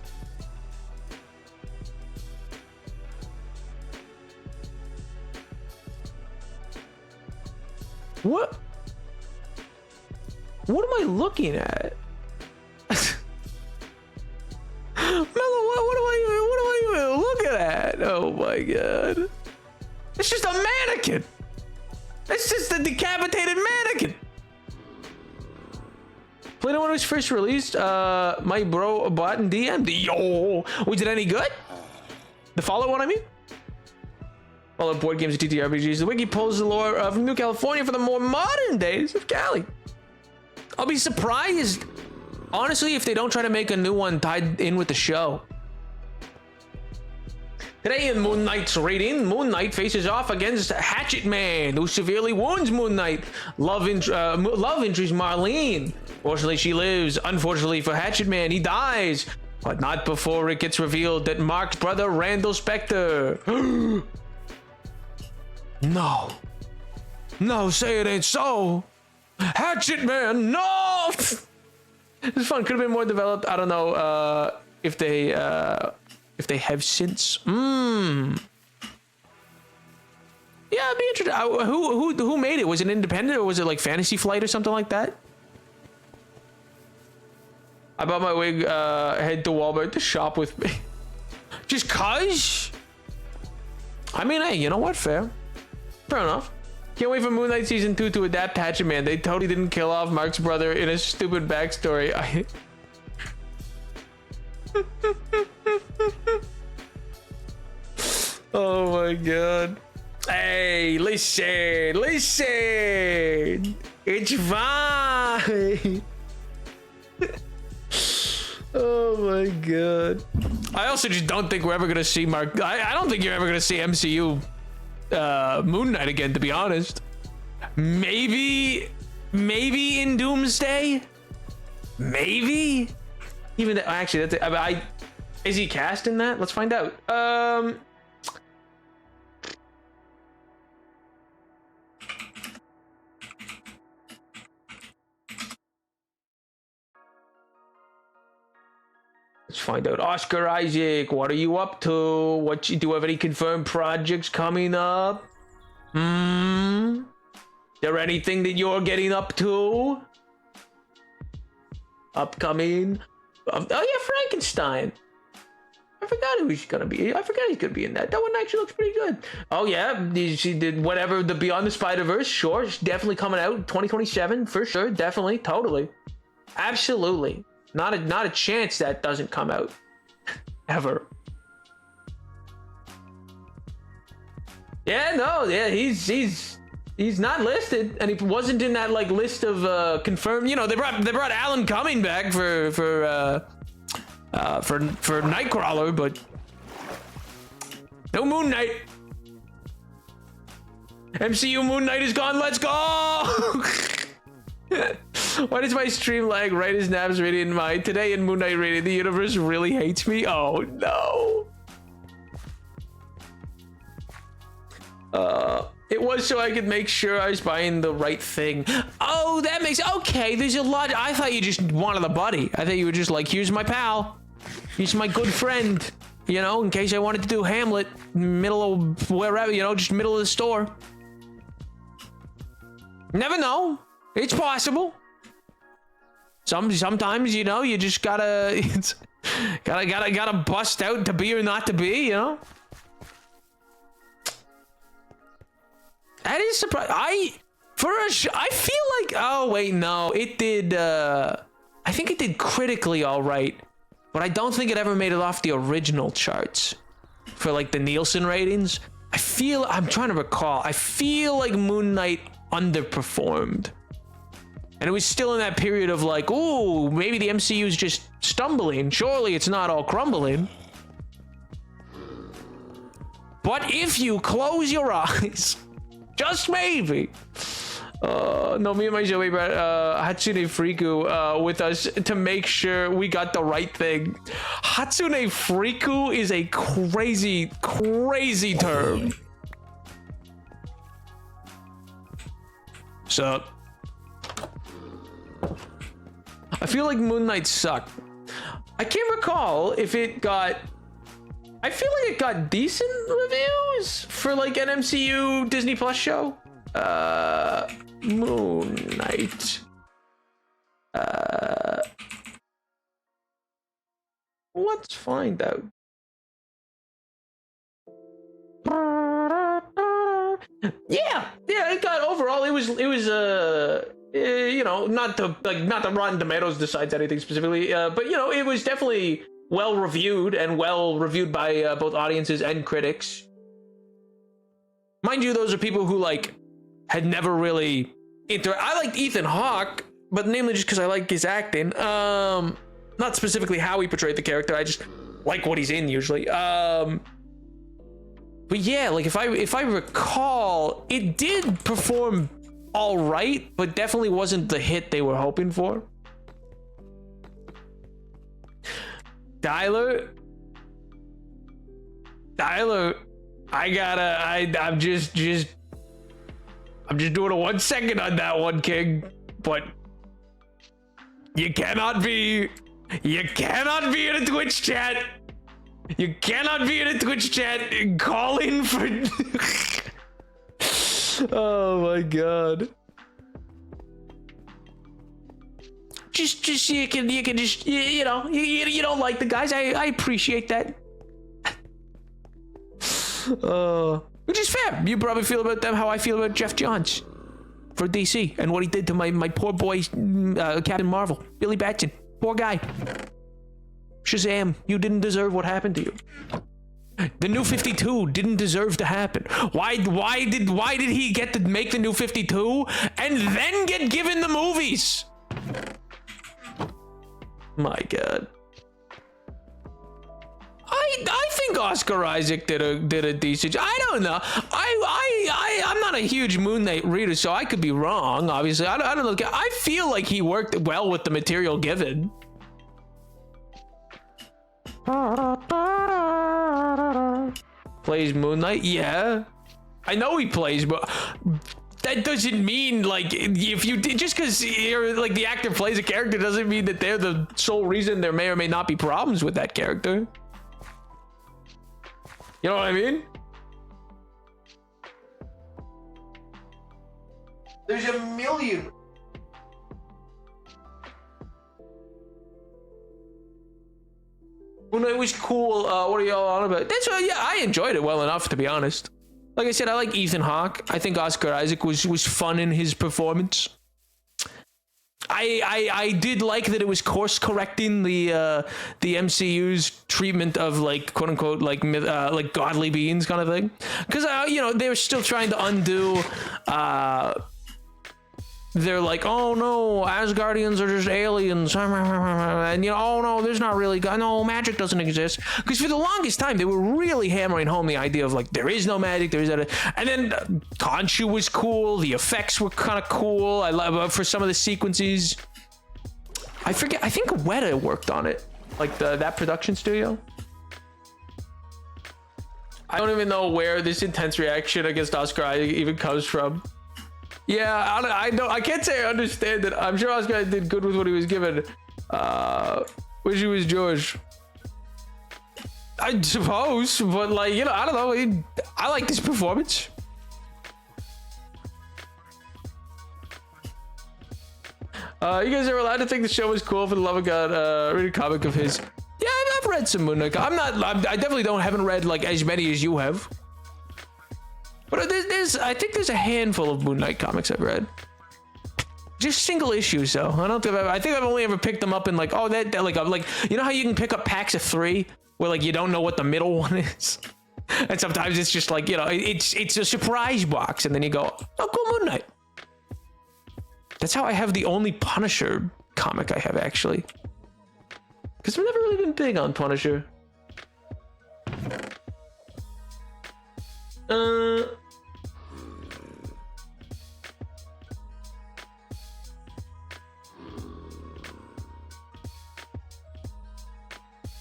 What? What am I looking at? Mellow, what am I even looking at? Oh my god. It's just a mannequin. It's just a decapitated mannequin. Played it when it was first released. My bro bought and DM'd. Yo, was it any good? The Fallout one, I mean? Fallout board games and TTRPGs. The wiki pulls the lore from New California for the more modern days of Cali. I'll be surprised, honestly, if they don't try to make a new one tied in with the show. Today in Moon Knight's rating, Moon Knight faces off against Hatchet Man, who severely wounds Moon Knight. Love interest Marlene. Fortunately, she lives. Unfortunately for Hatchet Man, he dies. But not before it gets revealed that Mark's brother, Randall Spector. No. No, say it ain't so. Hatchet Man, no! This is fun. Could have been more developed. I don't know if they have since. Yeah, I'd be interested. Who made it? Was it independent or was it like Fantasy Flight or something like that? I bought my wig. Head to Walmart to shop with me. Just cause? I mean, hey, you know what? Fair enough. Can't wait for Moon Knight Season 2 to adapt Hatchet Man. They totally didn't kill off Mark's brother in a stupid backstory. Oh my god. Hey, listen. It's fine. Oh my god. I also just don't think we're ever gonna see Mark. I don't think you're ever gonna see MCU Moon Knight again, to be honest. Maybe in Doomsday. Maybe. Even actually, that's it. Is he cast in that? Let's find out. Let's find out. Oscar Isaac, what are you up to? Do you have any confirmed projects coming up? Is there anything that you're getting up to? Upcoming? Oh yeah, Frankenstein. I forgot who he's gonna be. I forgot he's gonna be in that. That one actually looks pretty good. Oh yeah, she did whatever. The Beyond the Spider-Verse, sure, it's definitely coming out 2027 for sure. Definitely, totally, absolutely. Not a chance that doesn't come out ever. Yeah, no, yeah, he's not listed, and he wasn't in that like list of confirmed. You know, they brought Alan Cumming back for Nightcrawler, but no Moon Knight. MCU Moon Knight is gone. Let's go. Why does my stream lag right as Nav's reading my today in Moon Knight rating? The universe really hates me. Oh no. It was so I could make sure I was buying the right thing. Oh, that makes okay. There's a lot. I thought you just wanted a buddy. I thought you were just like, here's my pal. He's my good friend. You know, in case I wanted to do Hamlet, middle of wherever. You know, just middle of the store. Never know. It's possible. Sometimes, you know, you just gotta bust out to be or not to be, you know. That is surprising. I feel like, oh wait, no, it did. I think it did critically all right, but I don't think it ever made it off the original charts for like the Nielsen ratings. I'm trying to recall. I feel like Moon Knight underperformed. And it was still in that period of like, ooh, maybe the MCU is just stumbling. Surely it's not all crumbling. But if you close your eyes, just maybe. No, me and my Zoe brought Hatsune Friku with us to make sure we got the right thing. Hatsune Friku is a crazy, crazy term. So I feel like Moon Knight sucked. I can't recall if it got. I feel like it got decent reviews for like an MCU Disney Plus show. Moon Knight. Let's find out. Yeah, it got overall. It was you know, not the Rotten Tomatoes decides anything specifically, but you know, it was definitely well reviewed and well reviewed by both audiences and critics. Mind you, those are people who like had never really I liked Ethan Hawke, but namely just because I like his acting. Not specifically how he portrayed the character. I just like what he's in usually. But yeah, like if I recall, it did perform all right, but definitely wasn't the hit they were hoping for. Tyler, I'm just doing a 1 second on that one, King. But you cannot be in a Twitch chat. You cannot be in a Twitch chat calling for. Oh my god. Just you can just you know you don't like the guys. I appreciate that. Which is fair. You probably feel about them how I feel about Jeff Johns for DC and what he did to my poor boy Captain Marvel, Billy Batson. Poor guy. Shazam, you didn't deserve what happened to you. The New 52 didn't deserve to happen. Why did he get to make the New 52 and then get given the movies? My god. I think Oscar Isaac did a decent job. I don't know. I'm not a huge Moon Knight reader, so I could be wrong. Obviously, I don't know. I feel like he worked well with the material given. Plays Moon Knight? Yeah, I know he plays, but that doesn't mean like if you did just because you're like the actor plays a character doesn't mean that they're the sole reason there may or may not be problems with that character. You know what I mean? There's a million. When it was cool, what are y'all on about? That's yeah, I enjoyed it well enough to be honest. Like I said, I like Ethan Hawke. I think Oscar Isaac was fun in his performance. I did like that it was course correcting the MCU's treatment of like quote unquote like godly beings kind of thing, because you know they were still trying to undo. They're like, oh no, Asgardians are just aliens, and you know, oh no, there's not really no magic doesn't exist. Because for the longest time they were really hammering home the idea of like there is no magic, there is that, and then Khonshu was cool, the effects were kind of cool. I love for some of the sequences. I forget. I think Weta worked on it, like that production studio. I don't even know where this intense reaction against Oscar Isaac even comes from. Yeah, I can't say I understand it. I'm sure Oscar did good with what he was given. Wish he was Jewish. I suppose, but like, you know, I don't know. I like this performance. You guys are allowed to think the show was cool for the love of God. Read a comic of his. Yeah, I've read some Moon Knight. I definitely haven't read like as many as you have. But I think there's a handful of Moon Knight comics I've read. Just single issues though. I think I've only ever picked them up in like, oh, that like you know how you can pick up packs of 3 where like you don't know what the middle one is, and sometimes it's just like, you know, it's a surprise box, and then you go, oh, cool, Moon Knight. That's how I have the only Punisher comic I have actually, because I've never really been big on Punisher.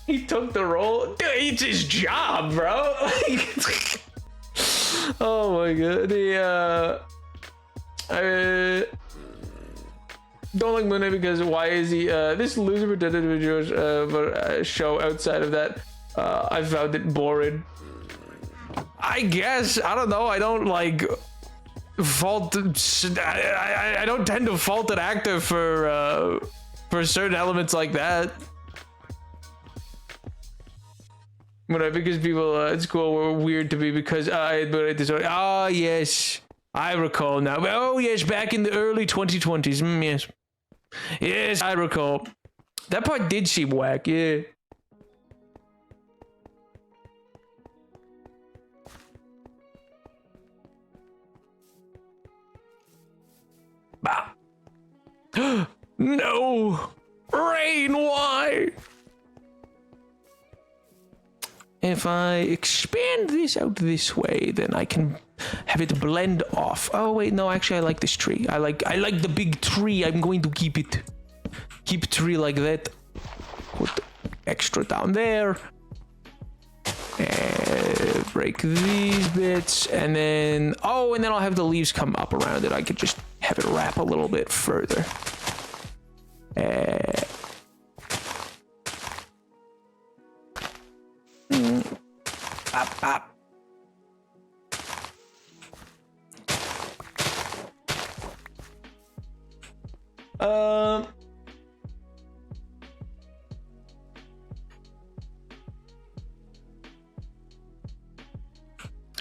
He took the role. Dude, it's his job, bro. Oh my god. I don't like Moon Knight because why is he this loser pretended to be Jewish, but a show outside of that I found it boring. I guess I don't know. I don't like fault. I don't tend to fault an actor for certain elements like that. Because people at school were weird to me because I admitted this. Ah, yes, I recall now. Oh, yes, back in the early 2020s. Yes. Yes, I recall. That part did seem whack, yeah. Bah. No! Rain, why? If I expand this out this way, then I can have it blend off. Oh wait, no, actually I like this tree. I like the big tree. I'm going to keep it. Keep tree like that. Put extra down there. And break these bits, and then and then I'll have the leaves come up around it. I could just have it wrap a little bit further.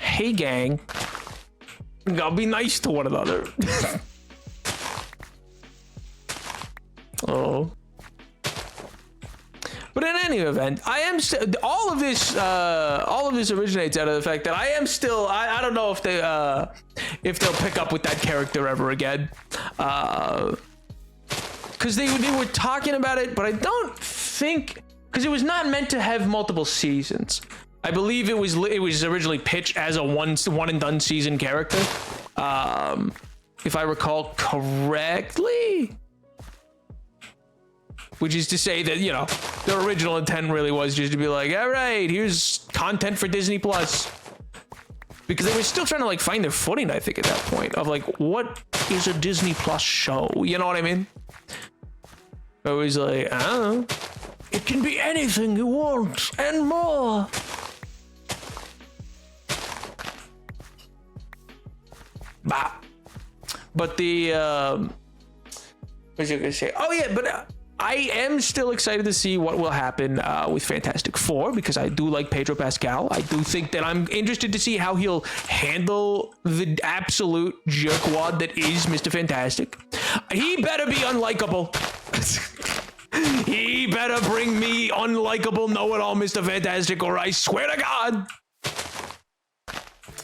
Hey gang, gotta be nice to one another. Oh. But in any event, I am all of this originates out of the fact that I am still I don't know if they'll pick up with that character ever again, because they were talking about it, but I don't think, because it was not meant to have multiple seasons. I believe it was originally pitched as a one and done season character, if I recall correctly. Which is to say that, you know, the original intent really was just to be like, all right, here's content for Disney Plus. Because they were still trying to like find their footing, I think, at that point of like, what is a Disney Plus show? You know what I mean? I was like, I don't know. It can be anything you want and more. Bah. But the, what was I gonna say? Oh yeah, but I am still excited to see what will happen with Fantastic Four, because I do like Pedro Pascal. I do think that I'm interested to see how he'll handle the absolute jerkwad that is Mr. Fantastic. He better be unlikable. He better bring me unlikable know-it-all Mr. Fantastic, or I swear to God.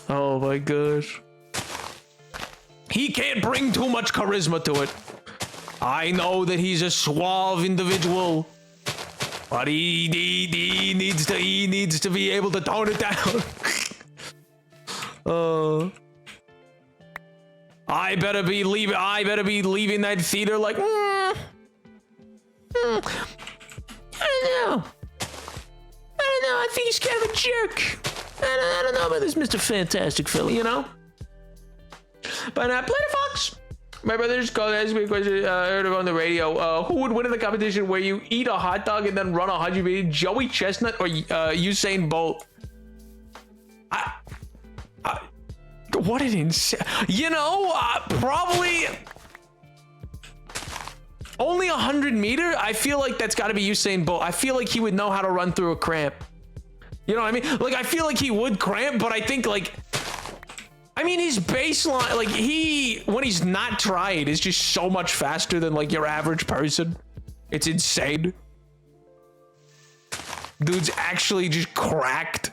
Oh my gosh. He can't bring too much charisma to it. I know that he's a suave individual, but he needs to be able to tone it down. I better be leaving that theater like, I don't know. I think he's kind of a jerk. I don't know about this Mr. Fantastic fella, you know? But Planet Fox. My brother just called and asked me a question I heard on the radio. Who would win in the competition where you eat a hot dog and then run 100 meters? Joey Chestnut or Usain Bolt? What an insane... You know, probably... Only 100 meter? I feel like that's got to be Usain Bolt. I feel like he would know how to run through a cramp. You know what I mean? Like, I feel like he would cramp, but I think, like... I mean, his baseline, like, when he's not trying, is just so much faster than, like, your average person. It's insane. Dude's actually just cracked.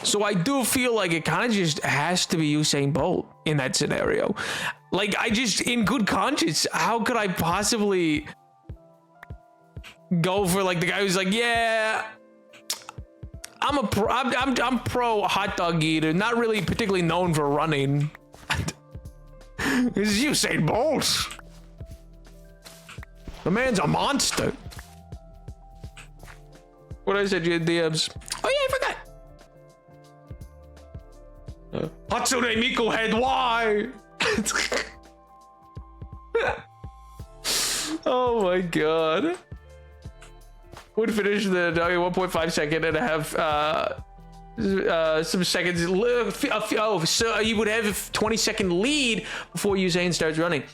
So I do feel like it kind of just has to be Usain Bolt in that scenario. Like, in good conscience, how could I possibly go for, like, the guy who's like, yeah... I'm pro hot dog eater, not really particularly known for running. This is Usain Bolt. The man's a monster. What I said, you had DMs. Oh yeah, I Hatsune Miku head, why? Oh my god. Would finish the 1.5 second and have some seconds. So you would have a 20-second lead before Usain starts running.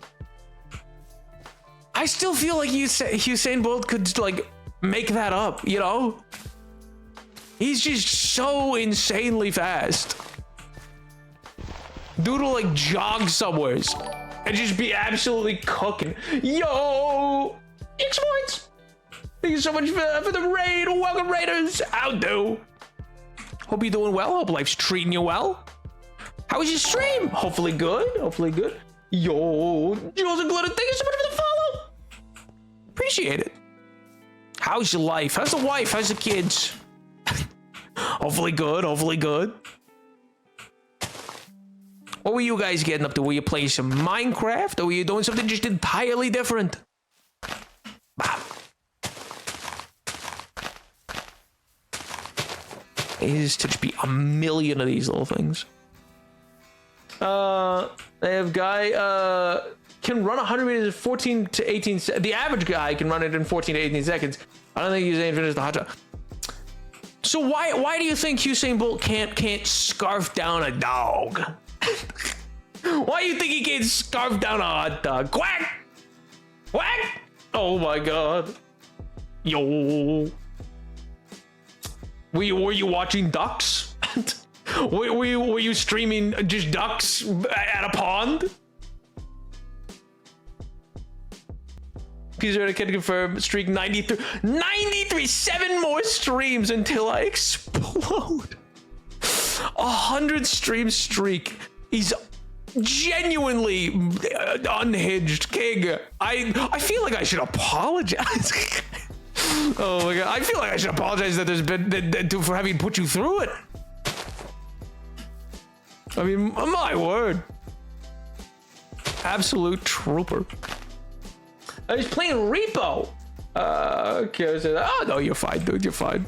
I still feel like Usain Bolt could like make that up, you know? He's just so insanely fast. Dude will like jog somewhere and just be absolutely cooking. Yo, X points. Thank you so much for the raid. Welcome, Raiders. How do? Hope you're doing well. Hope life's treating you well. How was your stream? Hopefully good. Hopefully good. Yo, Jules and Glitter, thank you so much for the follow. Appreciate it. How's your life? How's the wife? How's the kids? Hopefully good. Hopefully good. What were you guys getting up to? Were you playing some Minecraft or were you doing something just entirely different? Is to just be a million of these little things. They have guy can run 100 meters in 14 to 18 seconds. The average guy can run it in 14 to 18 seconds. I don't think Usain finished the hot shot. So why do you think Usain Bolt can't scarf down a dog? Why do you think he can't scarf down a hot dog? Quack! Quack! Oh my god. Yo. Were you watching ducks? were you streaming just ducks at a pond? Pizza can confirm streak 93, 7 more streams until I explode. 100 stream streak. He's genuinely unhinged king. I feel like I should apologize. Oh my god, I feel like I should apologize that there's been for having put you through it. I mean, my word. Absolute trooper. I was playing Repo. Okay, I said, oh no, you're fine, dude, you're fine.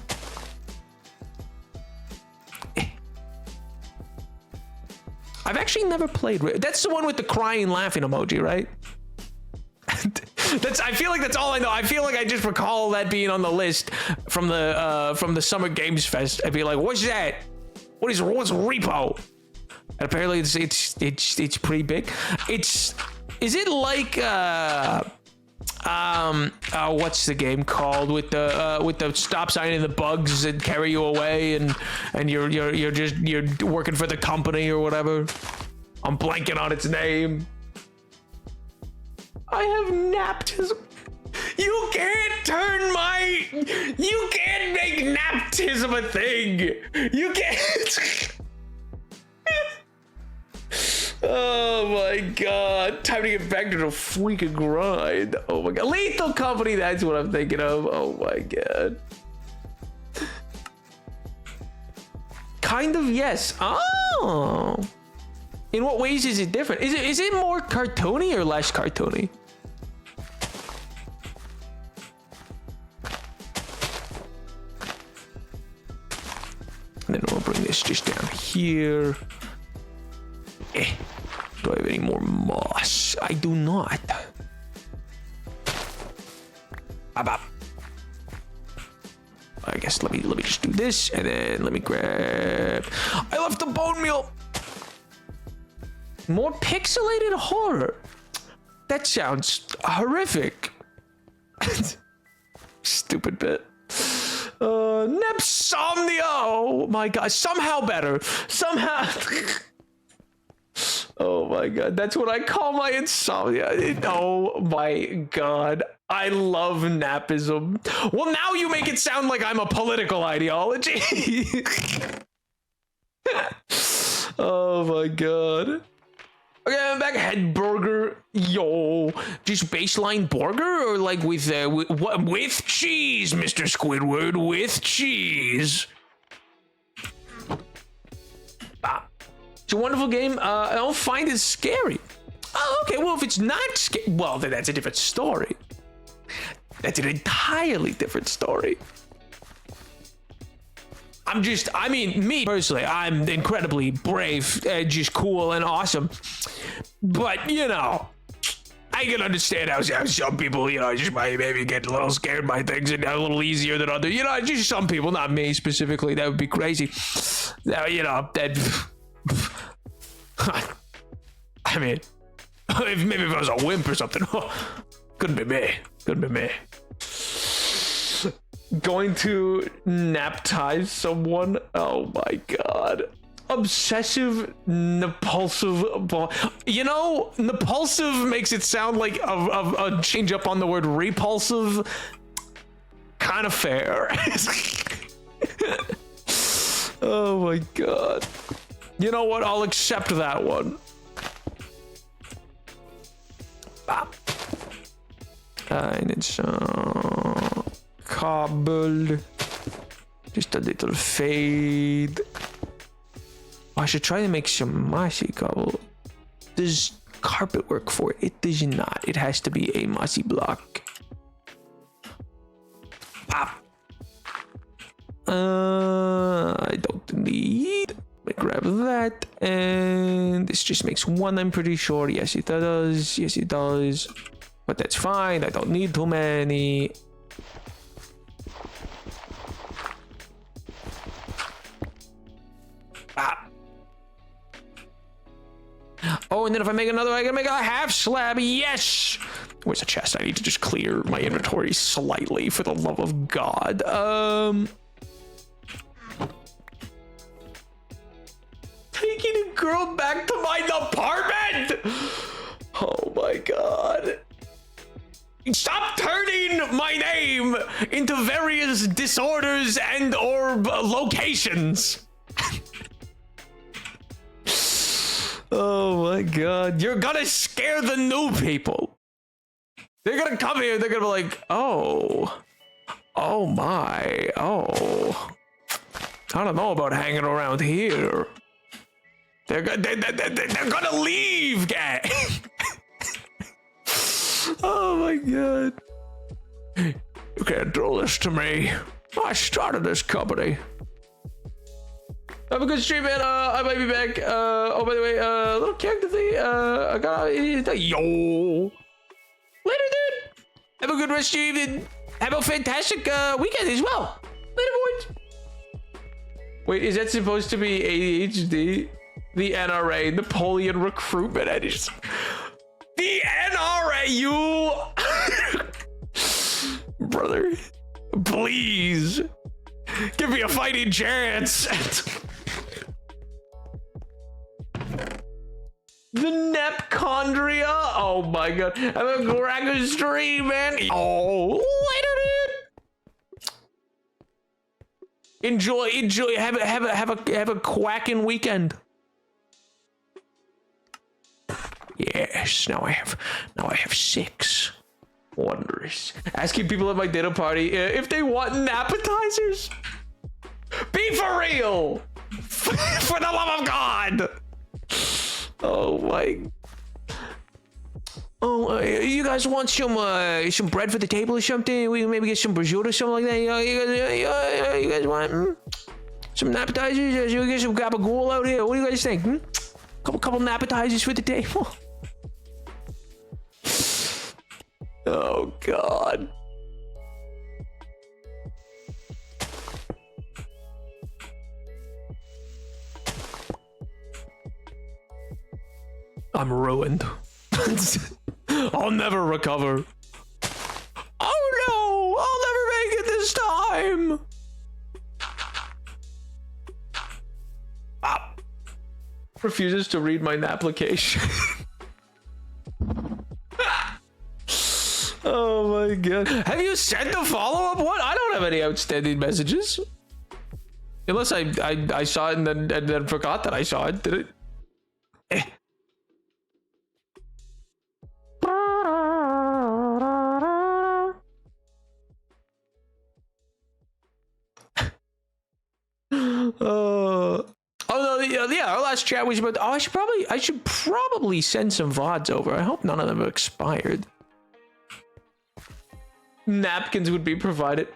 I've actually never played. That's the one with the crying, laughing emoji, right? I feel like that's all I know. I feel like I just recall that being on the list from the Summer Games Fest. I'd be like, what's that? What's Repo? And apparently it's pretty big. Is it like what's the game called with the stop sign and the bugs that carry you away and you're working for the company or whatever? I'm blanking on its name. I have naptism. You can't make naptism a thing. You can't. Oh my god. Time to get back to the freaking grind. Oh my god. Lethal Company, that's what I'm thinking of. Oh my god. Kind of, yes. Oh. In what ways is it different? Is it more cartoony or less cartoony? And then we'll bring this just down here. Do I have any more moss? I do not. I guess let me just do this and then let me grab. I left the bone meal. More pixelated horror. That sounds horrific. Stupid bit. Nepsomnia. Oh my god. Somehow better. Somehow. Oh my god. That's what I call my insomnia. Oh my god. I love napism. Well, now you make it sound like I'm a political ideology. Oh my god. Okay, I'm back. Head burger. Yo. Just baseline burger or like with cheese, Mr. Squidward, with cheese. It's a wonderful game. I don't find it scary. Oh, okay. Well, if it's not scary, well, then that's a different story. That's an entirely different story. I mean, me personally, I'm incredibly brave, just cool and awesome. But, you know, I can understand how some people, you know, just might maybe get a little scared by things and a little easier than others. You know, just some people, not me specifically. That would be crazy. You know, that. I mean, maybe if I was a wimp or something. Couldn't be me. Couldn't be me. Going to naptize someone? Oh my god. Obsessive Nepulsive. You know, Nepulsive makes it sound like a change up on the word repulsive. Kind of fair. Oh my god. You know what? I'll accept that one. And it's cobble. Just a little fade. I should try to make some mossy cobble. Does carpet work for it? It does not. It has to be a mossy block. Pop. I don't need. Let me grab that, and this just makes one. I'm pretty sure. Yes, it does. Yes, it does. But that's fine. I don't need too many. Oh, and then if I make another, I can make a half slab. Yes! Where's the chest? I need to just clear my inventory slightly, for the love of God. Taking a girl back to my apartment! Oh my God. Stop turning my name into various disorders and or locations. Oh my god. You're gonna scare the new people. They're gonna come here, they're gonna be like, oh my, oh. I don't know about hanging around here. They're gonna leave, gang. Oh my god. You can't do this to me. I started this company. Have a good stream, man. I might be back. Oh, by the way, little character thing. I got yo. Later, dude. Have a good rest of your evening. Have a fantastic weekend as well. Later, boys. Wait, is that supposed to be ADHD? The NRA, Napoleon Recruitment Agency. The NRA, you. Brother, please give me a fighting chance. The Nepchondria? Oh my god. Have a great stream, man. Oh, later, dude. Enjoy. Have a quacking weekend. Yes, now I have 6. Wondrous. Asking people at my dinner party if they want appetizers. Be for real. For the love of God. Oh my. Oh, you guys want some bread for the table or something? We maybe get some prosciutto or something like that. You guys want some appetizers? Should we get some gabagool out here? What do you guys think? Couple appetizers for the table. Oh God. I'm ruined. I'll never recover. Oh no! I'll never make it this time! Ah. Refuses to read my application. Oh my god. Have you sent a follow-up one? I don't have any outstanding messages. Unless I saw it and then forgot that I saw it. Did it? Eh. Oh no, yeah, our last chat was about. Oh, I should probably send some VODs over. I hope none of them have expired. Napkins would be provided.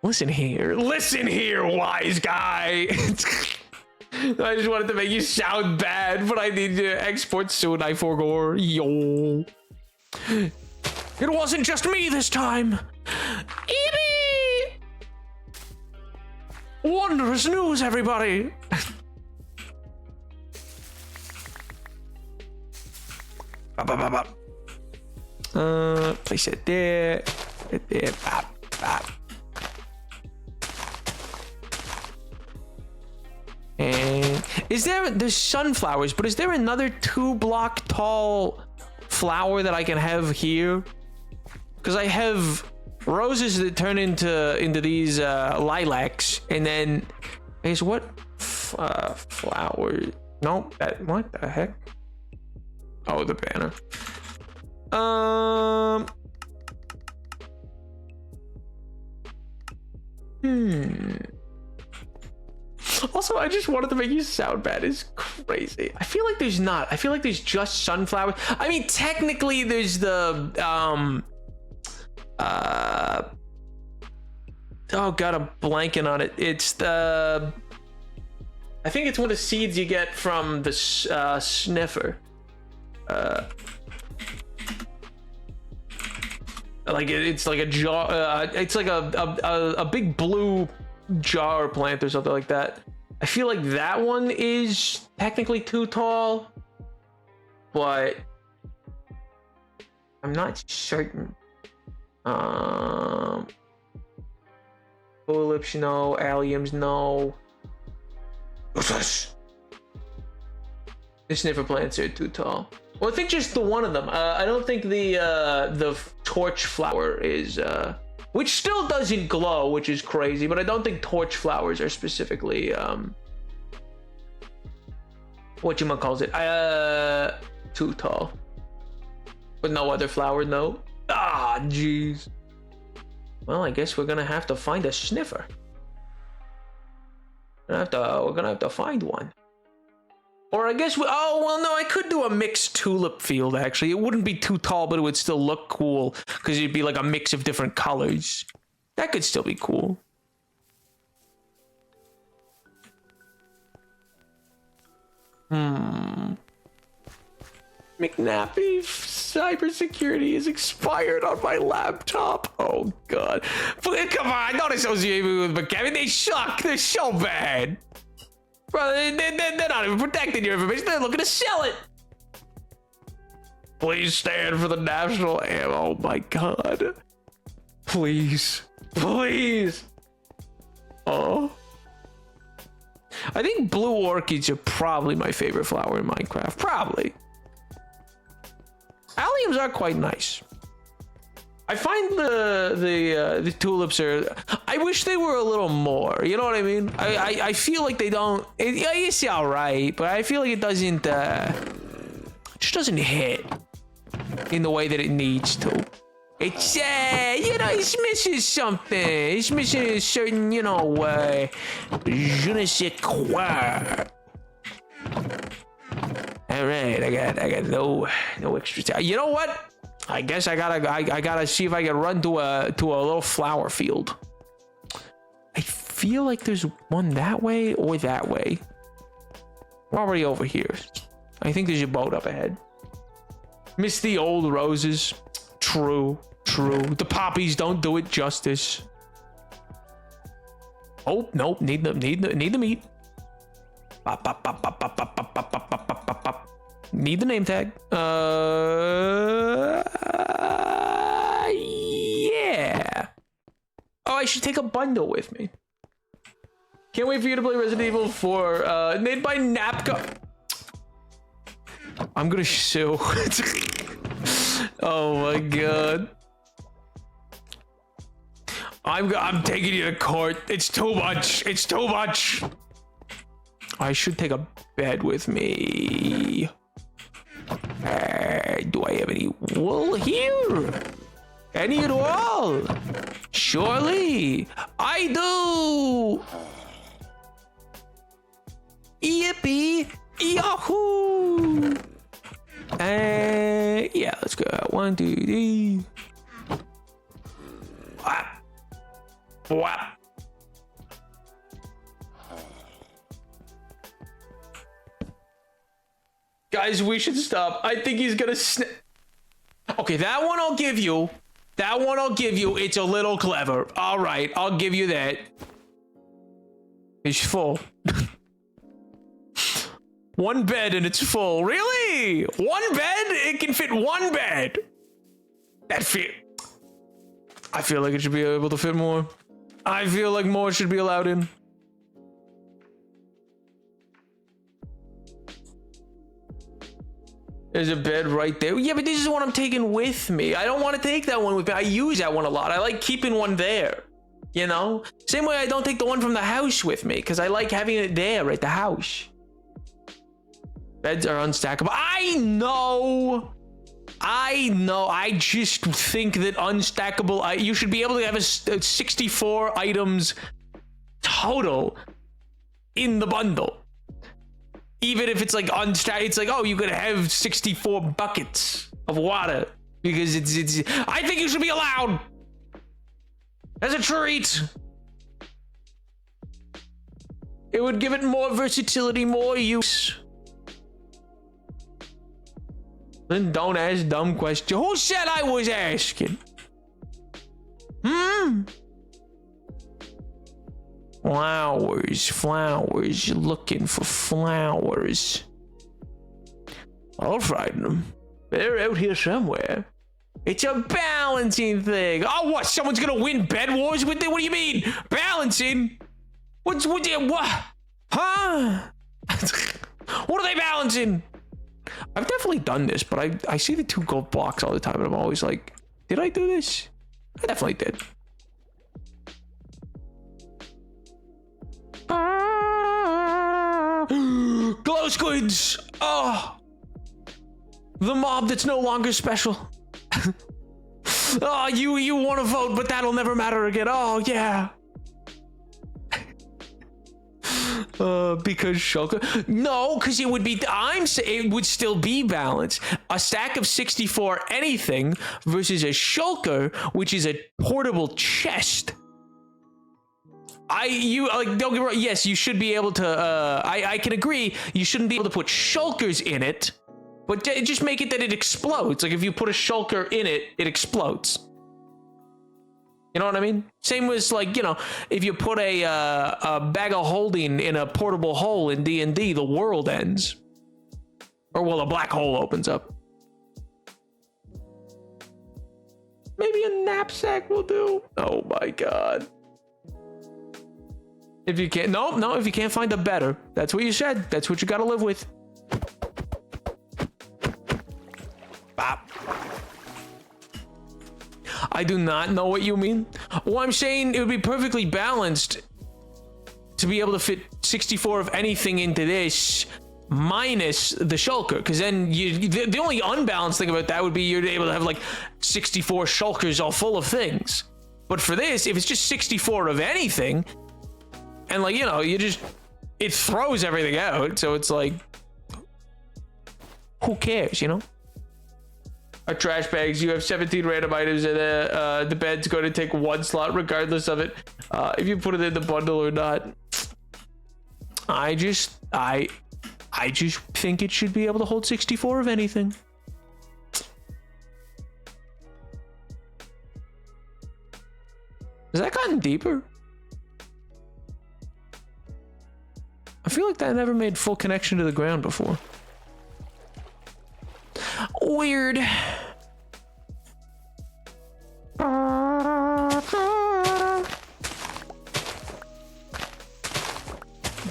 Listen here, wise guy. I just wanted to make you sound bad, but I need to export soon. I forgot. Yo. It wasn't just me this time. Eevee! Wondrous news, everybody. Place it there. There. And there's sunflowers, but is there another 2-block tall flower that I can have here? Because I have roses that turn into these lilacs, and then is what flower? Nope. What the heck? Oh, the banner. Also, I just wanted to make you sound bad. It's crazy. I feel like there's not. I feel like there's just sunflowers. I mean, technically, there's the oh god, I'm blanking on it. It's the, I think it's one of the seeds you get from the sniffer. Like it's like a jar. It's like a big blue jar plant or something like that. I feel like that one is technically too tall, but I'm not certain. Tulips, no. Alliums, no. The sniffer plants are too tall. Well, I think just the one of them. I don't think the torch flower is which still doesn't glow, which is crazy, but I don't think torch flowers are specifically whatchamacalls it, too tall. But no other flower, no. Ah, jeez. Well, I guess we're gonna have to find a sniffer. We're gonna have to find one. Or I guess oh, well, no, I could do a mixed tulip field, actually. It wouldn't be too tall, but it would still look cool, because it'd be like a mix of different colors. That could still be cool. McNappy cybersecurity is expired on my laptop. Oh, God. But come on, don't associate me with McNappy. They suck. They're so bad. Bro, they're not even protecting your information. They're looking to sell it. Please stand for the national anthem. Oh my god. Please. Please. Oh. I think blue orchids are probably my favorite flower in Minecraft. Probably. Alliums are quite nice. I find the tulips are. I wish they were a little more. You know what I mean? I feel like they don't. It's all right, but I feel like it doesn't. Just doesn't hit in the way that it needs to. It's you know, it's missing something. It's missing a certain, you know, je ne sais quoi. All right, I got no extra time. You know what? I guess I gotta see if I can run to a little flower field. I feel like there's one that way or that way. We're already over here. I think there's a boat up ahead. Miss the old roses. True. The poppies don't do it justice. Oh nope, need the meat. Bop, bop, bop, bop, bop, bop, bop, bop, bop, bop, bop, bop. Need the name tag. Yeah. Oh, I should take a bundle with me. Can't wait for you to play Resident Evil 4. Made by Napco. I'm gonna sue. Oh my god. I'm taking you to court. It's too much. It's too much. I should take a bed with me. Do I have any wool here? Any at all? Surely I do. Yippee! Yahoo! Yeah, let's go. 1, 2, 3. Ah. Wow. Guys, we should stop. I think he's gonna Okay, that one I'll give you. That one I'll give you. It's a little clever. All right, I'll give you that. It's full. One bed and it's full. Really? One bed? It can fit one bed. I feel like it should be able to fit more. I feel like more should be allowed in. There's a bed right there. Yeah, but this is what I'm taking with me. I don't want to take that one with me. I use that one a lot. I like keeping one there. You know? Same way I don't take the one from the house with me, because I like having it there at the house. Beds are unstackable. I know. I just think that unstackable, you should be able to have a 64 items total in the bundle. Even if it's like unstacked, it's like, oh, you could have 64 buckets of water because it's. I think you should be allowed as a treat. It would give it more versatility, more use. Then don't ask dumb questions. Who said I was asking? Flowers, looking for flowers. I'll find them. They're out here somewhere. It's a balancing thing. Oh, what? Someone's gonna win Bed Wars with it? What do you mean? Balancing? What? Huh? What are they balancing? I've definitely done this, but I see the 2 gold blocks all the time, and I'm always like, did I do this? I definitely did. Glow squids! Oh! The mob that's no longer special. Oh, you want to vote, but that'll never matter again. Oh, yeah. Because shulker? No, because it would be. It would still be balanced. A stack of 64 anything versus a shulker, which is a portable chest. Don't get me wrong. Yes, you should be able to. I can agree. You shouldn't be able to put shulkers in it, but just make it that it explodes. Like if you put a shulker in it, it explodes. You know what I mean? Same with like, you know, if you put a bag of holding in a portable hole in D&D, the world ends. Or well, a black hole opens up. Maybe a knapsack will do. Oh my god. If you can't, no, if you can't find a better, that's what you said. That's what you gotta live with. Bop. I do not know what you mean. Well, I'm saying it would be perfectly balanced to be able to fit 64 of anything into this minus the shulker, because then the only unbalanced thing about that would be you're able to have like 64 shulkers all full of things. But for this, if it's just 64 of anything, and like, you know, it throws everything out, so it's like, who cares, you know? Our trash bags, you have 17 random items, and the bed's going to take 1 slot regardless of it, if you put it in the bundle or not. I just think it should be able to hold 64 of anything. Has that gotten deeper? I feel like that never made full connection to the ground before. Weird.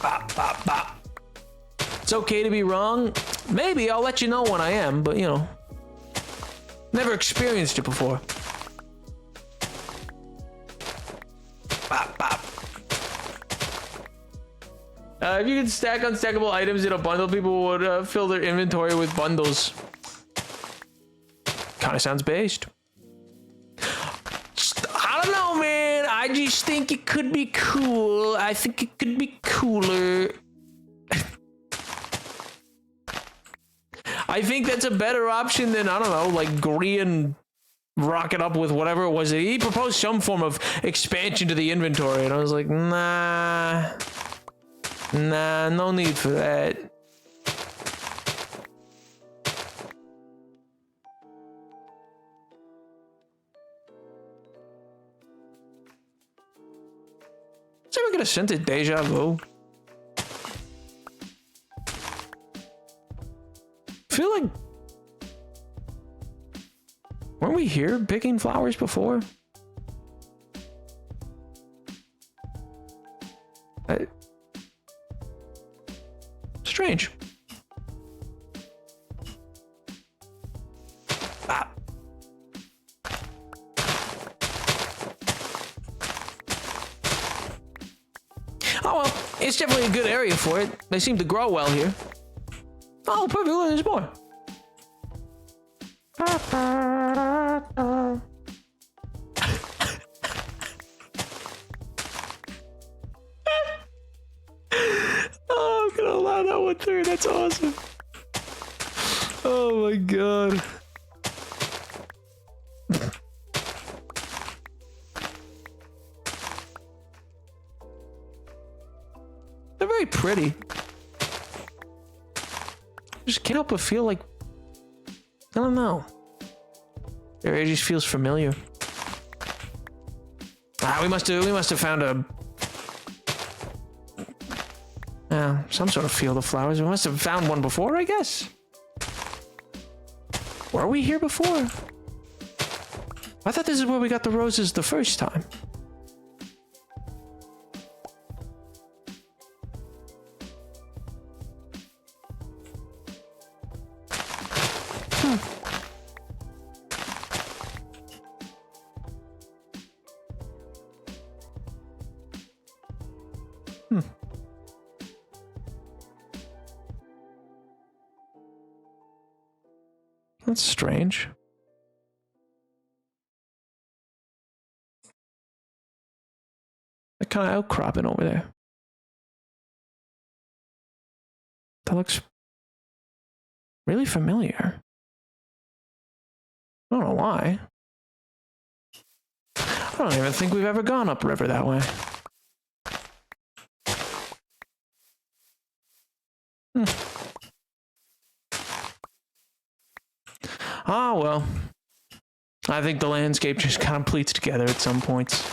Bop, bop, bop. It's okay to be wrong. Maybe I'll let you know when I am, but you know, never experienced it before. Bop, bop. If you could stack unstackable items in a bundle, people would fill their inventory with bundles. Kind of sounds based. I don't know, man. I just think it could be cool. I think it could be cooler. I think that's a better option than, I don't know, like green rock it up with whatever it was. He proposed some form of expansion to the inventory, and I was like, nah, no need for that. Is ever gonna send it deja vu? I feel like, weren't we here picking flowers before? Strange. Ah. Oh well, it's definitely a good area for it. They seem to grow well here. Oh, perfect. Look, there's more. Oh, I'm gonna allow that one through. That's awesome. Oh my god. They're very pretty. I just can't help but feel like, I don't know. Their area just feels familiar. Ah, we must have found some sort of field of flowers. We must have found one before, I guess. Were we here before? I thought this is where we got the roses the first time. That's strange. They're kind of outcropping over there. That looks really familiar. I don't know why. I don't even think we've ever gone upriver that way. Ah, well. I think the landscape just kind of pleats together at some points.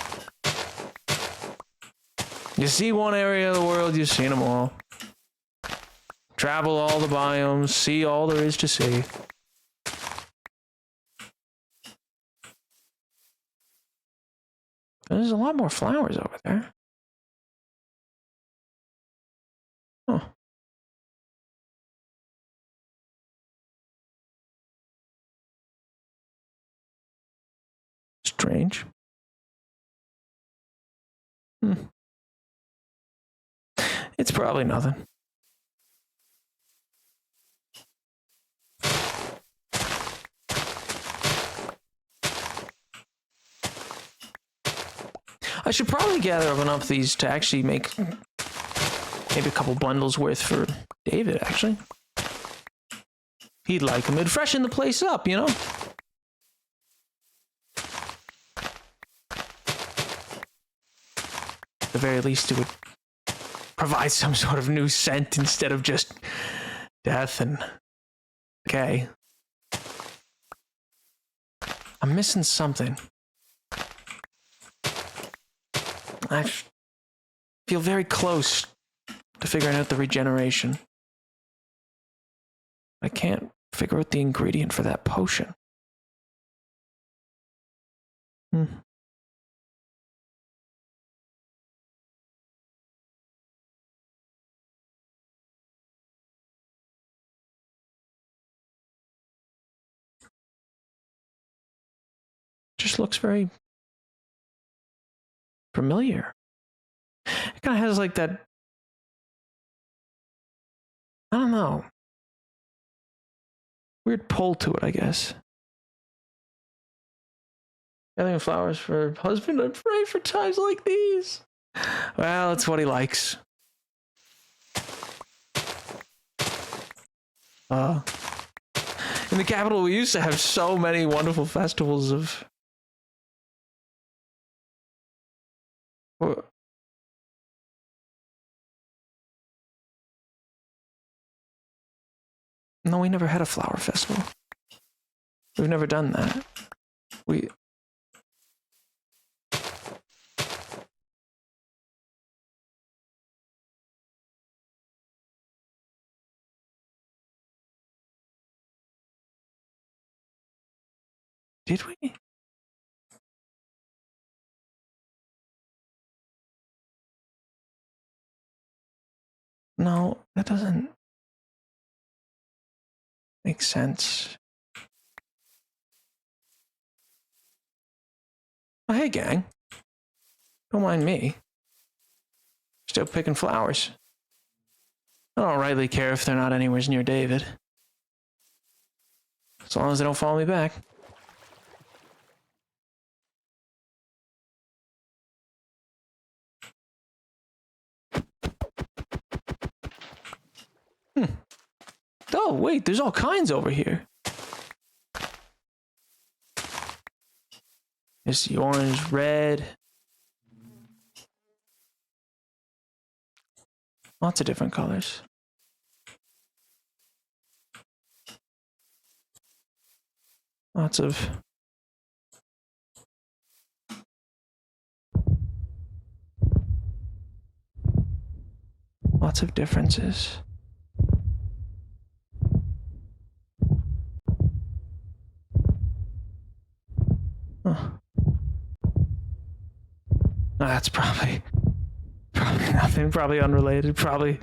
You see one area of the world, you've seen them all. Travel all the biomes, see all there is to see. There's a lot more flowers over there. Huh. Strange. It's probably nothing. I should probably gather enough of these to actually make maybe a couple bundles worth for David, actually. He'd like them. It'd freshen the place up, you know? At the very least, it would provide some sort of new scent instead of just death and decay. I'm missing something. I feel very close to figuring out the regeneration. I can't figure out the ingredient for that potion. Just looks very familiar. It kind of has like that, I don't know, weird pull to it, I guess. Gathering flowers for husband, I pray for times like these. Well, it's what he likes. In the capital, we used to have so many wonderful festivals of... No, we never had a flower festival. We've never done that. We... Did we? No, that doesn't make sense. Oh, hey, gang. Don't mind me. Still picking flowers. I don't rightly care if they're not anywhere near David. As long as they don't follow me back. Oh, wait, there's all kinds over here. There's the orange, red. Lots of different colors. Lots of... Lots of differences. Huh. No, that's probably nothing, probably unrelated, probably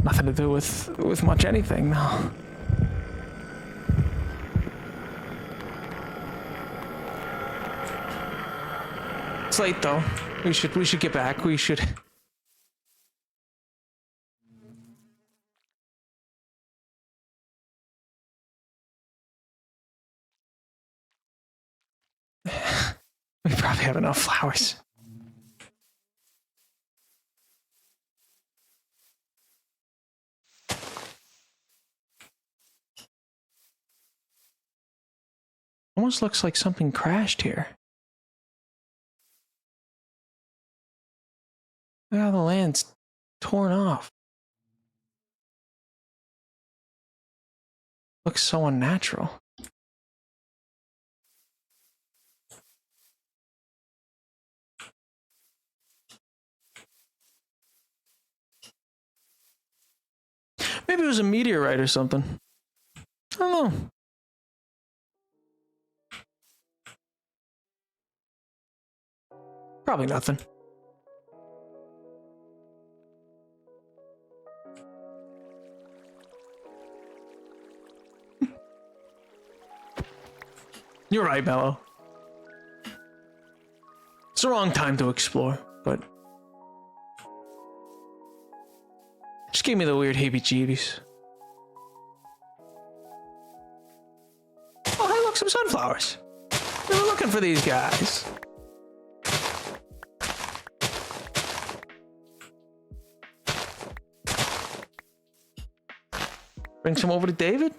nothing to do with much anything, no. It's late though. We should get back. We should. We probably have enough flowers. Almost looks like something crashed here. Look how the land's torn off. Looks so unnatural. Maybe it was a meteorite or something. I don't know. Probably nothing. You're right, Mello. It's the wrong time to explore, but... Just gave me the weird heebie-jeebies. Oh, hey, look, some sunflowers. We were looking for these guys. Bring some over to David?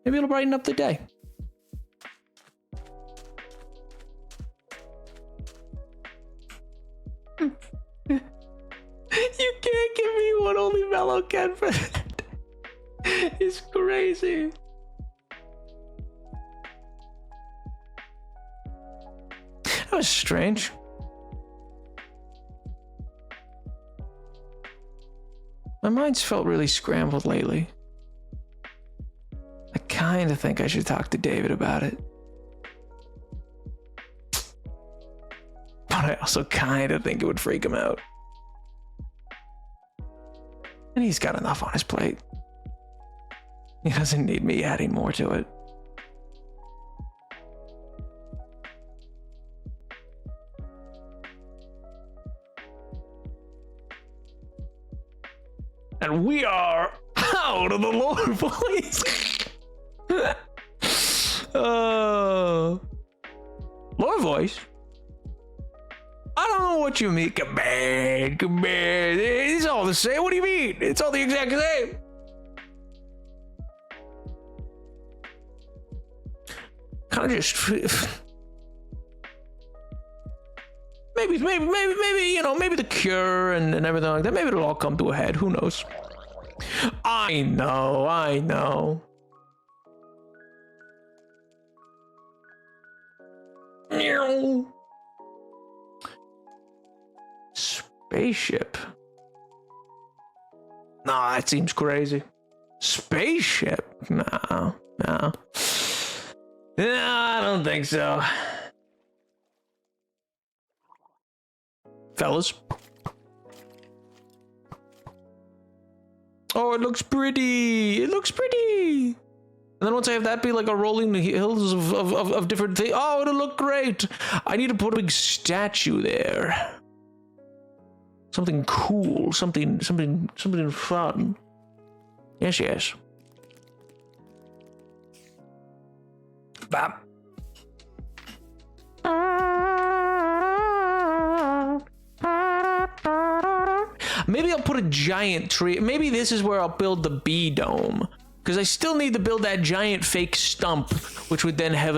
Maybe it'll brighten up the day. You can't give me what only Mello can for that. It's crazy. That was strange. My mind's felt really scrambled lately. I kinda think I should talk to David about it. But I also kinda think it would freak him out. And he's got enough on his plate. He doesn't need me adding more to it. And we are out of the lore, boys. Lore voice? I don't know what you mean. Come on. It's all the same. What do you mean? It's all the exact same. kind of just maybe you know, maybe the cure and everything like that, maybe it'll all come to a head. Who knows? I know. Spaceship. Nah, that seems crazy. Spaceship? No. No, I don't think so. Fellas. Oh, it looks pretty. It looks pretty. And then once I have that be like a rolling hills of different things. Oh, it'll look great. I need to put a big statue there. Something cool. Something fun. Yes. Bop. Maybe I'll put a giant tree. Maybe this is where I'll build the bee dome, because I still need to build that giant fake stump, which would then have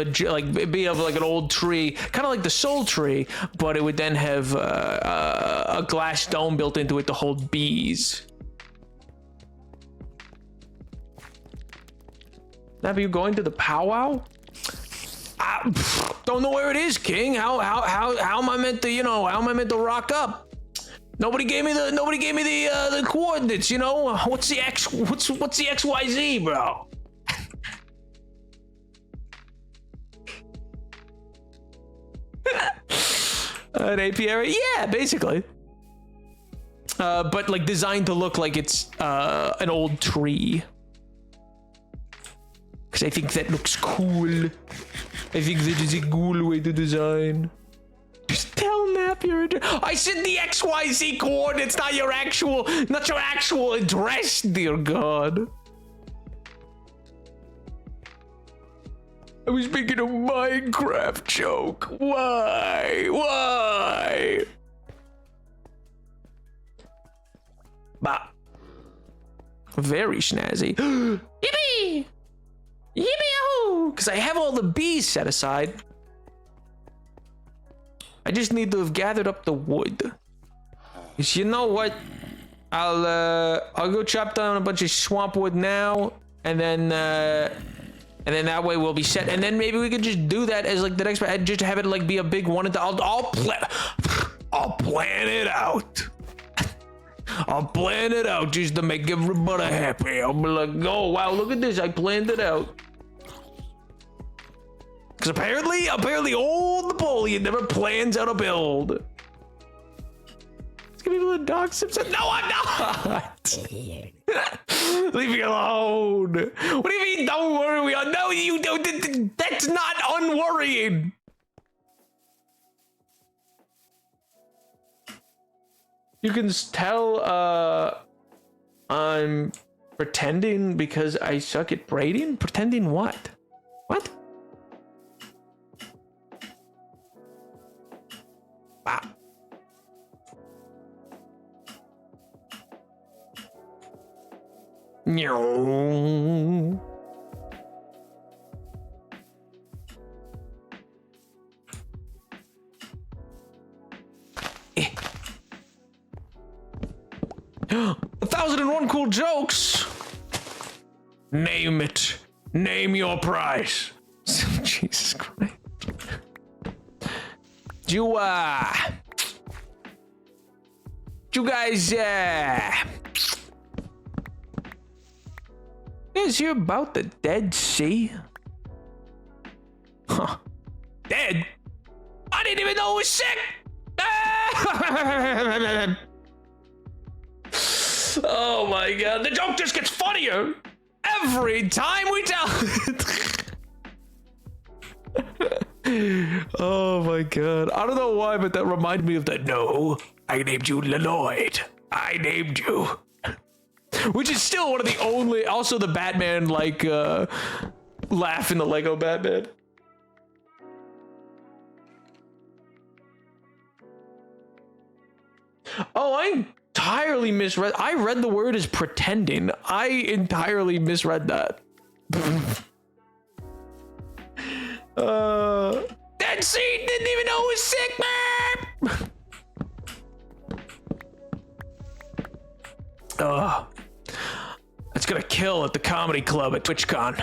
be of like an old tree, kind of like the soul tree, but it would then have a glass dome built into it to hold bees. Have you going to the powwow? Don't know where it is, King. How am I meant to, you know, how am I meant to rock up? Nobody gave me the coordinates, you know? What's the XYZ, bro? An apiary? Yeah, basically. But like designed to look like it's an old tree. Because I think that looks cool. I think that is a cool way to design. Just tell Napier. I said the XYZ coordinates, not your actual address, dear God. I was making a Minecraft joke. Why? Bah. Very snazzy. Yippee! Yippee-yahoo! Because I have all the bees set aside. I just need to have gathered up the wood. Because you know what? I'll go chop down a bunch of swamp wood now, and then that way we'll be set. And then maybe we could just do that as like the next, just have it like be a big one. I'll plan it out. I'll plan it out just to make everybody happy. I'll be like, oh wow, look at this, I planned it out. Because apparently old Napoleon never plans out a build. It's gonna be a dog Simpson. No, I'm not. Leave me alone. What do you mean, don't worry? No, you don't. That's not unworrying. You can tell I'm pretending because I suck at braiding? Pretending what? What? Wow. No. Eh. 1,001 cool jokes. Name it. Name your price. Jesus Christ. You guys hear about the Dead Sea? Huh. Dead? I didn't even know it was sick. Oh my God, the joke just gets funnier every time we tell it. Oh my God, I don't know why, but that reminded me of that. No, I named you Lloyd. I named you. Which is still one of the only, also the Batman like laugh in the Lego Batman. Oh, I entirely misread. I read the word as pretending. I entirely misread that. That scene didn't even know it was sick, man. That's gonna kill at the comedy club at TwitchCon.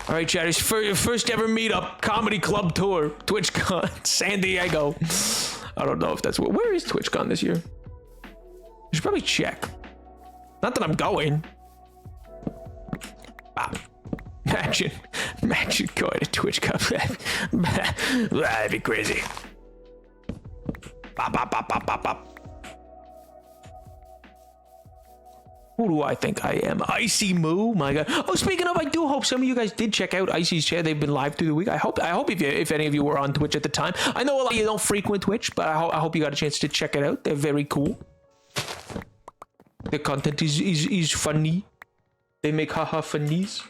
All right, chat. First ever meetup, comedy club tour, TwitchCon, San Diego. I don't know if that's where is TwitchCon this year. I should probably check. Not that I'm going. Imagine going to TwitchCon. That'd be crazy. Who do I think I am? Icy Moo, my God. Oh, speaking of, I do hope some of you guys did check out Icy's chat. They've been live through the week. I hope if any of you were on Twitch at the time. I know a lot of you don't frequent Twitch, but I hope you got a chance to check it out. They're very cool. The content is funny. They make haha funnies.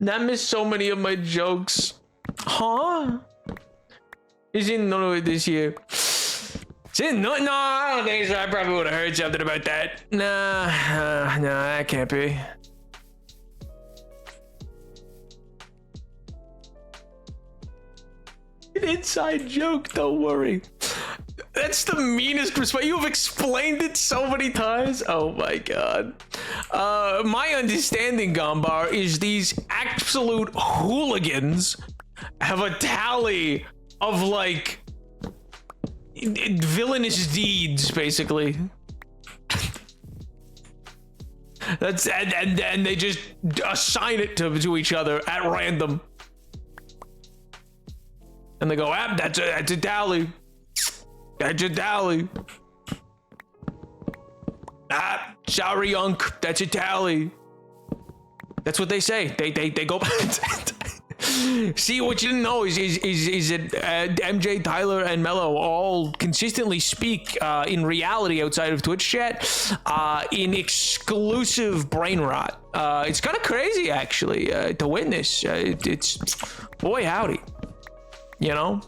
I missed so many of my jokes. Huh? Is in none of it this year. No, I don't think so. I probably would have heard something about that. Nah, that can't be. An inside joke, don't worry. That's the meanest response. You have explained it so many times. Oh my God. My understanding, Gombar, is these absolute hooligans have a tally of like villainous deeds, basically. That's and they just assign it to each other at random, and they go, that's a tally. That's a tally. Sorry, Unc. That's a tally. That's what they say. They go. See, what you didn't know is that MJ, Tyler, and Mello all consistently speak in reality outside of Twitch chat in exclusive brain rot. It's kind of crazy, actually, to witness. It's boy howdy, you know.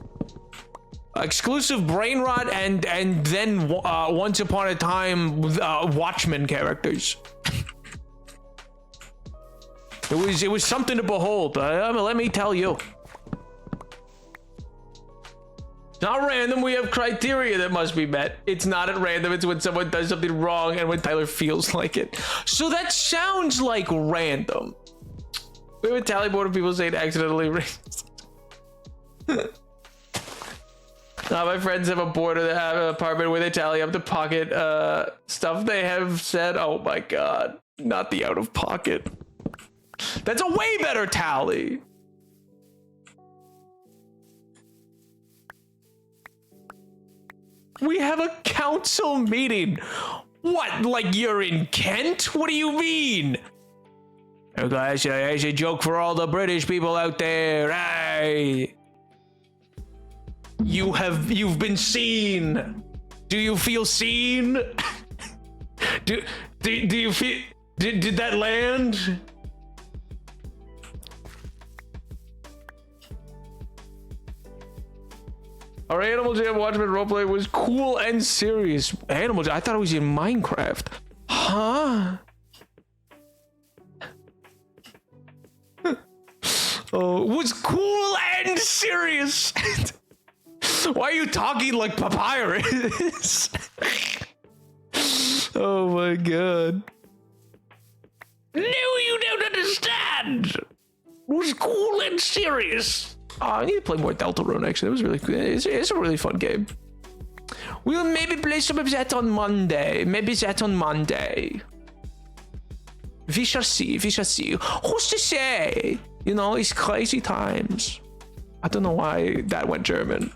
Exclusive brain rot and then once upon a time Watchmen characters. It was something to behold. Let me tell you. It's not random. We have criteria that must be met. It's not at random. It's when someone does something wrong and when Tyler feels like it. So that sounds like random. We have a tally board of people saying accidentally racist. My friends have a board of have an apartment where they tally up the pocket stuff they have said. Oh my God. Not the out of pocket. That's a way better tally. We have a council meeting. What, like you're in Kent? What do you mean? Oh, guys, here's a joke for all the British people out there. Hey. You've been seen. Do you feel seen? do you feel, did that land? Our Animal Jam Watchmen roleplay was cool and serious. Animal Jam? I thought it was in Minecraft. Huh? Oh, it was cool and serious. Why are you talking like Papyrus? Oh my God. No, you don't understand. It was cool and serious. Oh, I need to play more Deltarune, actually. It was really good. It's a really fun game. We'll maybe play some of that on Monday. Maybe that on Monday. We shall see. We shall see. Who's to say? You know, it's crazy times. I don't know why that went German.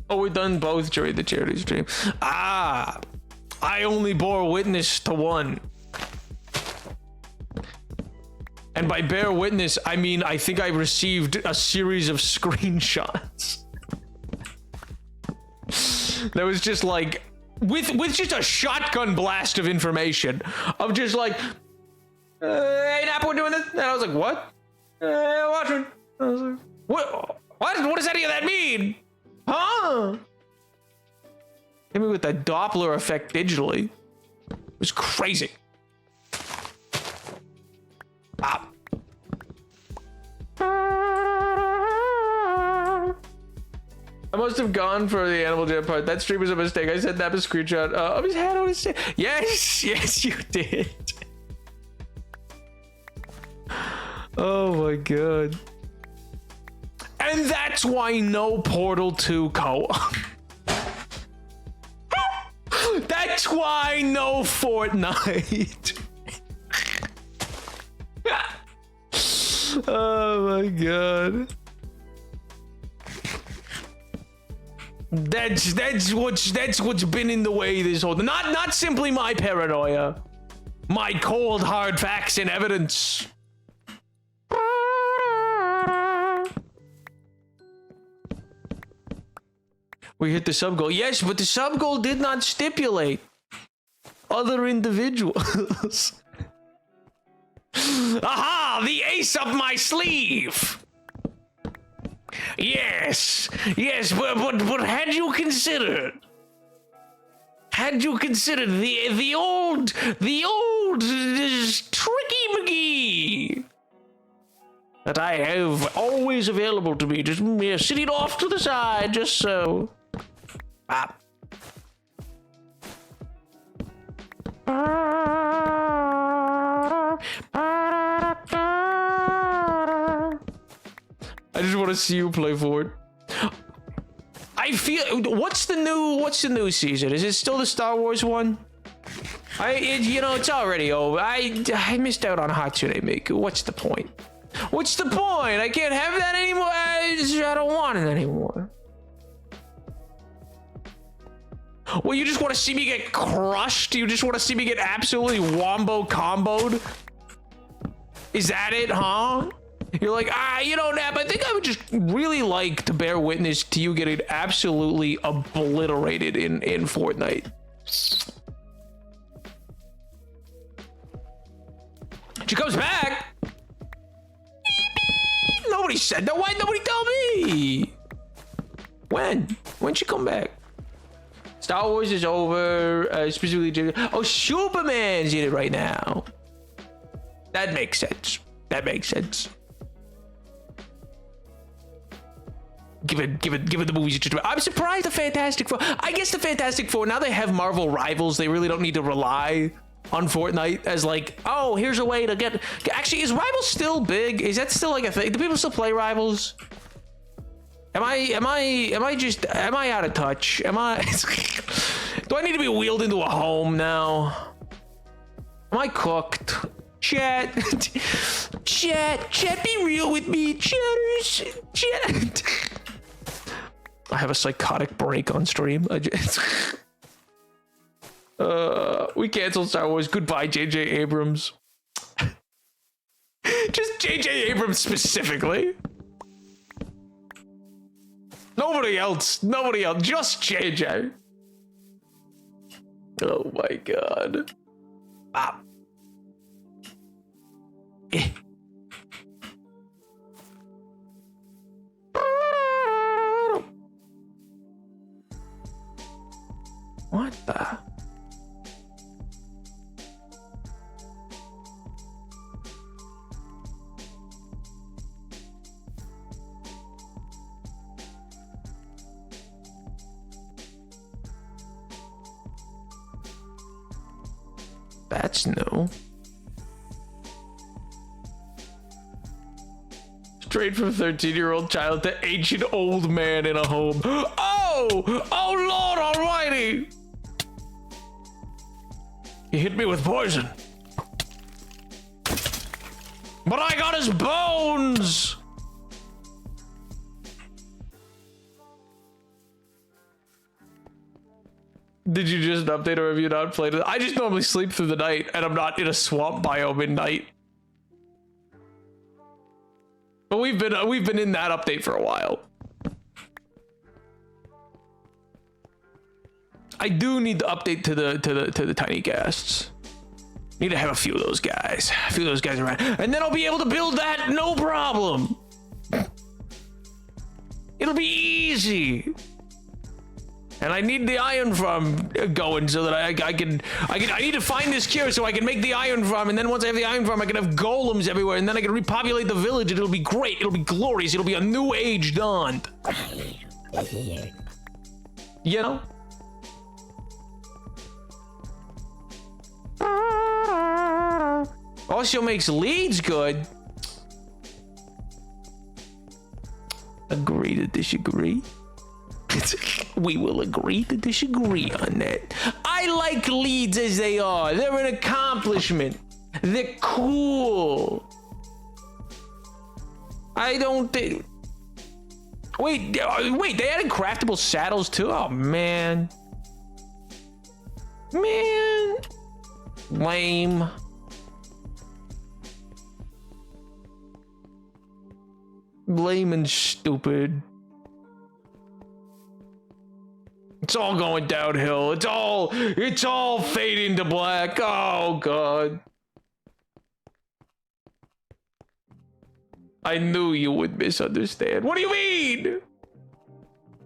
Oh, we've done both during the charity stream. I only bore witness to one. And by bear witness, I mean, I think I received a series of screenshots. That was just like, with just a shotgun blast of information. Of just like, hey, Nap, we're doing this. And I was like, what? Watching. I was like, what? What does any of that mean? Huh? Hit me with that Doppler effect digitally. It was crazy. Ah. I must have gone for the Animal Jam part. That stream was a mistake. I sent that a screenshot of his head on his tail. Yes, yes, you did. Oh my god. And that's why no Portal 2 co-op. That's why no Fortnite. Oh my god. That's what's been in the way this whole not simply my paranoia, my cold hard facts and evidence. We hit the sub goal. Yes, but the sub goal did not stipulate other individuals. Aha! The ace up my sleeve. Yes, yes, but had you considered the old tricky McGee that I have always available to me, just sitting off to the side, just so. Ah. I just want to see you play forward. I feel. What's the new season? Is it still the Star Wars one? It's already over. I missed out on Hatsune Miku. What's the point? What's the point? I can't have that anymore. I don't want it anymore. Well, you just want to see me get crushed? You just want to see me get absolutely wombo comboed? Is that it, huh? You're like, Nap, I think I would just really like to bear witness to you getting absolutely obliterated in Fortnite. She comes back. Nobody said that. Why nobody tell me? When she come back? Star Wars is over. Specifically, Superman's in it right now. That makes sense. Give it the movies. I'm surprised the Fantastic Four. I guess the Fantastic Four, now they have Marvel rivals, they really don't need to rely on Fortnite as like, oh, here's a way to get. Actually, is Rivals still big? Is that still like a thing? Do people still play Rivals? Am I out of touch? Do I need to be wheeled into a home now? Am I cooked? Chat, be real with me, chatters, chat. I have a psychotic break on stream. We canceled Star Wars. Goodbye, J.J. Abrams. Just J.J. Abrams specifically. Nobody else. Just J.J. Oh my god. Ah. What the? That's new. Straight from 13-year-old child to ancient old man in a home. Oh Lord Almighty! He hit me with poison. But I got his bones! Did you just update or have you not played it? I just normally sleep through the night and I'm not in a swamp biome at night. But we've been in that update for a while. I do need to update to the tiny ghasts. Need to have a few of those guys. Around. And then I'll be able to build that no problem. It'll be easy. and I need the iron farm going so that I need to find this cure so I can make the iron farm, and then once I have the iron farm, I can have golems everywhere, and then I can repopulate the village, and it'll be great. It'll be glorious. It'll be a new age dawned. You know? Also makes leads good. Agree to disagree. We will agree to disagree on that. I like leads as they are. They're an accomplishment. They're cool. I don't think... Wait, they added craftable saddles too? Oh, man. Man. Lame. Lame and stupid. It's all going downhill. It's all fading to black. Oh, God. I knew you would misunderstand. What do you mean?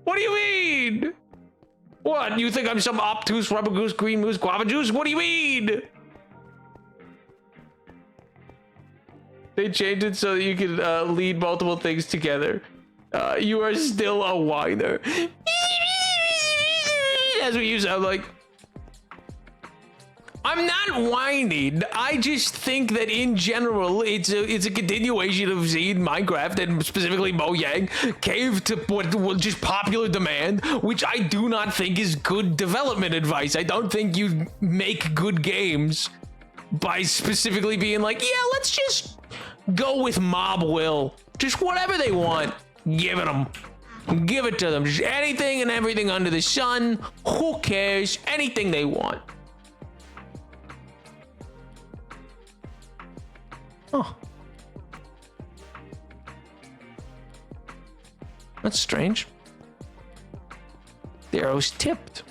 What do you mean? What? You think I'm some obtuse rubber goose, green moose, guava juice? What do you mean? They changed it so that you can lead multiple things together. You are still a whiner. That's what you sound like. I'm not whining. I just think that in general, it's a continuation of seeing Minecraft and specifically Mojang cave to what just popular demand, which I do not think is good development advice. I don't think you make good games by specifically being like, yeah, let's just go with mob will. Just whatever they want, give it them. Give it to them. Just anything and everything under the sun. Who cares? Anything they want. Oh. That's strange. The arrow's tipped.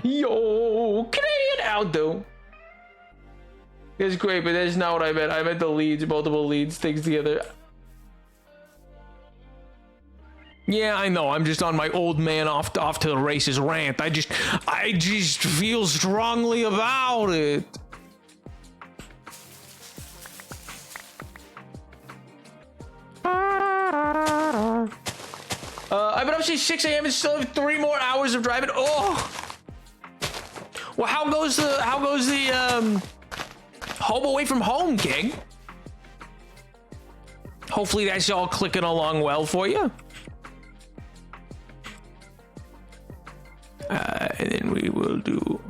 Yo, Canadian outdo. It's great, but that's not what I meant. I meant the leads, multiple leads, things together. Yeah, I know. I'm just on my old man off to the races rant. I just feel strongly about it. I've been up since 6 a.m. and still have 3 more hours of driving. Oh. Well, how goes the home away from home, King? Hopefully that's all clicking along well for you. And then we will do.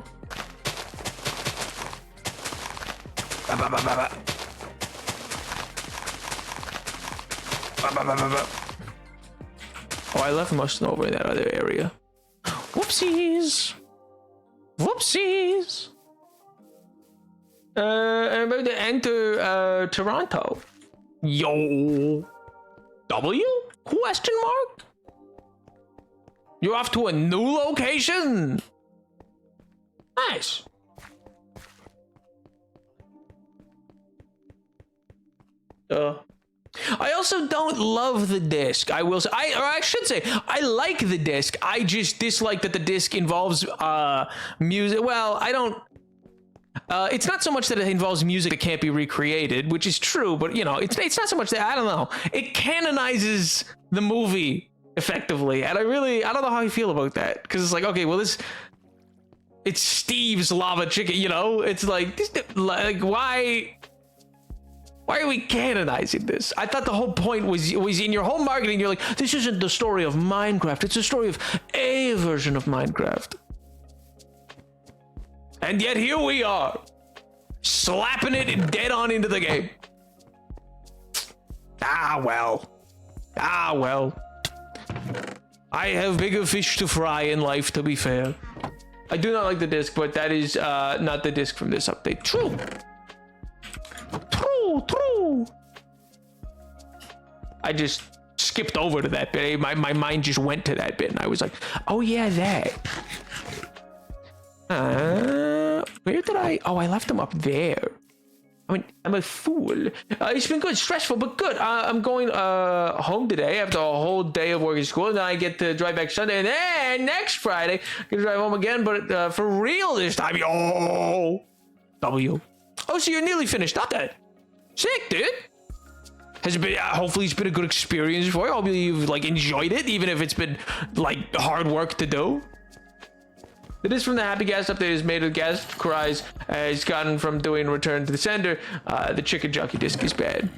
Oh, I left Mustang over in that other area. Whoopsies. Whoopsies. I'm about to enter Toronto. Yo. W? Question mark? You're off to a new location. Nice. I also don't love the disc. I will say, I should say, I like the disc. I just dislike that the disc involves music. Well, I don't. It's not so much that it involves music that can't be recreated, which is true, but you know, it's not so much that, I don't know. It canonizes the movie effectively, and I don't know how I feel about that, because it's like, okay, well, it's Steve's lava chicken, you know? It's like why are we canonizing this? I thought the whole point was in your whole marketing, you're like, this isn't the story of Minecraft, it's the story of a version of Minecraft. And yet here we are, slapping it dead on into the game. Ah, well. I have bigger fish to fry in life, to be fair. I do not like the disc, but that is not the disc from this update. True. I just skipped over to that bit. My mind just went to that bit, and I was like, oh yeah, that. Where did I? Oh, I left them up there. I mean, I'm a fool. It's been good, stressful, but good. I'm going home today after a whole day of work at school. And then I get to drive back Sunday. And then next Friday, I get to drive home again, but for real this time. Yo! W. Oh, so you're nearly finished up then. Sick, dude. Has it been, hopefully it's been a good experience for you. Hopefully you've, like, enjoyed it, even if it's been, like, hard work to do. The disc from the Happy Gas update is made with gas cries it's gotten from doing Return to the Sender. The Chicken Junkie disc is bad.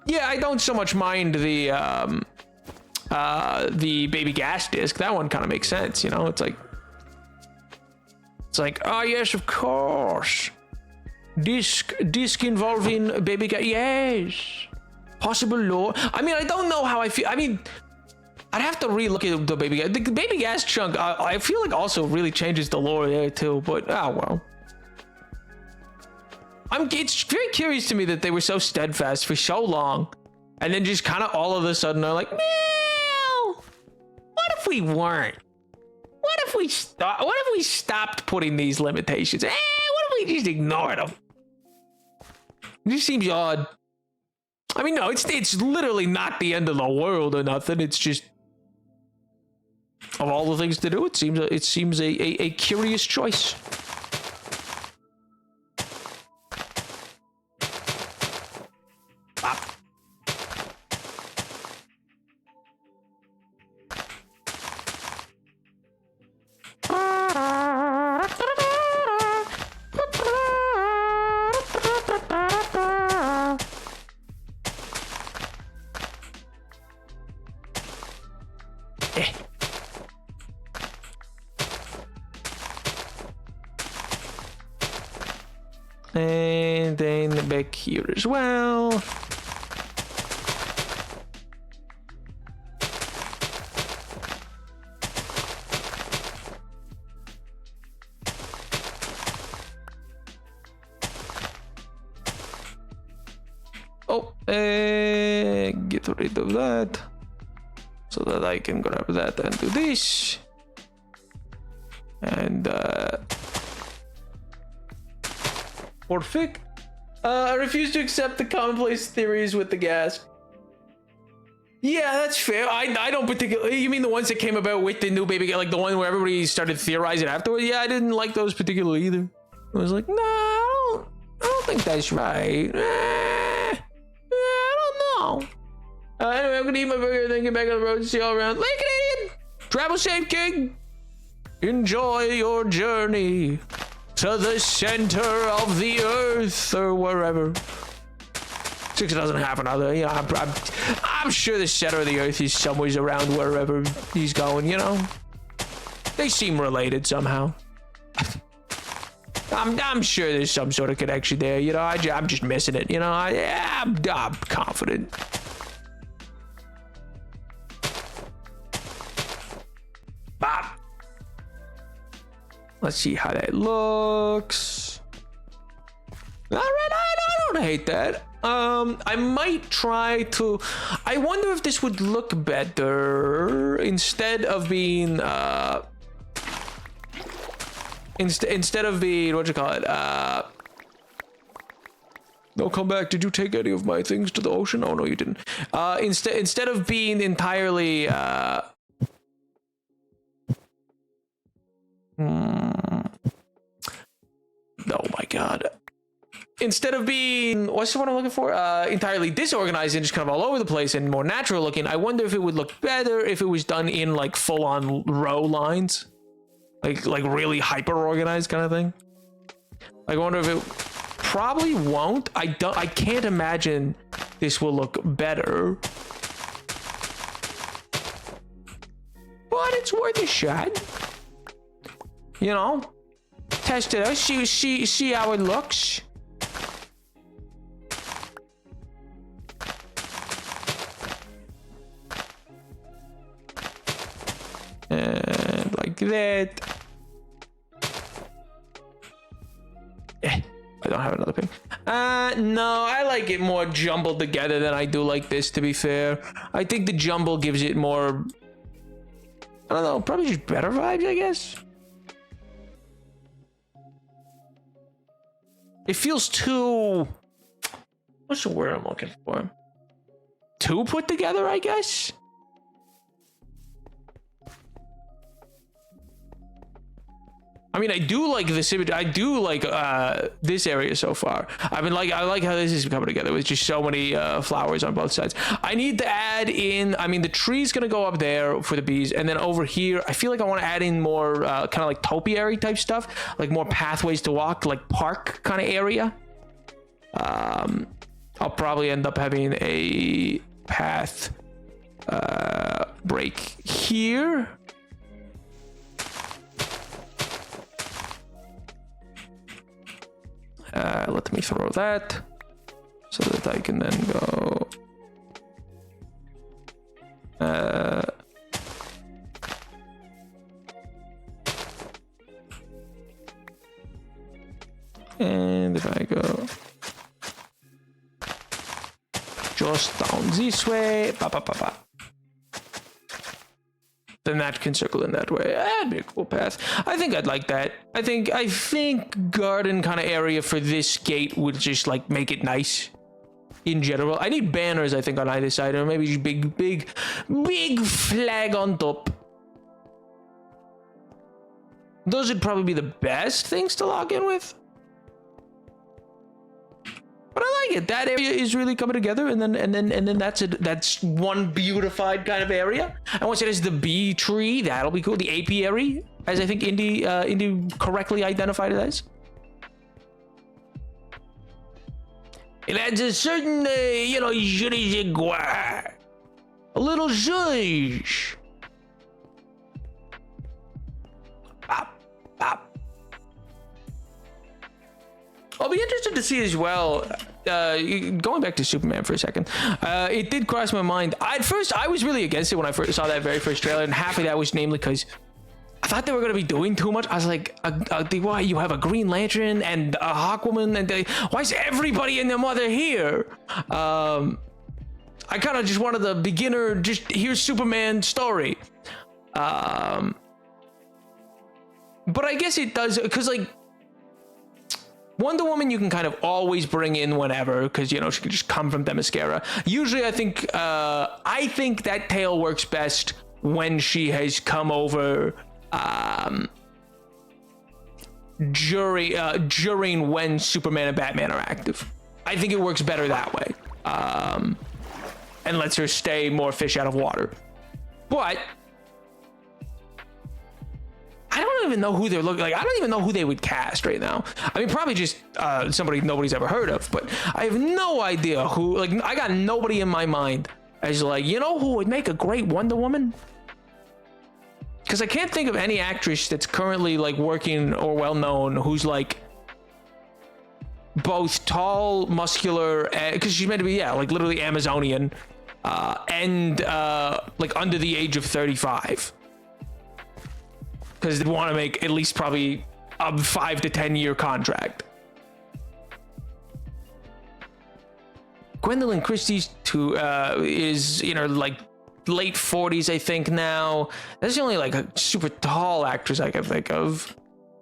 Yeah, I don't so much mind the Baby Gas disc. That one kind of makes sense, you know? It's like, oh yes, of course. Disc involving Baby Gas. Yes. Possible law. I mean, I don't know how I feel. I mean, I'd have to re-look at the Baby Gas. The Baby Gas chunk, I feel like also really changes the lore there too, but oh well. It's very curious to me that they were so steadfast for so long, and then just kind of all of a sudden they're like, well, what if we weren't? What if we stopped putting these limitations? What if we just ignored them? It just seems odd. I mean, no, it's literally not the end of the world or nothing. It's just, of all the things to do, it seems a curious choice. And then back here as well. Oh, get rid of that so that I can grab that and do this. And perfect. I refuse to accept the commonplace theories with the gas. Yeah, that's fair. I don't particularly. You mean the ones that came about with the new Baby Gas, like the one where everybody started theorizing afterwards? Yeah, I didn't like those particularly either. I was like, nah, I don't think that's right. I don't know. Anyway, I'm gonna eat my burger and then get back on the road and see you all around. Lake Canadian! Travel safe, King! Enjoy your journey to the center of the earth or wherever. 6 doesn't have another. You know, I'm sure the center of the earth is somewhere around wherever he's going, you know? They seem related somehow. I'm sure there's some sort of connection there, you know? I'm just missing it, you know? I'm confident. Bob. Let's see how that looks. All right, I don't hate that. I might try to. I wonder if this would look better instead of being instead of being, what you call it? No, come back. Did you take any of my things to the ocean? Oh no, you didn't. Instead of being entirely oh my god. Instead of being, what's the one I'm looking for? Entirely disorganized and just kind of all over the place and more natural looking, I wonder if it would look better if it was done in like full on row lines. Like really hyper organized kind of thing. I wonder if it probably won't. I can't imagine this will look better. But it's worth a shot. You know? Test it out, see how it looks. And like that. I don't have another ping. No, I like it more jumbled together than I do like this, to be fair. I think the jumble gives it more, I don't know, probably just better vibes, I guess. It feels too... What's the word I'm looking for? Too put together, I guess? I mean, I do like this image. I do like this area so far. I like how this is coming together with just so many flowers on both sides. I need to add in, I mean, the tree's gonna go up there for the bees, and then over here, I feel like I want to add in more kind of like topiary type stuff, like more pathways to walk, like park kind of area. I'll probably end up having a path break here. Let me throw that so that I can then go and if I go just down this way, then that can circle in that way. That'd be a cool path. I think I'd like that. I think garden kind of area for this gate would just like make it nice in general. I need banners, I think, on either side, or maybe just big flag on top. Those would probably be the best things to log in with. But I like it. That area is really coming together, and then that's it. That's one beautified kind of area. And once it has the bee tree, that'll be cool. The apiary, as I think Indy correctly identified it as. It adds a certain, je ne sais quoi. A little zhuzh. Bop, bop. I'll be interested to see as well, going back to Superman for a second, it did cross my mind. At first, I was really against it when I first saw that very first trailer, and half of that was namely because I thought they were going to be doing too much. I was like, why, you have a Green Lantern and a Hawkwoman, and why is everybody and their mother here? I kind of just wanted the beginner, just here's Superman's story. But I guess it does, because like, Wonder Woman you can kind of always bring in whenever, because she can just come from Themyscira. Usually I think that tale works best when she has come over during when Superman and Batman are active. I think it works better that way, and lets her stay more fish out of water. But I don't even know who they're looking like. I don't even know who they would cast right now. I mean, probably just somebody nobody's ever heard of, but I have no idea who. Like, I got nobody in my mind as like, who would make a great Wonder Woman? Because I can't think of any actress that's currently like working or well known who's like both tall, muscular, because she's meant to be, like literally Amazonian, and like under the age of 35. Because they want to make at least probably a 5 to 10 year contract. Gwendolyn Christie's is in her like late 40s, I think now. That's the only like a super tall actress I can think of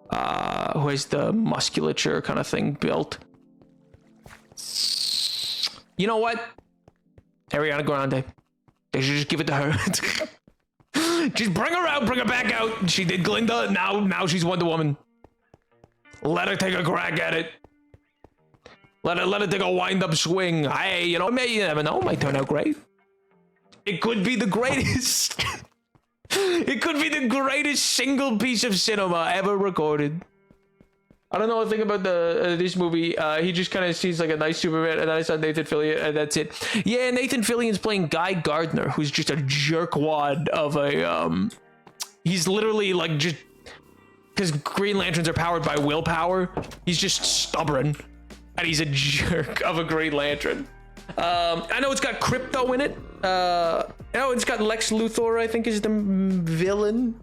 who has the musculature kind of thing built. You know what? Ariana Grande. They should just give it to her. Just bring her out, bring her back out. She did Glinda, now she's Wonder Woman. Let her take a crack at it. Let her take a wind-up swing. Hey, you never know, it might turn out great. It could be the greatest. It could be the greatest single piece of cinema ever recorded. I don't know what to think about this movie. He just kind of seems like a nice Superman, and then I saw Nathan Fillion, and that's it. Yeah, Nathan Fillion's playing Guy Gardner, who's just a jerkwad of a he's literally like just because Green Lanterns are powered by willpower. He's just stubborn, and he's a jerk of a Green Lantern. I know it's got Crypto in it. It's got Lex Luthor, I think, is the villain.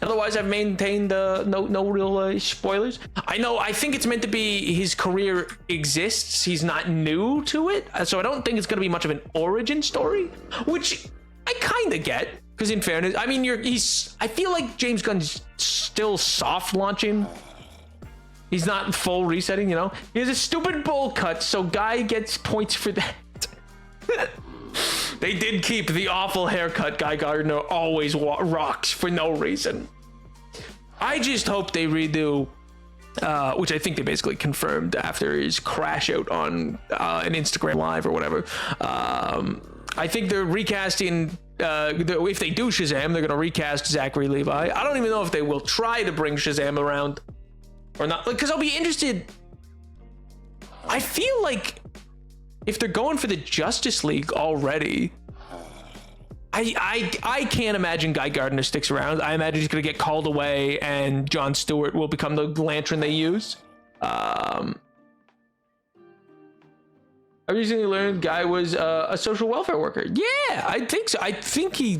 Otherwise, I've maintained no real spoilers. I think it's meant to be his career exists. He's not new to it. So I don't think it's going to be much of an origin story, which I kind of get. Because in fairness, I mean, I feel like James Gunn's still soft launching He's not full resetting, you know? He has a stupid bowl cut, so Guy gets points for that. They did keep the awful haircut Guy Gardner always rocks for no reason. I just hope they redo, which I think they basically confirmed after his crash out on an Instagram Live or whatever. I think they're recasting, if they do Shazam, they're going to recast Zachary Levi. I don't even know if they will try to bring Shazam around or not, because I'll be interested. I feel like if they're going for the Justice League already, I can't imagine Guy Gardner sticks around. I imagine he's going to get called away and Jon Stewart will become the Lantern they use. I recently learned Guy was a social welfare worker. Yeah, I think so. I think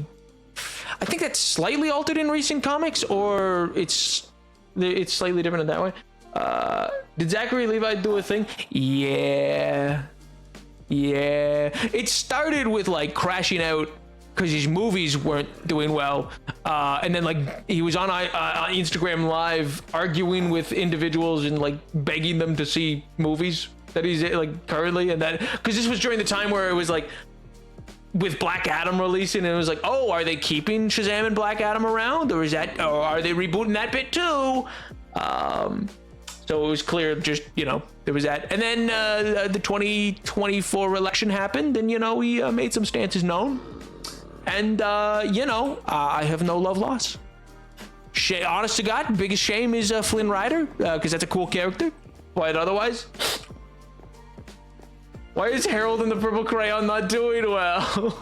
that's slightly altered in recent comics, or it's slightly different in that way. Did Zachary Levi do a thing? Yeah. It started with like crashing out because his movies weren't doing well, and then like he was on Instagram Live arguing with individuals and like begging them to see movies that he's like currently, and that because this was during the time where it was like with Black Adam releasing, and it was like, oh, are they keeping Shazam and Black Adam around, or are they rebooting that bit too? So it was clear, just, you know, there was that. And then the 2024 election happened, and, you know, he made some stances known. And, you know, I have no love lost. Honest to God, biggest shame is Flynn Rider, because that's a cool character. But otherwise, why is Harold and the Purple Crayon not doing well?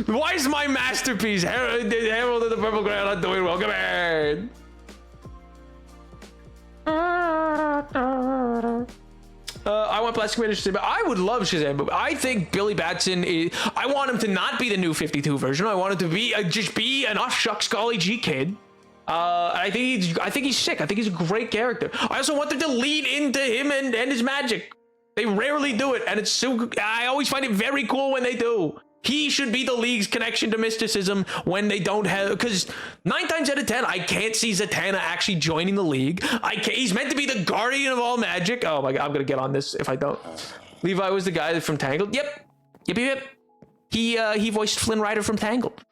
Why is my masterpiece, Harold and the Purple Crayon, not doing well? Come here. I want Plastic Man Shazam. I would love Shazam, but I think Billy Batson is. I want him to not be the new 52 version. I want him to be just be an off shucks golly G kid. I think he's sick. I think he's a great character. I also want them to lean into him and his magic. They rarely do it, and it's so. I always find it very cool when they do. He should be the League's connection to mysticism when they don't have, because 9 times out of 10, I can't see Zatanna actually joining the League. He's meant to be the guardian of all magic. Oh my God, I'm gonna get on this if I don't. Levi was the guy from Tangled. Yep. He voiced Flynn Rider from Tangled.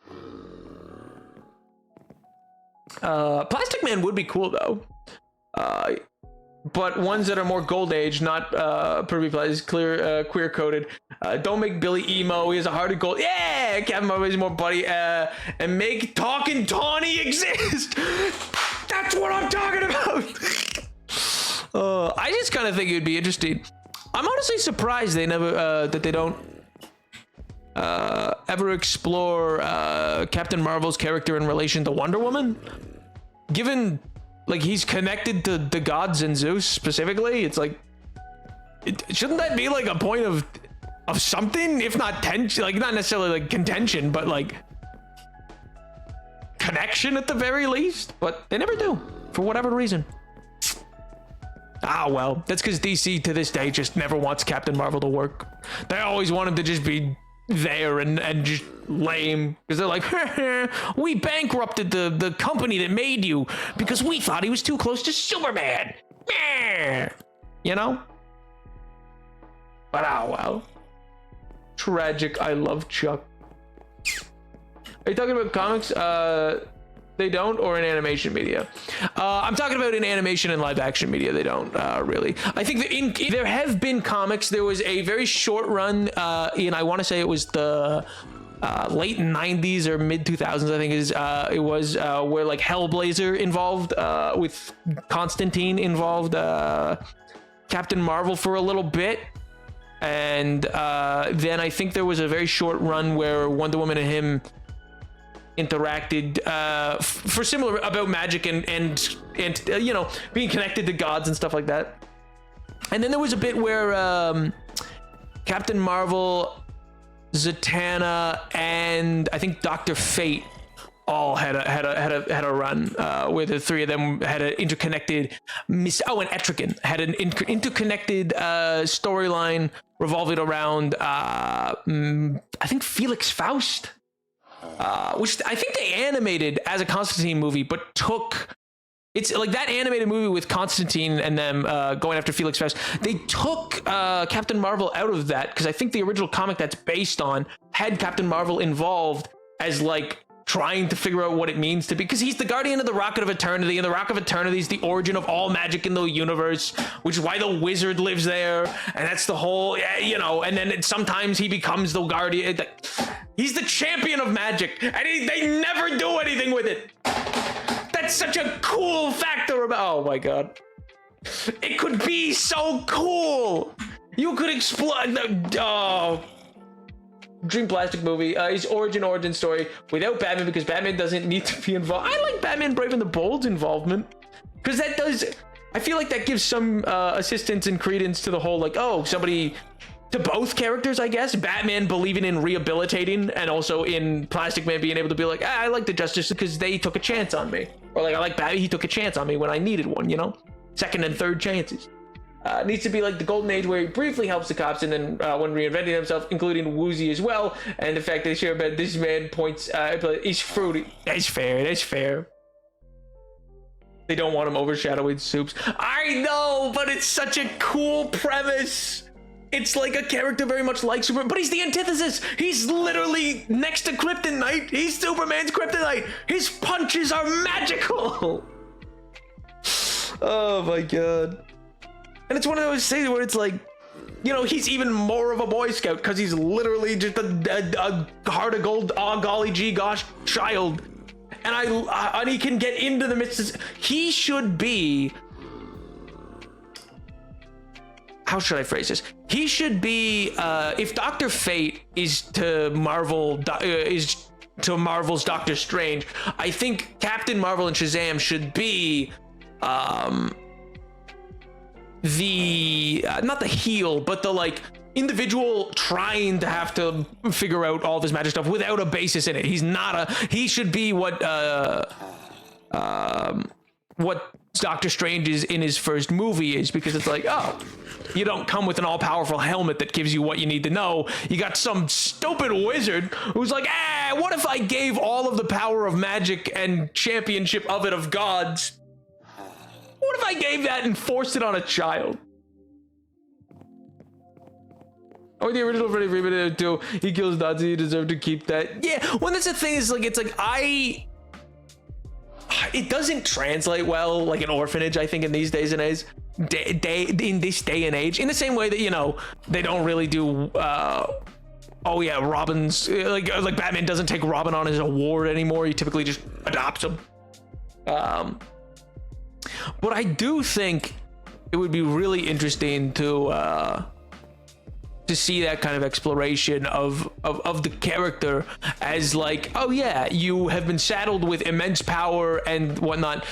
Plastic Man would be cool though. But ones that are more gold age, not queer coded. Don't make Billy emo. He has a heart of gold. Yeah, Captain Marvel is more buddy. And make Talking Tawny exist. That's what I'm talking about. I just kind of think it would be interesting. I'm honestly surprised they never that they don't ever explore Captain Marvel's character in relation to Wonder Woman, given. Like, he's connected to the gods and Zeus specifically. It's like, shouldn't that be like a point of something, if not tension, like not necessarily like contention, but like connection at the very least? But they never do, for whatever reason. Ah, well, that's because DC to this day just never wants Captain Marvel to work. They always want him to just be there and just lame, because they're like, we bankrupted the company that made you because we thought he was too close to Superman. You know? But well. Tragic. I love Chuck. Are you talking about comics? They don't, or in animation media? I'm talking about in animation and live action media. They don't really. I think that there have been comics. There was a very short run in, I want to say it was the late 90s or mid 2000s. I think it was where like Hellblazer involved with Constantine involved Captain Marvel for a little bit. And then I think there was a very short run where Wonder Woman and him interacted for similar about magic and you know, being connected to gods and stuff like that. And then there was a bit where Captain Marvel, Zatanna, and I think Dr. Fate all had a run where the three of them had an interconnected and Etrigan had an interconnected storyline revolving around I think Felix Faust, which I think they animated as a Constantine movie, but took It's like that animated movie with Constantine and them going after Felix Faust. They took Captain Marvel out of that because I think the original comic that's based on had Captain Marvel involved as like trying to figure out what it means to be, because he's the guardian of the Rocket of Eternity, and the Rock of Eternity is the origin of all magic in the universe, which is why the wizard lives there, and that's the whole, you know, and then sometimes he becomes the guardian. He's the champion of magic, and they never do anything with it. That's such a cool factor about, oh my god. It could be so cool. You could explore, oh. Dream Plastic movie, his origin story without Batman, because Batman doesn't need to be involved. I like Batman Brave and the Bold's involvement, because that does, I feel like that gives some assistance and credence to the whole, like, oh, somebody, to both characters, I guess. Batman believing in rehabilitating, and also in Plastic Man being able to be like, I like the Justice because they took a chance on me. Or like, I like Batman, he took a chance on me when I needed one, you know? Second and third chances. Needs to be like the Golden Age, where he briefly helps the cops, and then when reinventing himself, including Woozy as well, and the fact they share about this man points, he's fruity. That's fair, that's fair. They don't want him overshadowing Soups. I know, but it's such a cool premise. It's like a character very much like Superman, but he's the antithesis. He's literally next to Kryptonite. He's Superman's Kryptonite. His punches are magical. Oh my god. And it's one of those things where it's like, you know, he's even more of a Boy Scout because he's literally just a heart of gold, oh golly gee gosh child. And he can get into the midst of, he should be, how should I phrase this? He should be, if Dr. Fate is to Marvel's Doctor Strange, I think Captain Marvel and Shazam should be, not the heel, but the like individual trying to have to figure out all this magic stuff without a basis in it. He should be what Doctor Strange is in his first movie is, because it's like, oh, you don't come with an all-powerful helmet that gives you what you need to know. You got some stupid wizard who's like, what if I gave all of the power of magic and championship of it of gods? What if I gave that and forced it on a child? Or the original Freddy Freeman too. He kills Nazi. He deserved to keep that. Yeah. Well, that's the thing is like, it's like it doesn't translate well like an orphanage. I think in these days and age, in this day and age, in the same way that, you know, they don't really do. Oh yeah, Robin's like Batman doesn't take Robin on his award anymore. He typically just adopts him. But I do think it would be really interesting to see that kind of exploration of the character as like, oh yeah, you have been saddled with immense power and whatnot,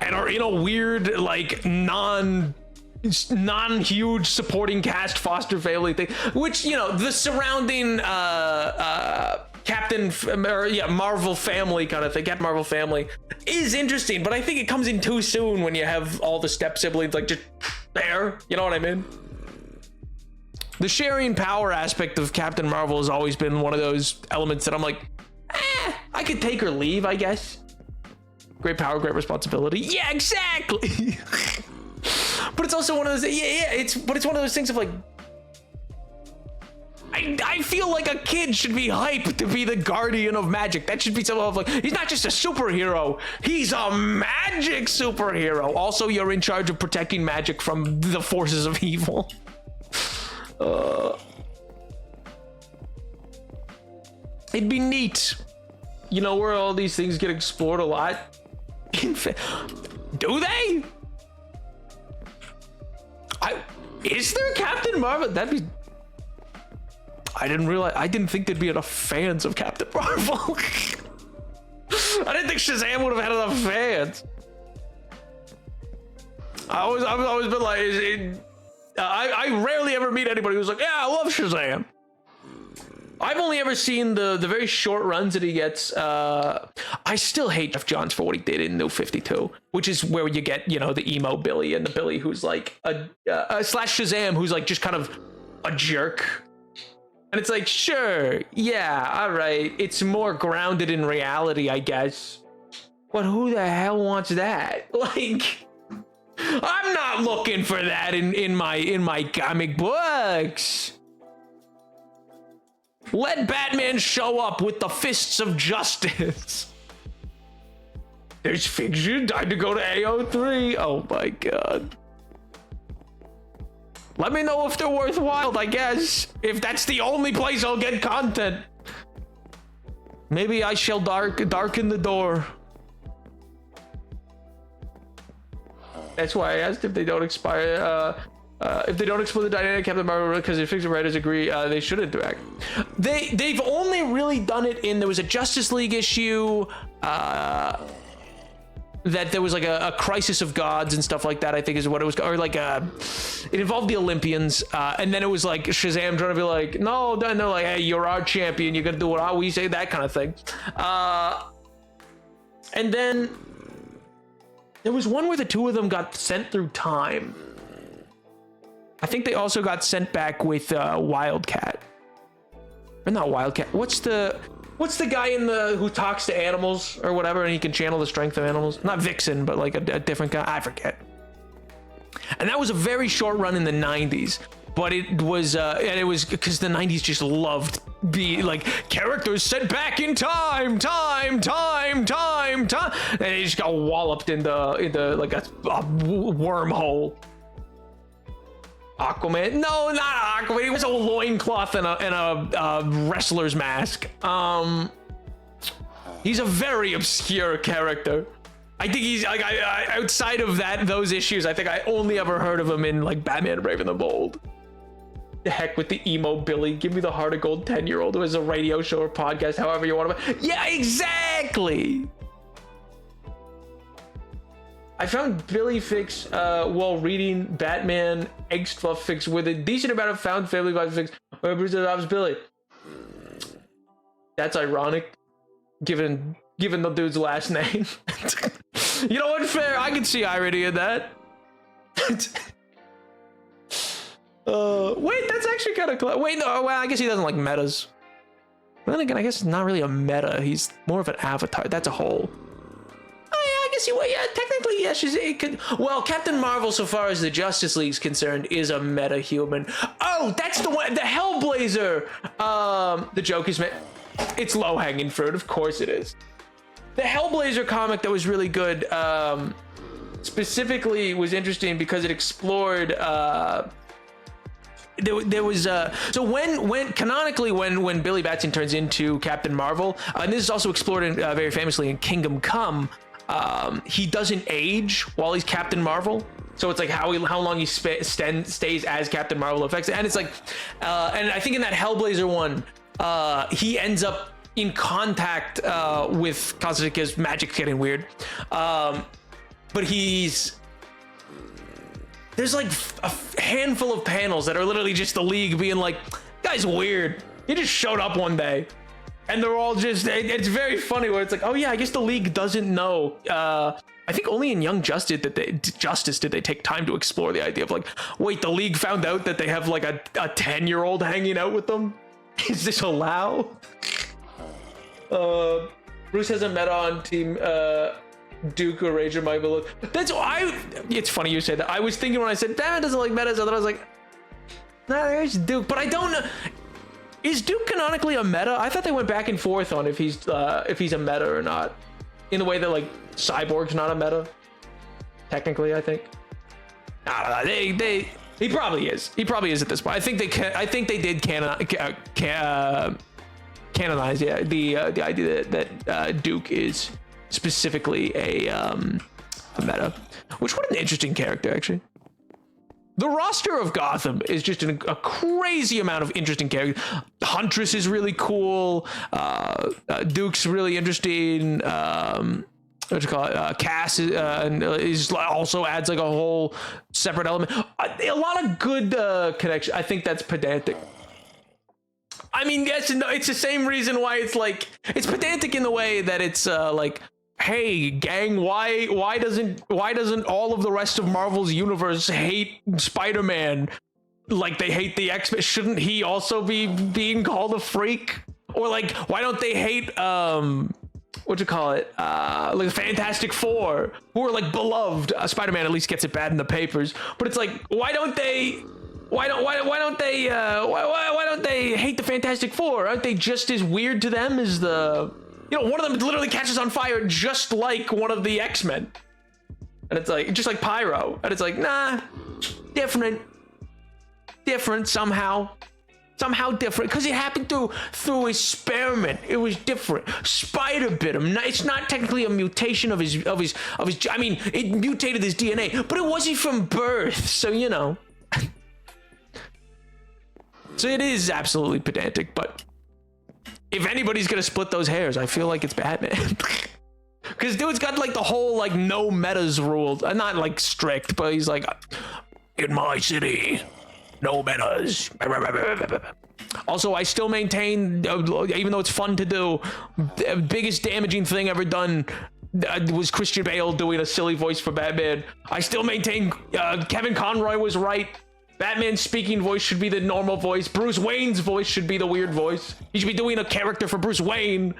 and are in a weird like non-huge supporting cast foster family thing, which, you know, the surrounding Marvel family kind of thing, Captain Marvel family is interesting, but I think it comes in too soon when you have all the step siblings like just there, you know what I mean? The sharing power aspect of Captain Marvel has always been one of those elements that I'm like, I could take or leave, I guess. Great power, great responsibility. Yeah, exactly. But it's also one of those, it's one of those things of like, I feel like a kid should be hyped to be the guardian of magic. That should be something of like, he's not just a superhero, he's a magic superhero. Also, you're in charge of protecting magic from the forces of evil. It'd be neat, you know, where all these things get explored a lot. Do they? Is there Captain Marvel? That'd be. I didn't think there'd be enough fans of Captain Marvel. I didn't think Shazam would have had enough fans. I've always been like, I rarely ever meet anybody who's like, yeah, I love Shazam. I've only ever seen the very short runs that he gets. I still hate Jeff Johns for what he did in New 52, which is where you get, you know, the emo Billy and the Billy who's like slash Shazam, who's like just kind of a jerk. And it's like, sure, yeah, all right. It's more grounded in reality, I guess. But who the hell wants that? Like, I'm not looking for that in my comic books. Let Batman show up with the fists of justice. There's fiction. Time to go to AO3. Oh my god. Let me know if they're worthwhile, I guess. If that's the only place I'll get content. Maybe I shall darken the door. That's why I asked if they don't expire. If they don't explore the dynamic Captain Marvel, because the fiction writers agree they should interact. They've only really done it in, there was a Justice League issue that there was like a crisis of gods and stuff like that, I think is what it was, or like it involved the Olympians, and then it was like Shazam trying to be like, no, then they're like, hey, you're our champion, you're gonna do what we say, that kind of thing. And then there was one where the two of them got sent through time. I think they also got sent back with Wildcat. Or not Wildcat. What's the guy in the who talks to animals or whatever, and he can channel the strength of animals? Not Vixen, but like a different guy. I forget. And that was a very short run in the 90s. But it was, and it was because the 90s just loved like characters sent back in time, and they just got walloped in the like a wormhole. Aquaman? No, not Aquaman. He was a loincloth and a wrestler's mask. He's a very obscure character. I think he's like I outside of those issues, I think I only ever heard of him in like Batman Brave and the Bold. The heck with the emo Billy. Give me the heart of gold 10-year-old who has a radio show or podcast, however you want to. Yeah, exactly. I found Billy Fix while reading Batman Angst Fluff Fix with a decent amount of found family vibe fix. Where Billy? That's ironic, given the dude's last name. You know what? Fair. I can see irony in that. Wait, that's actually kind of close. Wait, no. Well, I guess he doesn't like metas. But then again, I guess it's not really a meta. He's more of an avatar. That's a whole. Yeah, technically, yes. It could. Well, Captain Marvel, so far as the Justice League's concerned, is a meta-human. Oh, that's the one. The Hellblazer. The joke is, it's low-hanging fruit. Of course it is. The Hellblazer comic that was really good. Specifically, was interesting because it explored. There was so when canonically when Billy Batson turns into Captain Marvel, and this is also explored very famously in Kingdom Come. He doesn't age while he's Captain Marvel, so it's like how long he stays as Captain Marvel affects it. And it's like and I think in that Hellblazer one, he ends up in contact with Constantine because magic's getting weird, but there's like a handful of panels that are literally just the League being like, guy's weird, he just showed up one day. And they're all just, it's very funny where it's like, oh yeah, I guess the League doesn't know. I think only in Young Justice did they take time to explore the idea of like, wait, the League found out that they have like a 10-year-old hanging out with them? Is this allowed? Bruce has a meta on Team Duke or Ranger might be look. It's funny you say that. I was thinking when I said, Batman doesn't like metas, and then I was like, nah, there's Duke. But I don't know. Is Duke canonically a meta? I thought they went back and forth on if he's a meta or not. In the way that like Cyborg's not a meta. Technically, I think. I don't know. He probably is. He probably is at this point. I think they did canonize the idea that Duke is specifically a meta. Which, what an interesting character actually. The roster of Gotham is just a crazy amount of interesting characters. Huntress is really cool. Duke's really interesting. What you call it? Cass is also adds like a whole separate element. A lot of good connection. I think that's pedantic. I mean, yes, no, it's the same reason why it's like it's pedantic in the way that it's like, hey gang, why doesn't all of the rest of Marvel's universe hate Spider-Man like they hate the X-Men? Shouldn't he also be being called a freak? Or like, why don't they hate what you call it, like the Fantastic Four, who are like beloved. Spider-Man at least gets it bad in the papers, but it's like, why don't they hate the Fantastic Four? Aren't they just as weird to them as the, you know, one of them literally catches on fire just like one of the X-Men, and it's like just like Pyro, and it's like, nah, different somehow different, because it happened through experiment. It was different. Spider bit him. It's not technically a mutation of his. I mean, it mutated his DNA, but it wasn't from birth. So you know. So it is absolutely pedantic. But if anybody's gonna split those hairs, I feel like it's Batman. Because dude's got like the whole like no metas rule. Not like strict, but he's like, in my city, no metas. Also, I still maintain, even though it's fun to do, the biggest damaging thing ever done was Christian Bale doing a silly voice for Batman. I still maintain Kevin Conroy was right. Batman's speaking voice should be the normal voice. Bruce Wayne's voice should be the weird voice. He should be doing a character for Bruce Wayne.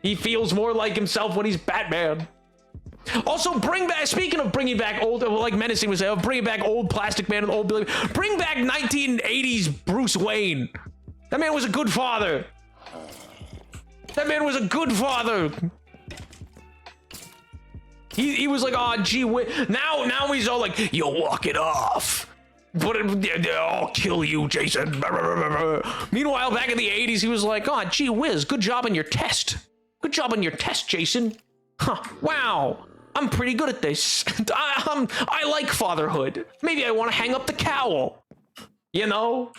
He feels more like himself when he's Batman. Also, speaking of bringing back old, like Menacing was saying, bringing back old Plastic Man and old Billy, bring back 1980s Bruce Wayne. That man was a good father. He was like, oh, gee, now he's all like, you'll walk it off. But I'll kill you, Jason. Meanwhile, back in the 80s, he was like, oh, gee whiz, good job on your test. Good job on your test, Jason. Huh, wow. I'm pretty good at this. I like fatherhood. Maybe I want to hang up the cowl. You know?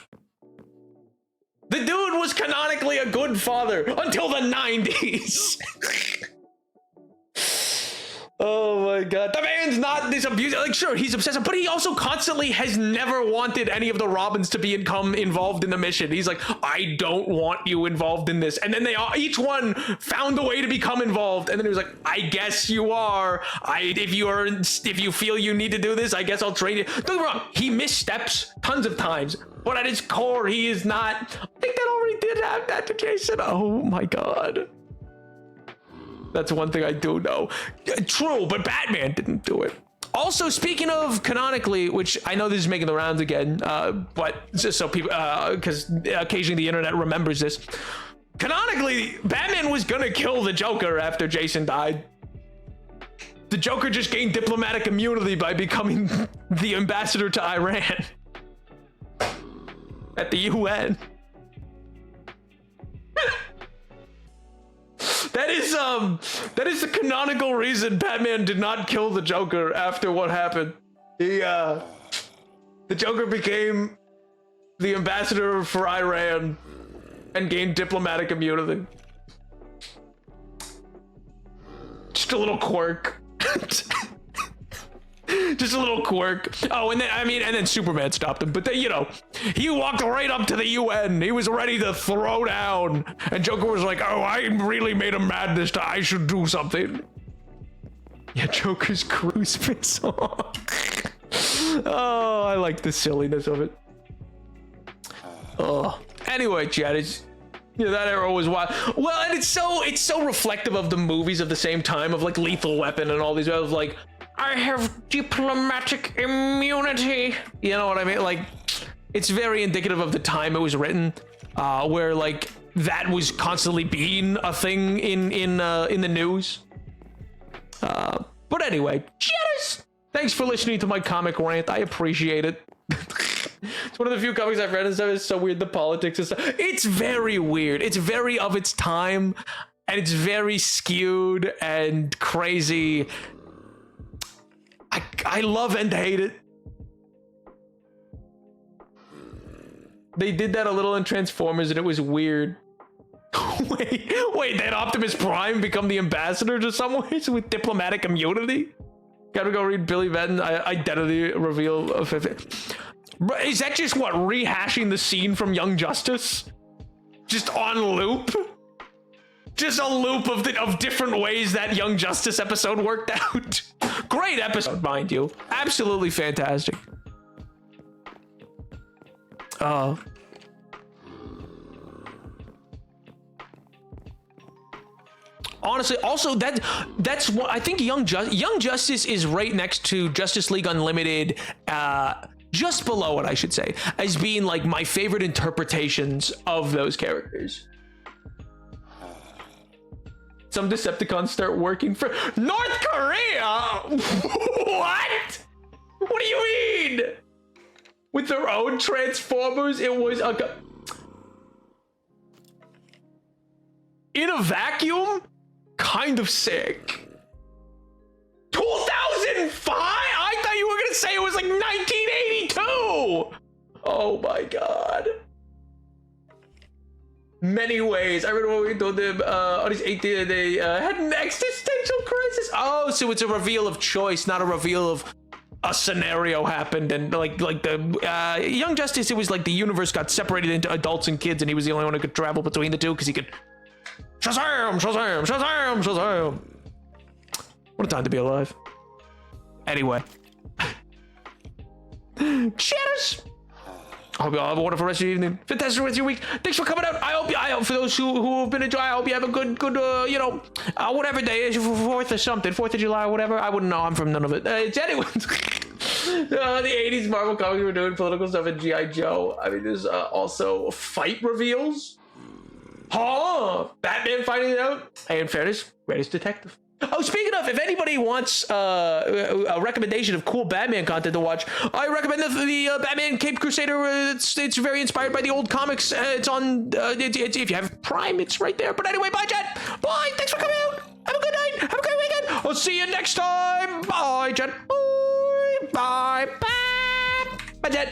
The dude was canonically a good father until the 90s. Oh my god. The man's not this abusive. Like, sure, he's obsessive, but he also constantly has never wanted any of the Robins to become involved in the mission. He's like, I don't want you involved in this. And then they all, each one found a way to become involved. And then he was like, I guess you are. If you feel you need to do this, I guess I'll train you. Don't get me wrong. He missteps tons of times, but at his core, he is not. I think that already did have that to Jason. Oh my god. That's one thing I do know. True, but Batman didn't do it. Also, speaking of canonically, which I know this is making the rounds again, but just so people, because occasionally the internet remembers this. Canonically, Batman was gonna kill the Joker after Jason died. The Joker just gained diplomatic immunity by becoming the ambassador to Iran at the UN. That is the canonical reason Batman did not kill the Joker after what happened. The Joker became the ambassador for Iran and gained diplomatic immunity. Just a little quirk. Just a little quirk. Oh, and then Superman stopped him. But then, you know, he walked right up to the UN. He was ready to throw down. And Joker was like, oh, I really made him mad this time. I should do something. Yeah, Joker's crucifix song. Oh, I like the silliness of it. Oh. Anyway, Chad, that era was wild. Well, and it's so reflective of the movies of the same time, of like Lethal Weapon and all these others, like, I have diplomatic immunity. You know what I mean? Like, it's very indicative of the time it was written, where like that was constantly being a thing in the news. But anyway, cheers! Thanks for listening to my comic rant. I appreciate it. It's one of the few comics I've read and stuff. It's so weird, the politics and stuff. It's very weird. It's very of its time, and it's very skewed and crazy. I love and hate it. They did that a little in Transformers and it was weird. wait, did Optimus Prime become the ambassador to some ways with diplomatic immunity? Gotta go read Billy Benton, Identity Reveal of 50. Is that just what, rehashing the scene from Young Justice? Just on loop? Just a loop of different ways that Young Justice episode worked out. Great episode, mind you. Absolutely fantastic. honestly, also that's what I think. Young Justice is right next to Justice League Unlimited, just below it, I should say, as being like my favorite interpretations of those characters. Some Decepticons start working for North Korea. What? What do you mean? With their own Transformers, it was in a vacuum, kind of sick. 2005? I thought you were gonna say it was like 1982. Oh my god. Many ways. I remember when we told them on his 18th, they had an existential crisis. Oh, so it's a reveal of choice, not a reveal of a scenario happened. And like the Young Justice, it was like the universe got separated into adults and kids, and he was the only one who could travel between the two because he could Shazam, Shazam, Shazam, Shazam. What a time to be alive. Anyway. Cheers! I hope you all have a wonderful rest of your evening. Fantastic rest of your week. Thanks for coming out. I hope for those who have been enjoying, I hope you have a good whatever day it is, 4th or something, 4th of July, whatever. I wouldn't know. I'm from none of it. It's anyways. The 80s Marvel comics were doing political stuff in G.I. Joe. I mean, there's also fight reveals. Oh, Batman finding it out. Hey, in fairness, greatest detective. Oh, speaking of, if anybody wants a recommendation of cool Batman content to watch, I recommend the Batman Cape Crusader. It's very inspired by the old comics. It's on, if you have Prime, it's right there. But anyway, bye, Jen. Bye. Thanks for coming out. Have a good night. Have a great weekend. I'll see you next time. Bye, Jen. Bye. Bye. Bye. Bye, Jen.